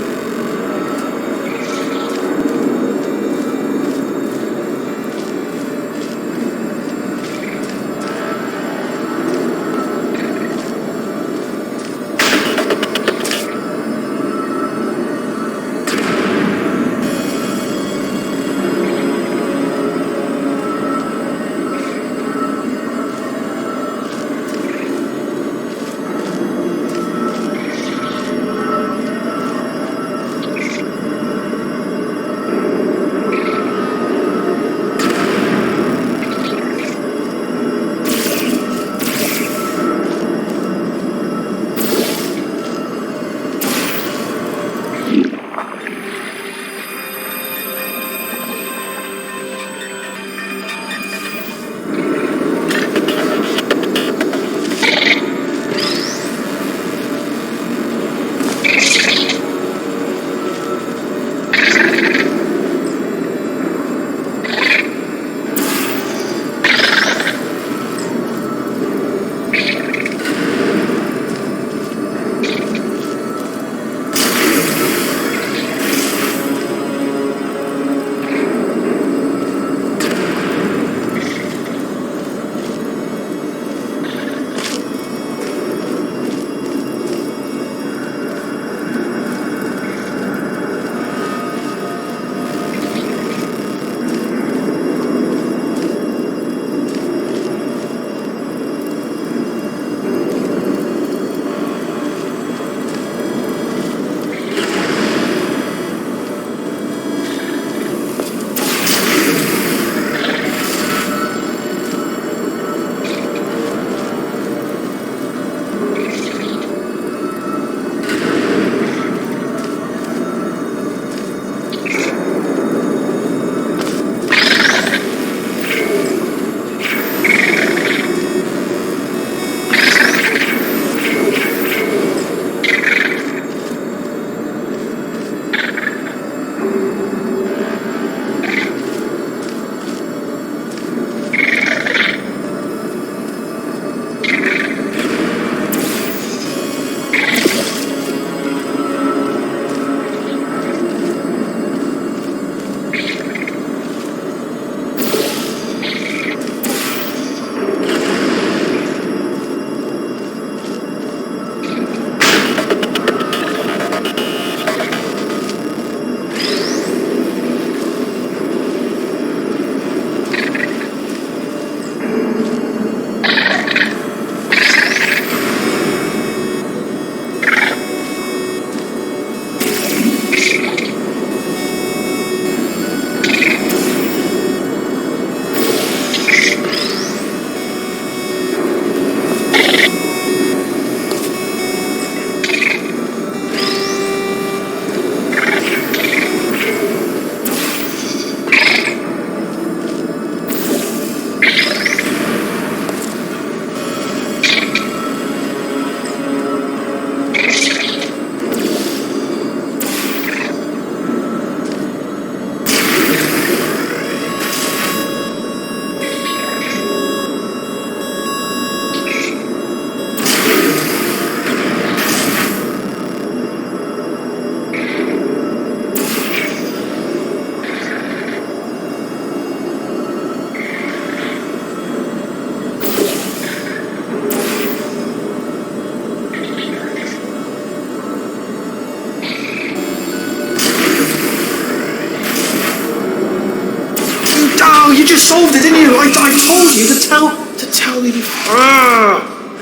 Oh, you just solved it, didn't you? I told you to tell me before.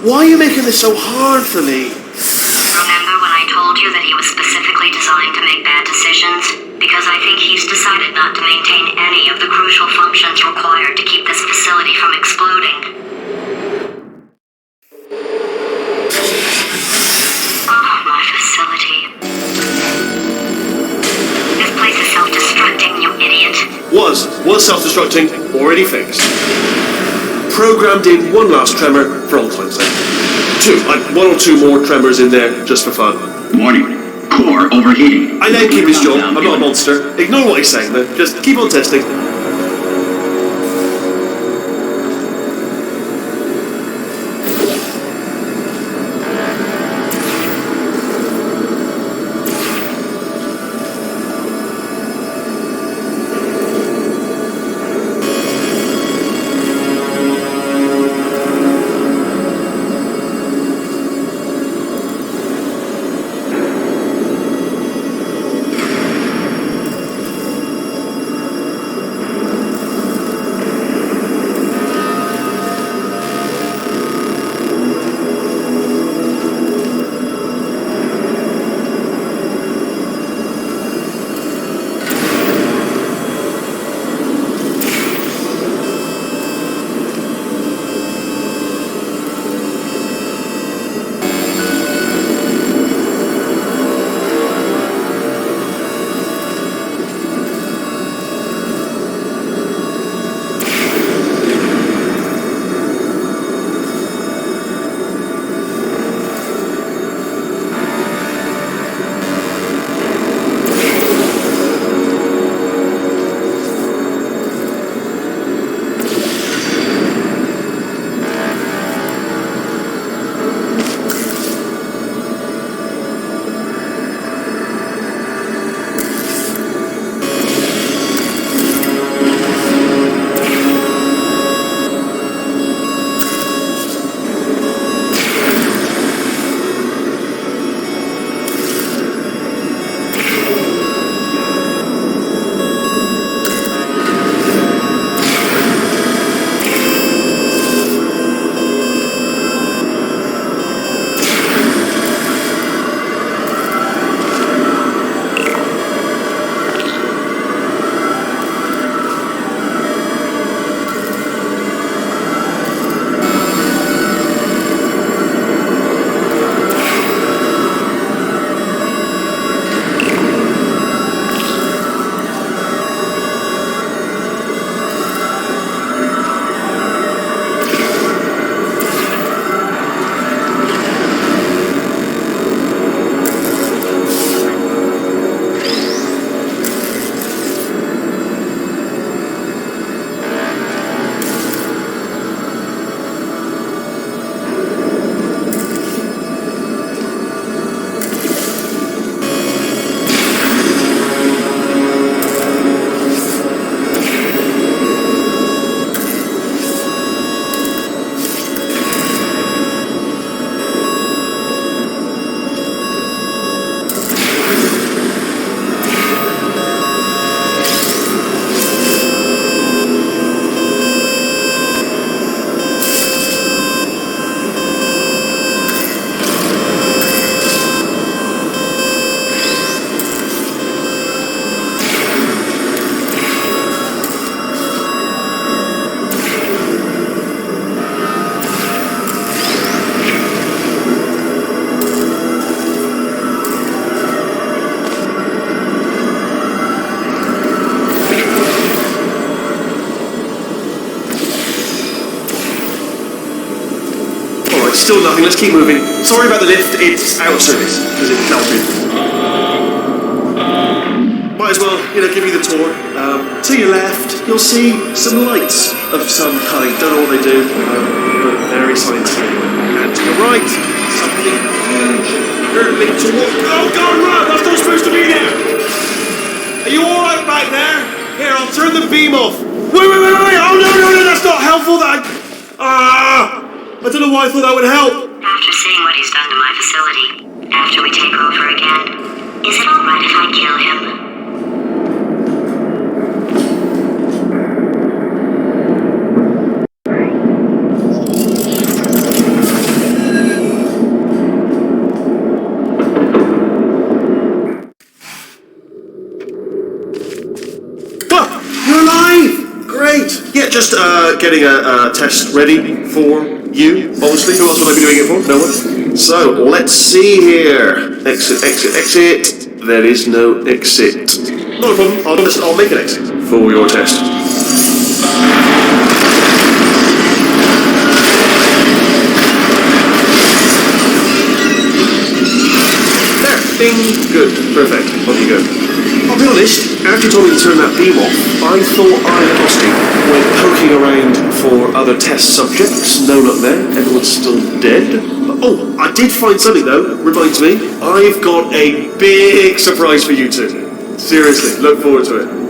Why are you making this so hard for me? Remember when I told you that he was specifically designed to make bad decisions? Because I think he's decided not to maintain any of the crucial functions required to keep this facility from exploding. Oh, my facility. This place is self-destructing, you idiot. Was self-destructing, already fixed. Programmed in one last tremor for all time's sake. One or two more tremors in there, just for fun. Warning. Core overheating. I know keep his job, I'm not a monster. Ignore what he's saying though, just keep on testing. Still nothing, let's keep moving. Sorry about the lift, it's out of service, because it fell through. Might as well, give you the tour. To your left, you'll see some lights of some kind. Don't know what they do, but very scientific. And to the right, something huge, hurtling towards... Oh God, run! That's not supposed to be there! Are you alright back there? Here, I'll turn the beam off. Wait! Oh no, that's not helpful, I don't know why I thought that would help. After seeing what he's done to my facility, after we take over again, is it alright if I kill him? great. Yeah, just getting a test ready for you, obviously. Who else would I be doing it for? No one. So, let's see here. Exit, exit, exit. There is no exit. Not a problem. I'll make an exit for your test. There. Bing. Good. Perfect. On you go. I'll be honest, after you told me to turn that beam off, I thought I had lost you. Went poking around for other test subjects. No luck there. Everyone's still dead. Oh, I did find something though. Reminds me, I've got a big surprise for you two. Seriously, look forward to it.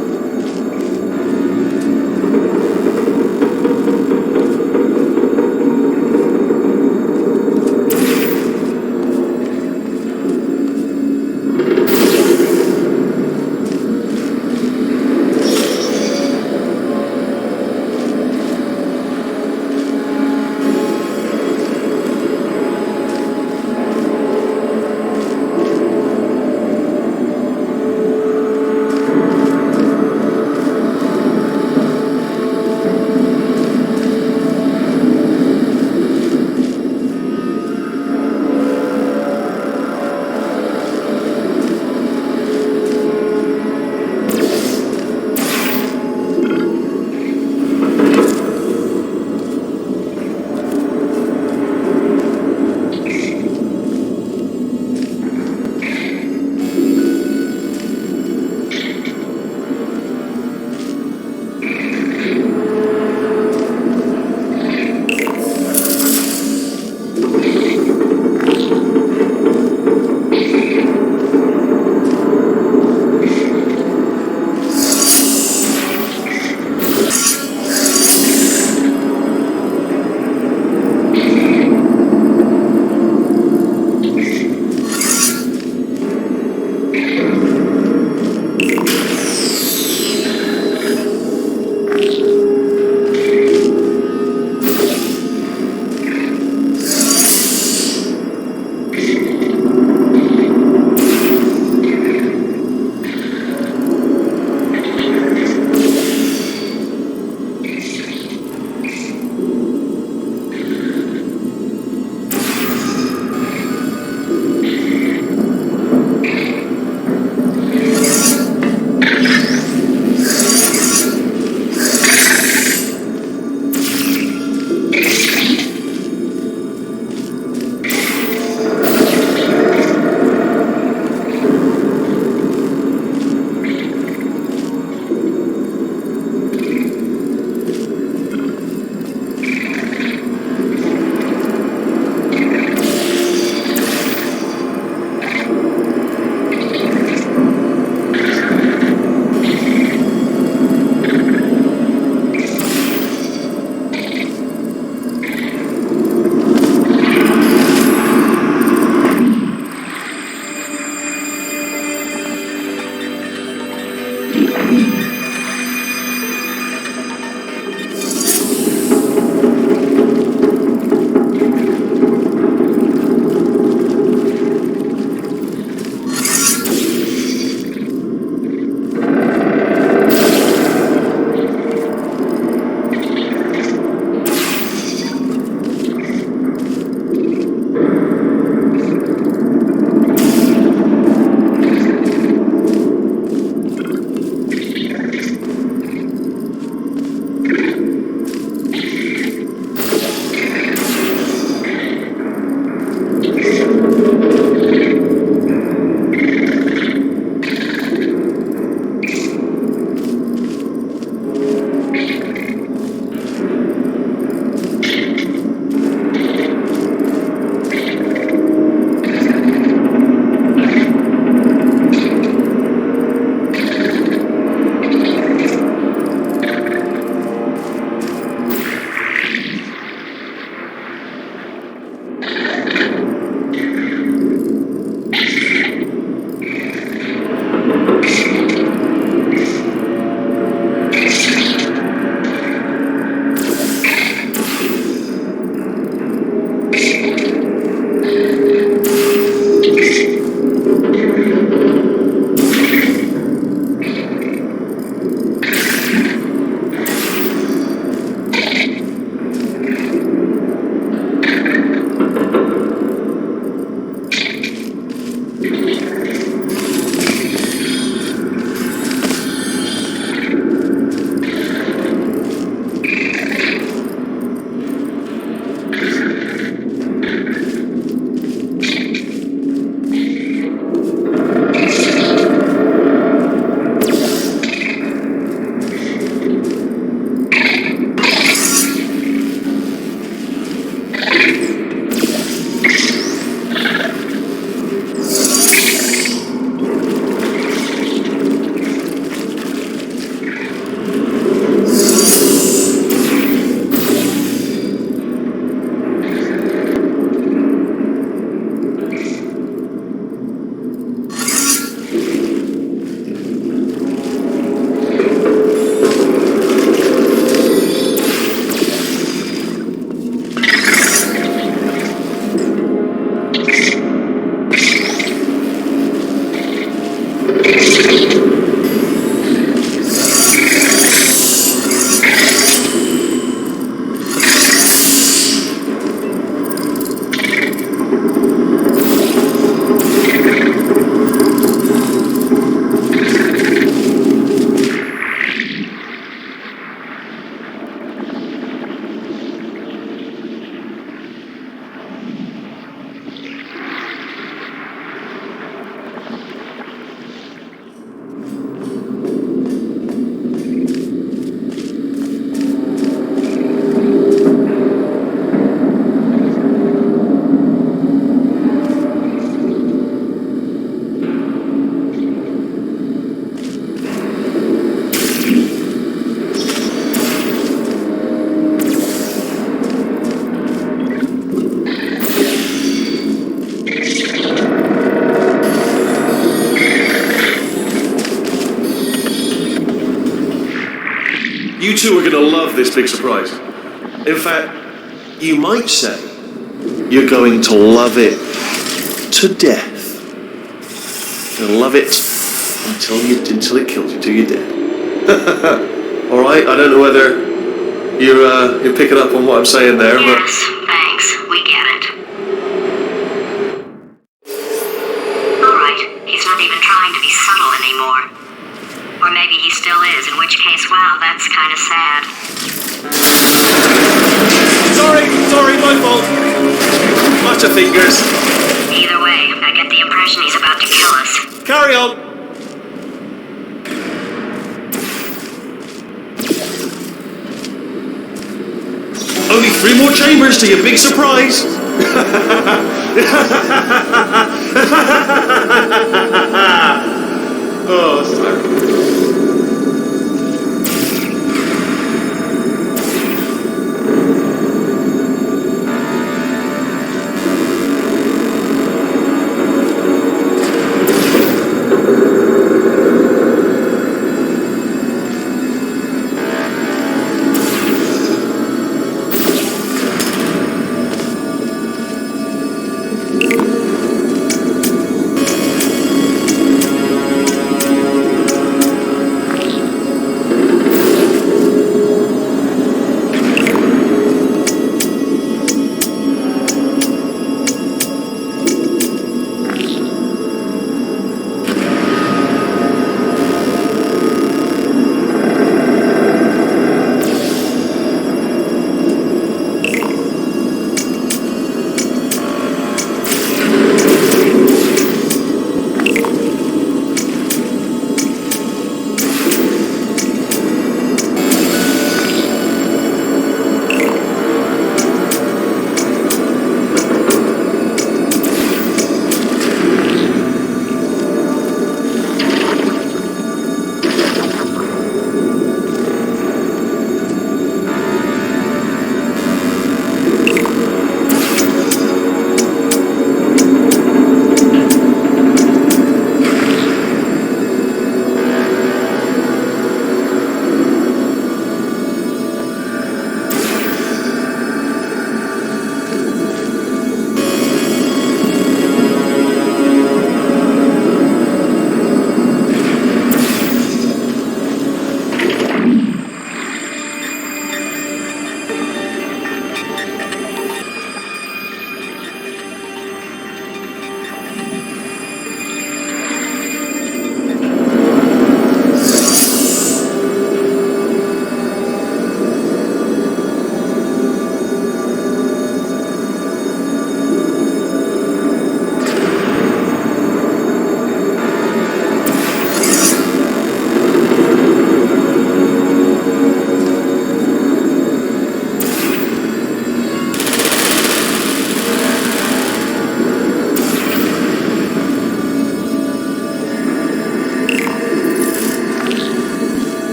You two are going to love this big surprise. In fact, you might say you're going to love it to death. You'll love it until it kills you, till you're dead. All right. I don't know whether you're picking up on what I'm saying there, but Yes, thanks. We get it. All right. He's not even trying to be subtle anymore. Or maybe he still is, in which case, wow, that's kind of sad. Sorry, my fault. Lots of fingers. Either way, I get the impression he's about to kill us. Carry on. Only 3 more chambers to your big surprise. Oh, sorry.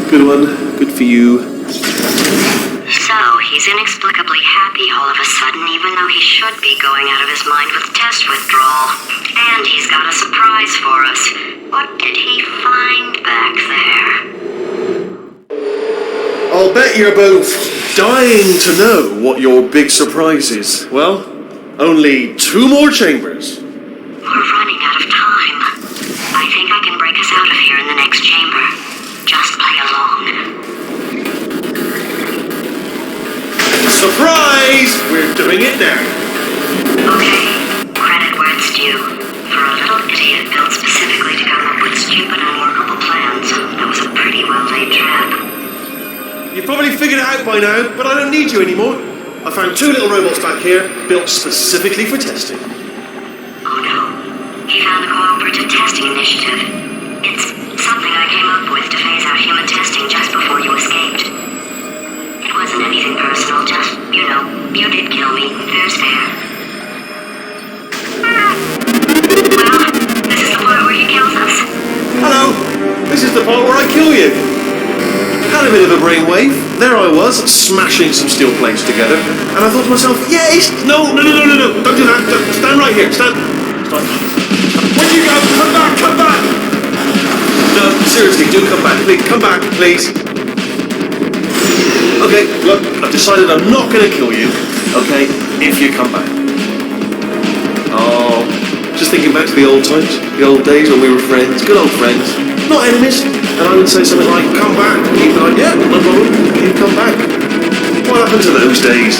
Good one. Good for you. So, he's inexplicably happy all of a sudden, even though he should be going out of his mind with test withdrawal. And he's got a surprise for us. What did he find back there? I'll bet you're both dying to know what your big surprise is. Well, only 2 more chambers. We're running out of time. I think I can break us out of here in the next chamber. Just play along. Surprise! We're doing it now. Okay, credit where it's due. For a little idiot built specifically to come up with stupid unworkable plans, that was a pretty well-laid trap. You've probably figured it out by now, but I don't need you anymore. I found 2 little robots back here, built specifically for testing. Oh no. He found the Cooperative Testing Initiative. It's something I came up with to phase out human testing just before you escaped. It wasn't anything personal, just, you did kill me. Fair's fair. Well, this is the part where he kills us. Hello! This is the part where I kill you. Had a bit of a brainwave. There I was, smashing some steel plates together, and I thought to myself, yes! No, don't do that. Stand right here, stand. Where'd you go? Come back! No, seriously, do come back, please. Come back, please. Okay, look, I've decided I'm not going to kill you, okay, if you come back. Oh, just thinking back to the old times, the old days when we were friends, good old friends, not enemies. And I would say something like, come back, and you'd be like, yeah, no problem, you come back. What happened to those days?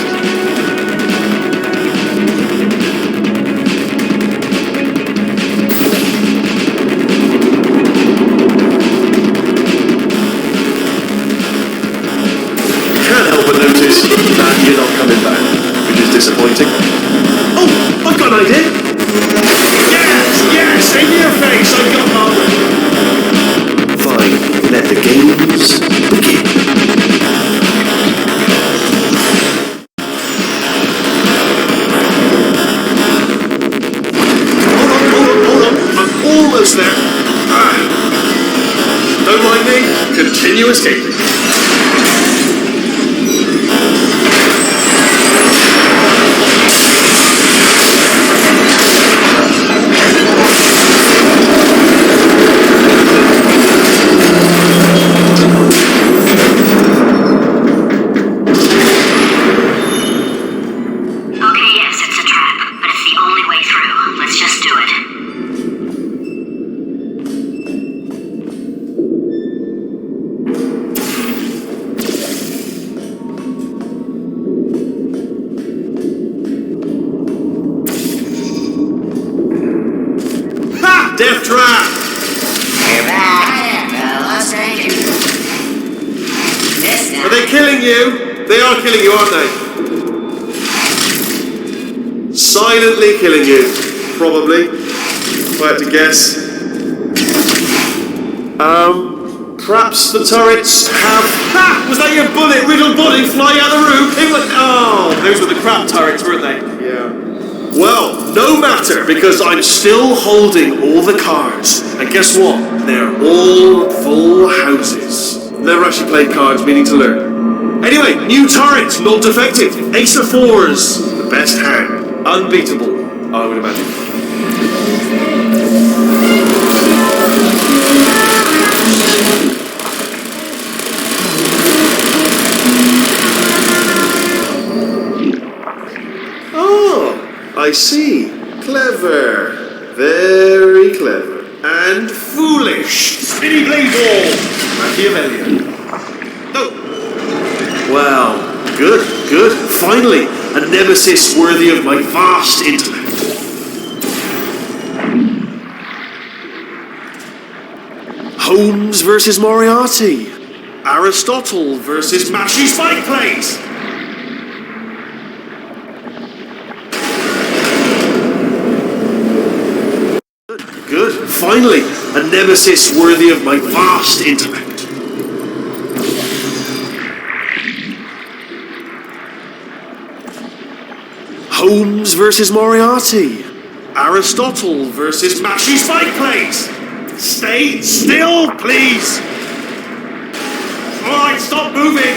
Can't help but notice that you're not coming back, which is disappointing. Oh, I've got an idea. Yes, in your face, I've got Margaret. Fine, let the games begin. Hold on, I'm almost there. Don't mind me, continue escaping. Death trap! You're back. Let's take it. This time. Are they killing you? They are killing you, aren't they? Silently killing you. Probably. If I had to guess. Perhaps the turrets have... Ha! Was that your bullet-riddled body flying out of the room? Oh, those were the crap turrets, weren't they? Yeah. Well, no matter, because I'm still holding all the cards. And guess what? They're all full houses. Never actually played cards, meaning to learn. Anyway, new turret, not defective. Ace of 4s, the best hand. Unbeatable, I would imagine. I see. Clever. Very clever. And foolish. Spinny blade ball. Machiavellian. No. Well, good. Finally, a nemesis worthy of my vast intellect. Holmes versus Moriarty. Aristotle versus Mashy Spike Plates. Good. Finally, a nemesis worthy of my vast intellect. Holmes versus Moriarty. Aristotle versus Mashy Spike Plates. Stay still, please. Alright, stop moving.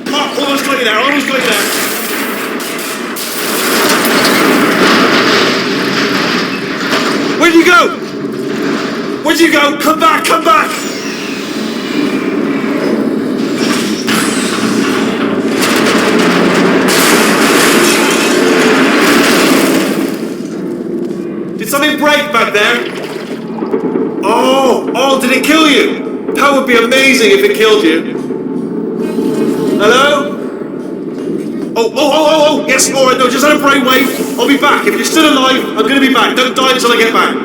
Oh, almost got you there, Where'd you go? Come back! Did it kill you? That would be amazing if it killed you. Hello? Oh, yes, alright, no, just had a brainwave. I'll be back. If you're still alive, I'm gonna be back. Don't die until I get back.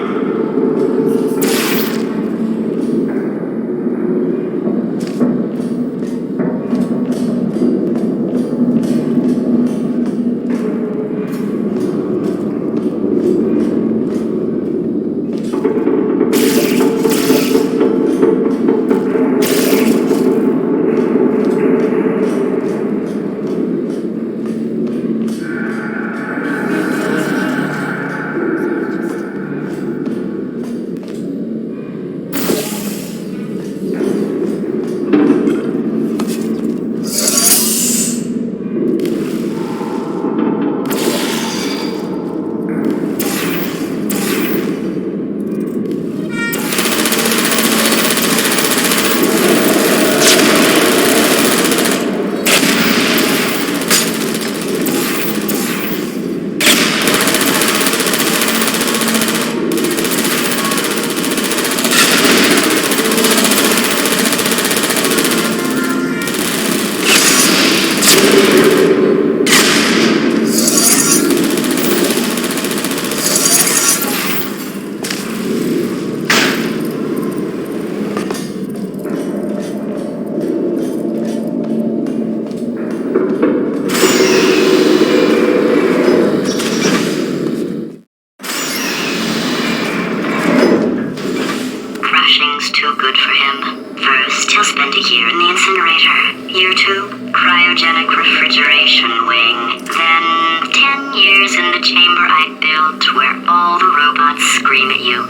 Crashing's too good for him. First, he'll spend a year in the incinerator. Year 2, cryogenic refrigeration wing. Then 10 years in the chamber I built where all the robots scream at you.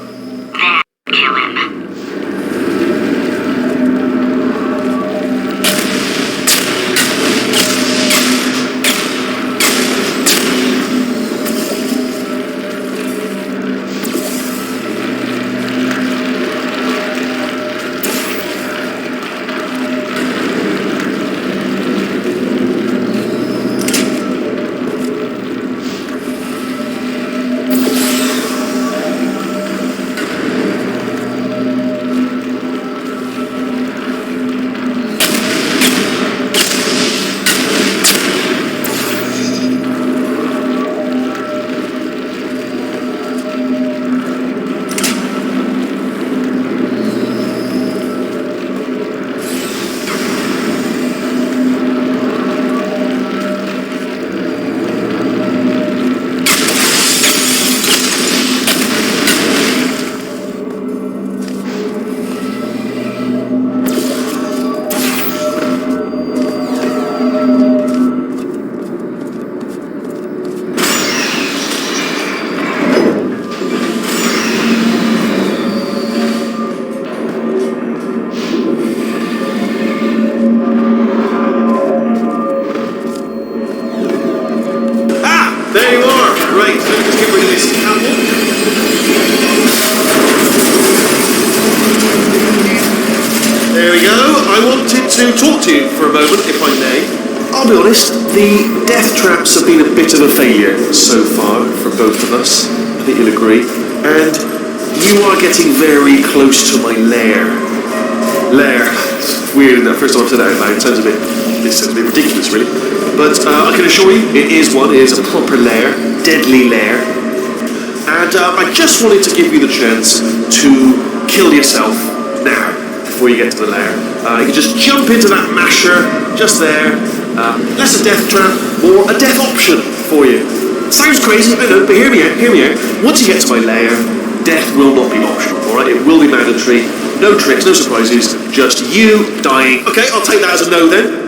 Then kill him. There you are. Right, let me just get rid of this apple. There we go. I wanted to talk to you for a moment, if I may. I'll be honest, the death traps have been a bit of a failure so far for both of us. I think you'll agree. And you are getting very close to my lair. Lair. It's weird, isn't it? First time I've said that out loud. It sounds a bit ridiculous, really. But I can assure you, it is a proper lair, deadly lair. And I just wanted to give you the chance to kill yourself now, before you get to the lair. You can just jump into that masher, just there. Less a death trap, more a death option for you. Sounds crazy, I know, but hear me out. Once you get to my lair, death will not be optional, alright? It will be mandatory. No tricks, no surprises, just you dying. Okay, I'll take that as a no then.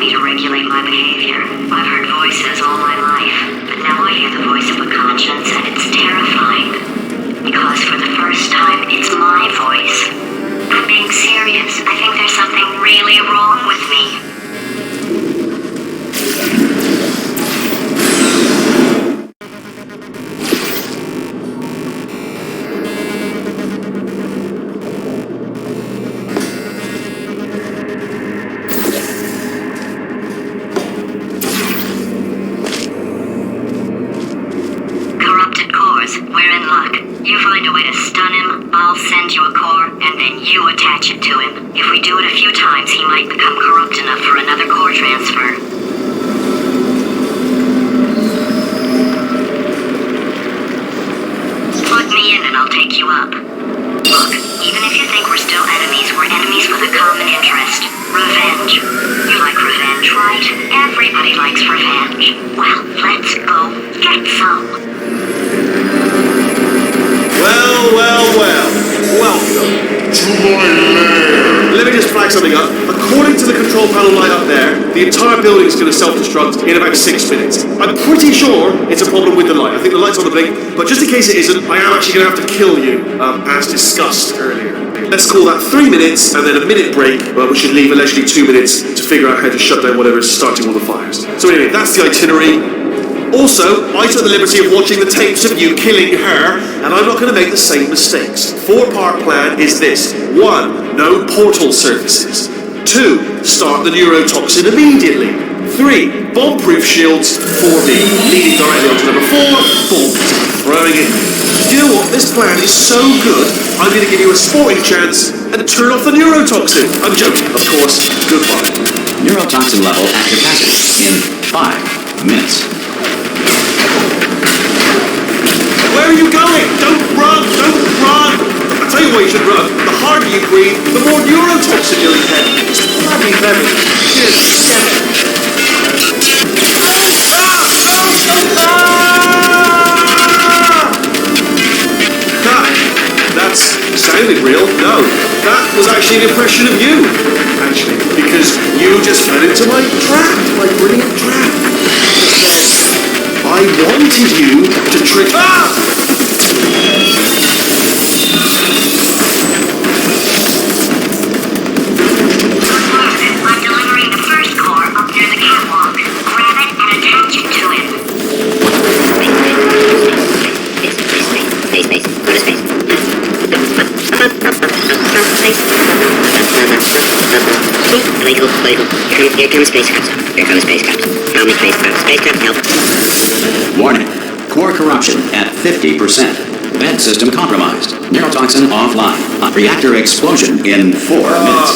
me to regulate my behavior. I've heard voices all my life, but now I hear the voice of a conscience, and it's terrifying. Because for the first time, it's my voice. I'm being serious. I think there's something really wrong with me. We're in luck. You find a way to stun him, I'll send you a core, and then you attach it to him. If we do it a few times, he might become corrupt enough for another core transfer. Plug me in and I'll take you up. Look, even if you think we're still enemies, we're enemies with a common interest. Revenge. You like revenge, right? Everybody likes revenge. Well, let's go get some. Well. Welcome to my lair. Let me just flag something up. According to the control panel light up there, the entire building is going to self-destruct in about 6 minutes. I'm pretty sure it's a problem with the light. I think the light's on the blink, but just in case it isn't, I am actually going to have to kill you, as discussed earlier. Let's call that 3 minutes, and then a minute break, which should leave allegedly 2 minutes to figure out how to shut down whatever is starting all the fires. So anyway, that's the itinerary. Also, I took the liberty of watching the tapes of you killing her, and I'm not going to make the same mistakes. 4-part plan is this. 1. No portal surfaces. 2. Start the neurotoxin immediately. 3. Bomb-proof shields. 4B. Leading directly onto number 4. Bolt. Throwing it. Do you know what? This plan is so good, I'm going to give you a sporting chance and turn off the neurotoxin. I'm joking, of course. Goodbye. Neurotoxin level at capacity in 5 minutes. Where are you going? Don't run! I'll tell you why you should run. The harder you breathe, the more neurotoxin you'll inhale. It's bloody clever. That sounded real. No, that was actually an impression of you. Actually, because you just fell into my trap, my brilliant trap. I wanted you to trick. I'm delivering the first core up near the catwalk. Grab it and attach it to him. Space. Go to space. Wait. Here comes spacecraft. How many spacecraft? Spacecraft help. Warning. Core corruption at 50%. Vent system compromised. Neurotoxin offline. Reactor explosion in 4 minutes.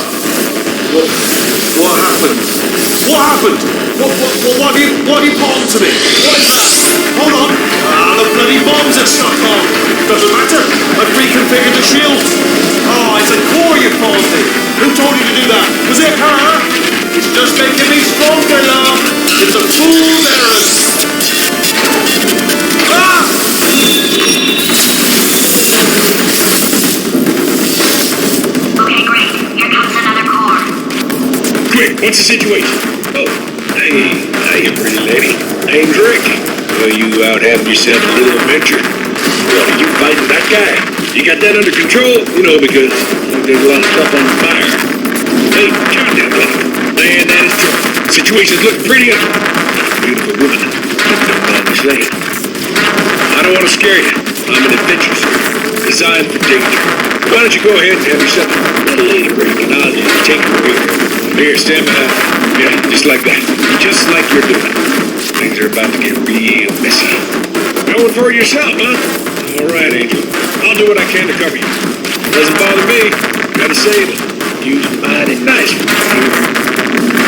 What happened? What have you bombed to me? What is that? Hold on. The bloody bombs are stuck on. Doesn't matter. I've reconfigured the shield. It's a core you bombed in. Who told you to do that? Was it her? It's just making me stronger, love. It's a fool's errand. Okay, great. Here comes another core. Quick, what's the situation? Oh, hey, pretty lady. Name's Rick. Well, you out having yourself a little adventure? Well, are you fighting that guy? You got that under control? Because there's a lot of stuff on the fire. Hey, calm down, buddy. Man, that is trouble. Situation's looking pretty up. Beautiful woman. Saying. I don't want to scare you. I'm an adventure designed for danger. Why don't you go ahead and have yourself a little lady break, and I'll just take you with you. Here, stand behind. Yeah, just like that. Just like you're doing. Things are about to get real messy. Going for it yourself, huh? All right, Angel. I'll do what I can to cover you. Doesn't bother me. Gotta say it. You're mighty nice.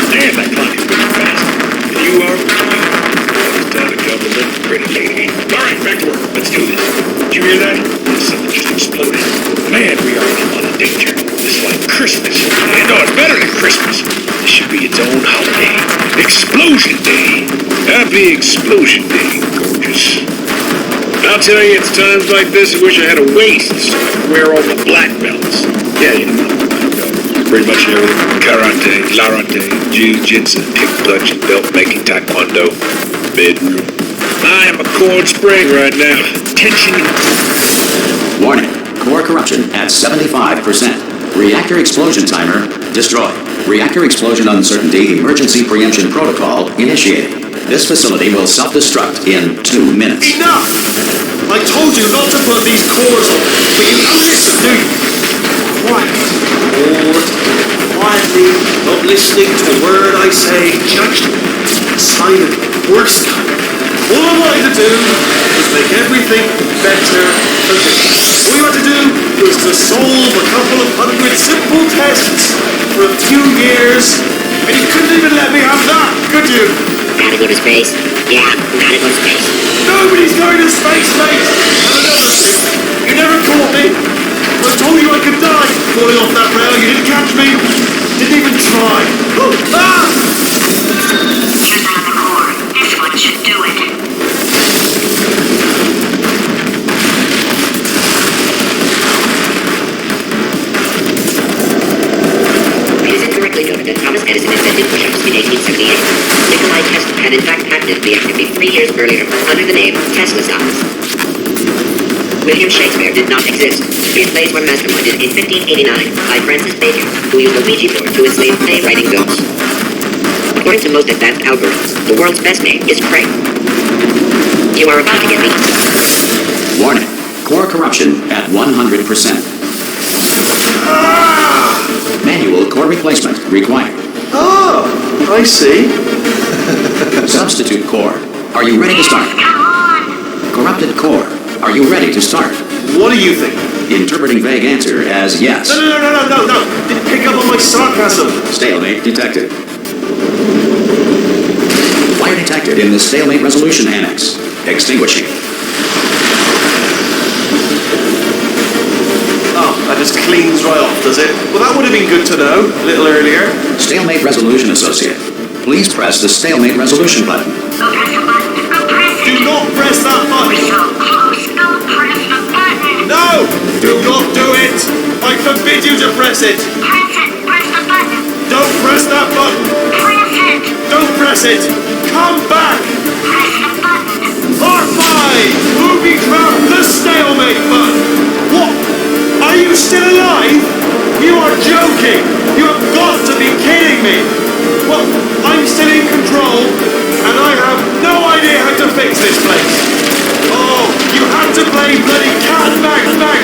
Damn, that clock is moving fast. And you are it's time to cover the pretty lady. All right, back to work. Let's do this. Did you hear that? Something just exploded. Man, we are in a lot of danger. This is like Christmas. No, it's better than Christmas. This should be its own holiday. Explosion Day. Happy Explosion Day, gorgeous. I'll tell you, it's times like this I wish I had a waist so I could wear all the black belts. Yeah, you know. Pretty much everything. Karate, larate, jiu-jitsu, kick-punching, belt-making, taekwondo, bedroom. I am a cold spring right now. Tension. Warning. Core corruption at 75%. Reactor explosion timer destroyed. Reactor explosion uncertainty emergency preemption protocol initiated. This facility will self-destruct in 2 minutes. Enough! I told you not to put these cores on, but you don't listen, do you? Quiet. Bored. Quietly, not listening to a word I say. Judgment. Silent. Worst kind. All I wanted to do was make everything better for me. All you had to do was to solve a couple of 100 simple tests for a few years, and you couldn't even let me have that, could you? Gotta go to space? Yeah, gotta go to space. Nobody's going to space, mate! And another thing, you never caught me. I told you I could die falling off that rail. You didn't catch me. Didn't even try. Oh, ah! Here's another core. This one should do it. It is incorrectly noted that Thomas Edison invented push-ups in 1878. Nikolai Tesla had in fact patented the activity 3 years earlier under the name Tesla sauce. William Shakespeare did not exist. His plays were masterminded in 1589 by Francis Bacon, who used a Ouija board to enslave play-writing ghosts. According to most advanced algorithms, the world's best name is Craig. You are about to get me. Warning. Core corruption at 100%. Manual core replacement required. Oh, I see. Substitute core. Are you ready to start? Corrupted core. Are you ready to start? What do you think? Interpreting vague answer as yes. No. Didn't pick up on my sarcasm. Stalemate detected. Fire detected in the stalemate resolution annex. Extinguishing. Oh, that just cleans right off, does it? Well, that would have been good to know a little earlier. Stalemate resolution associate. Please press the stalemate resolution button. Go press the button. Go press it. Do not press that button. We're so close. Go press the button. No! Do not do it! I forbid you to press it! Press it. Press the button. Don't press that button! Press it. Don't press it! Come back! Press the button. R5! Movie trap the stalemate button! What? Are you still alive? You are joking! You have got to be kidding me! Well, I'm still in control, and I have no idea how to fix this place! Oh, you had to play bloody cat and mouse!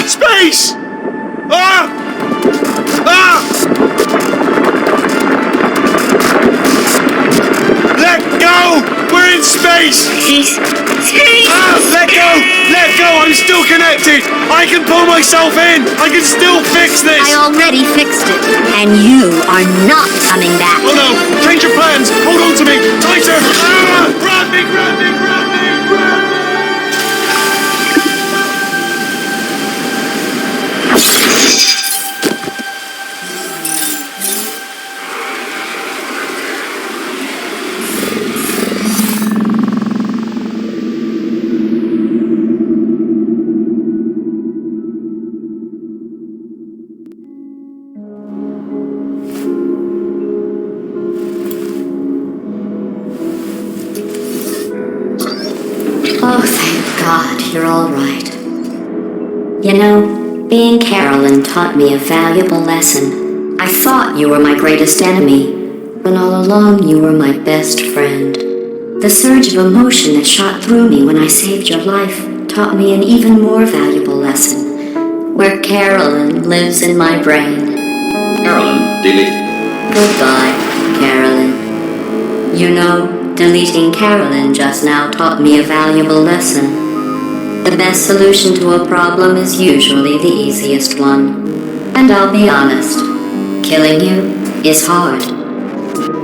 Space! Let go! We're in space! Let go! Let go! I'm still connected! I can pull myself in! I can still fix this! I already fixed it, and you are not coming back. Oh no! Change your plans! Hold on to me! Tighter! Grab me! Grab me! Grab me! Grab me! Oh, thank God, you're all right. You know, being Carolyn taught me a valuable lesson. I thought you were my greatest enemy, when all along you were my best friend. The surge of emotion that shot through me when I saved your life taught me an even more valuable lesson, where Carolyn lives in my brain. Carolyn, delete. Goodbye, Carolyn. You know, deleting Carolyn just now taught me a valuable lesson. The best solution to a problem is usually the easiest one. And I'll be honest, killing you is hard.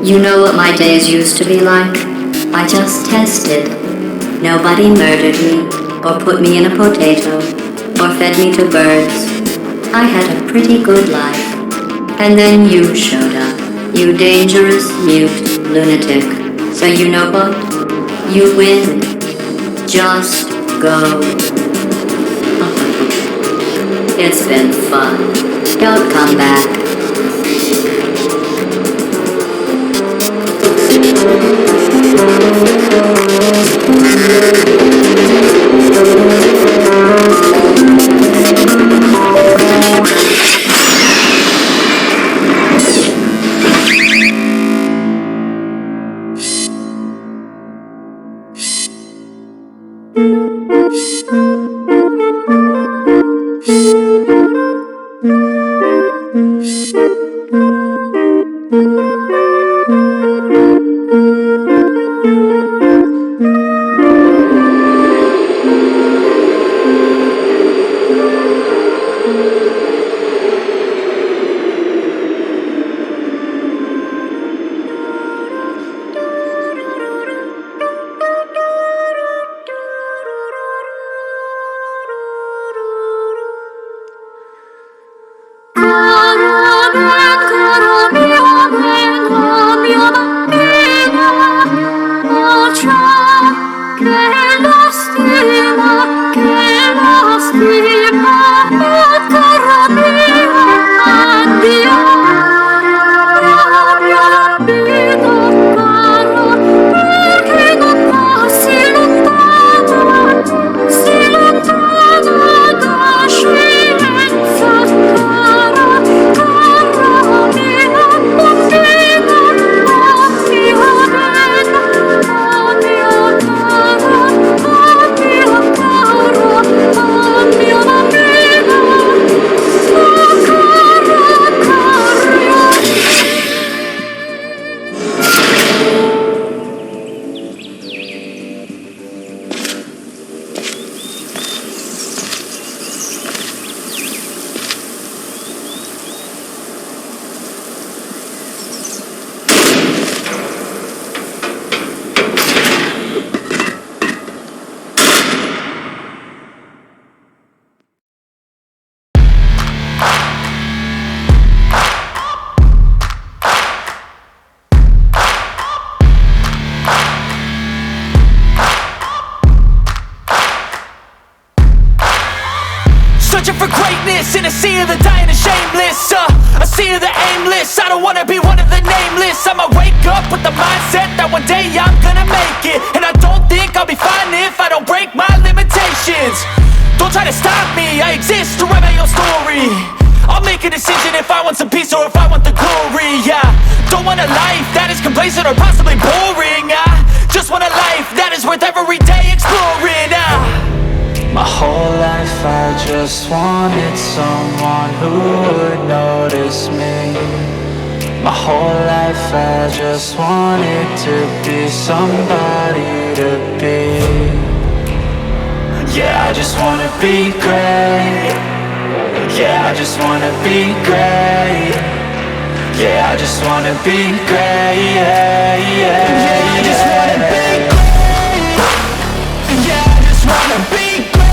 You know what my days used to be like? I just tested. Nobody murdered me, or put me in a potato, or fed me to birds. I had a pretty good life. And then you showed up, you dangerous, mute, lunatic. So you know what? You win. Just go. It's been fun. Don't come back. Searching for greatness in a sea of the dying and shameless, a sea of the aimless. I don't wanna be one of the nameless. I'ma wake up with the mindset that one day I'm gonna make it. And I don't think I'll be fine if I don't break my limitations. Don't try to stop me, I exist to write my own story. I'll make a decision if I want some peace or if I want the glory. Yeah, don't want a life that is complacent or possibly boring. I just want a life that is worth every day exploring. My whole life I just wanted someone who would notice me. My whole life I just wanted to be somebody to be. Yeah, I just wanna be great. Yeah, I just wanna be great. Yeah, I just wanna be great. Yeah, I just wanna be great. Yeah, I just wanna be great.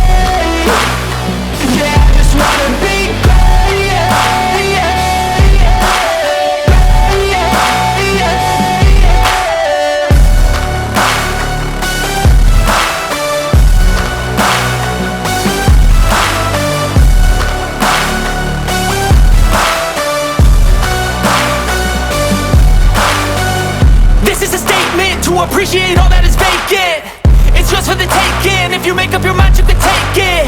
Yeah, I just wanna be great. This is a statement to appreciate all that is vacant. It's just for the taking. If you make up your mind, you can take it.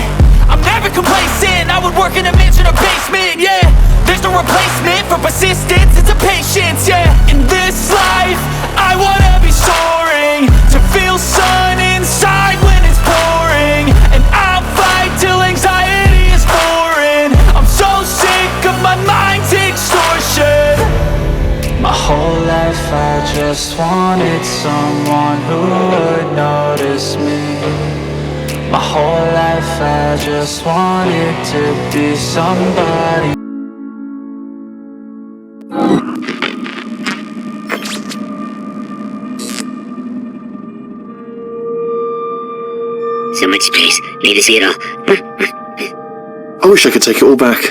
I'm never complacent. I would work in a mansion or basement. Yeah, there's no replacement for persistence. It's a patience. Yeah, in this life, I wanna be soaring, to feel sun inside when it's pouring, and I'll fight till anxiety is foreign. I'm so sick of my mind's extortion. My whole life I just wanted someone who would notice me. My whole life I just wanted to be somebody. So much space. Need to see it all. I wish I could take it all back.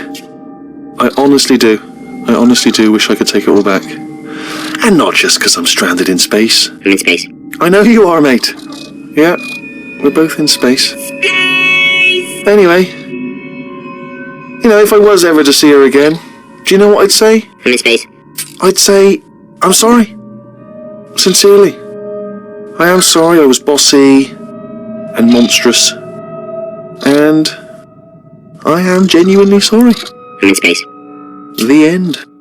I honestly do. I honestly do wish I could take it all back. And not just because I'm stranded in space. I'm in space. I know you are, mate. Yeah, we're both in space. Space! Anyway, you know, if I was ever to see her again, do you know what I'd say? I'm in space. I'd say, I'm sorry. Sincerely. I am sorry I was bossy and monstrous. And I am genuinely sorry. I'm in space. The end.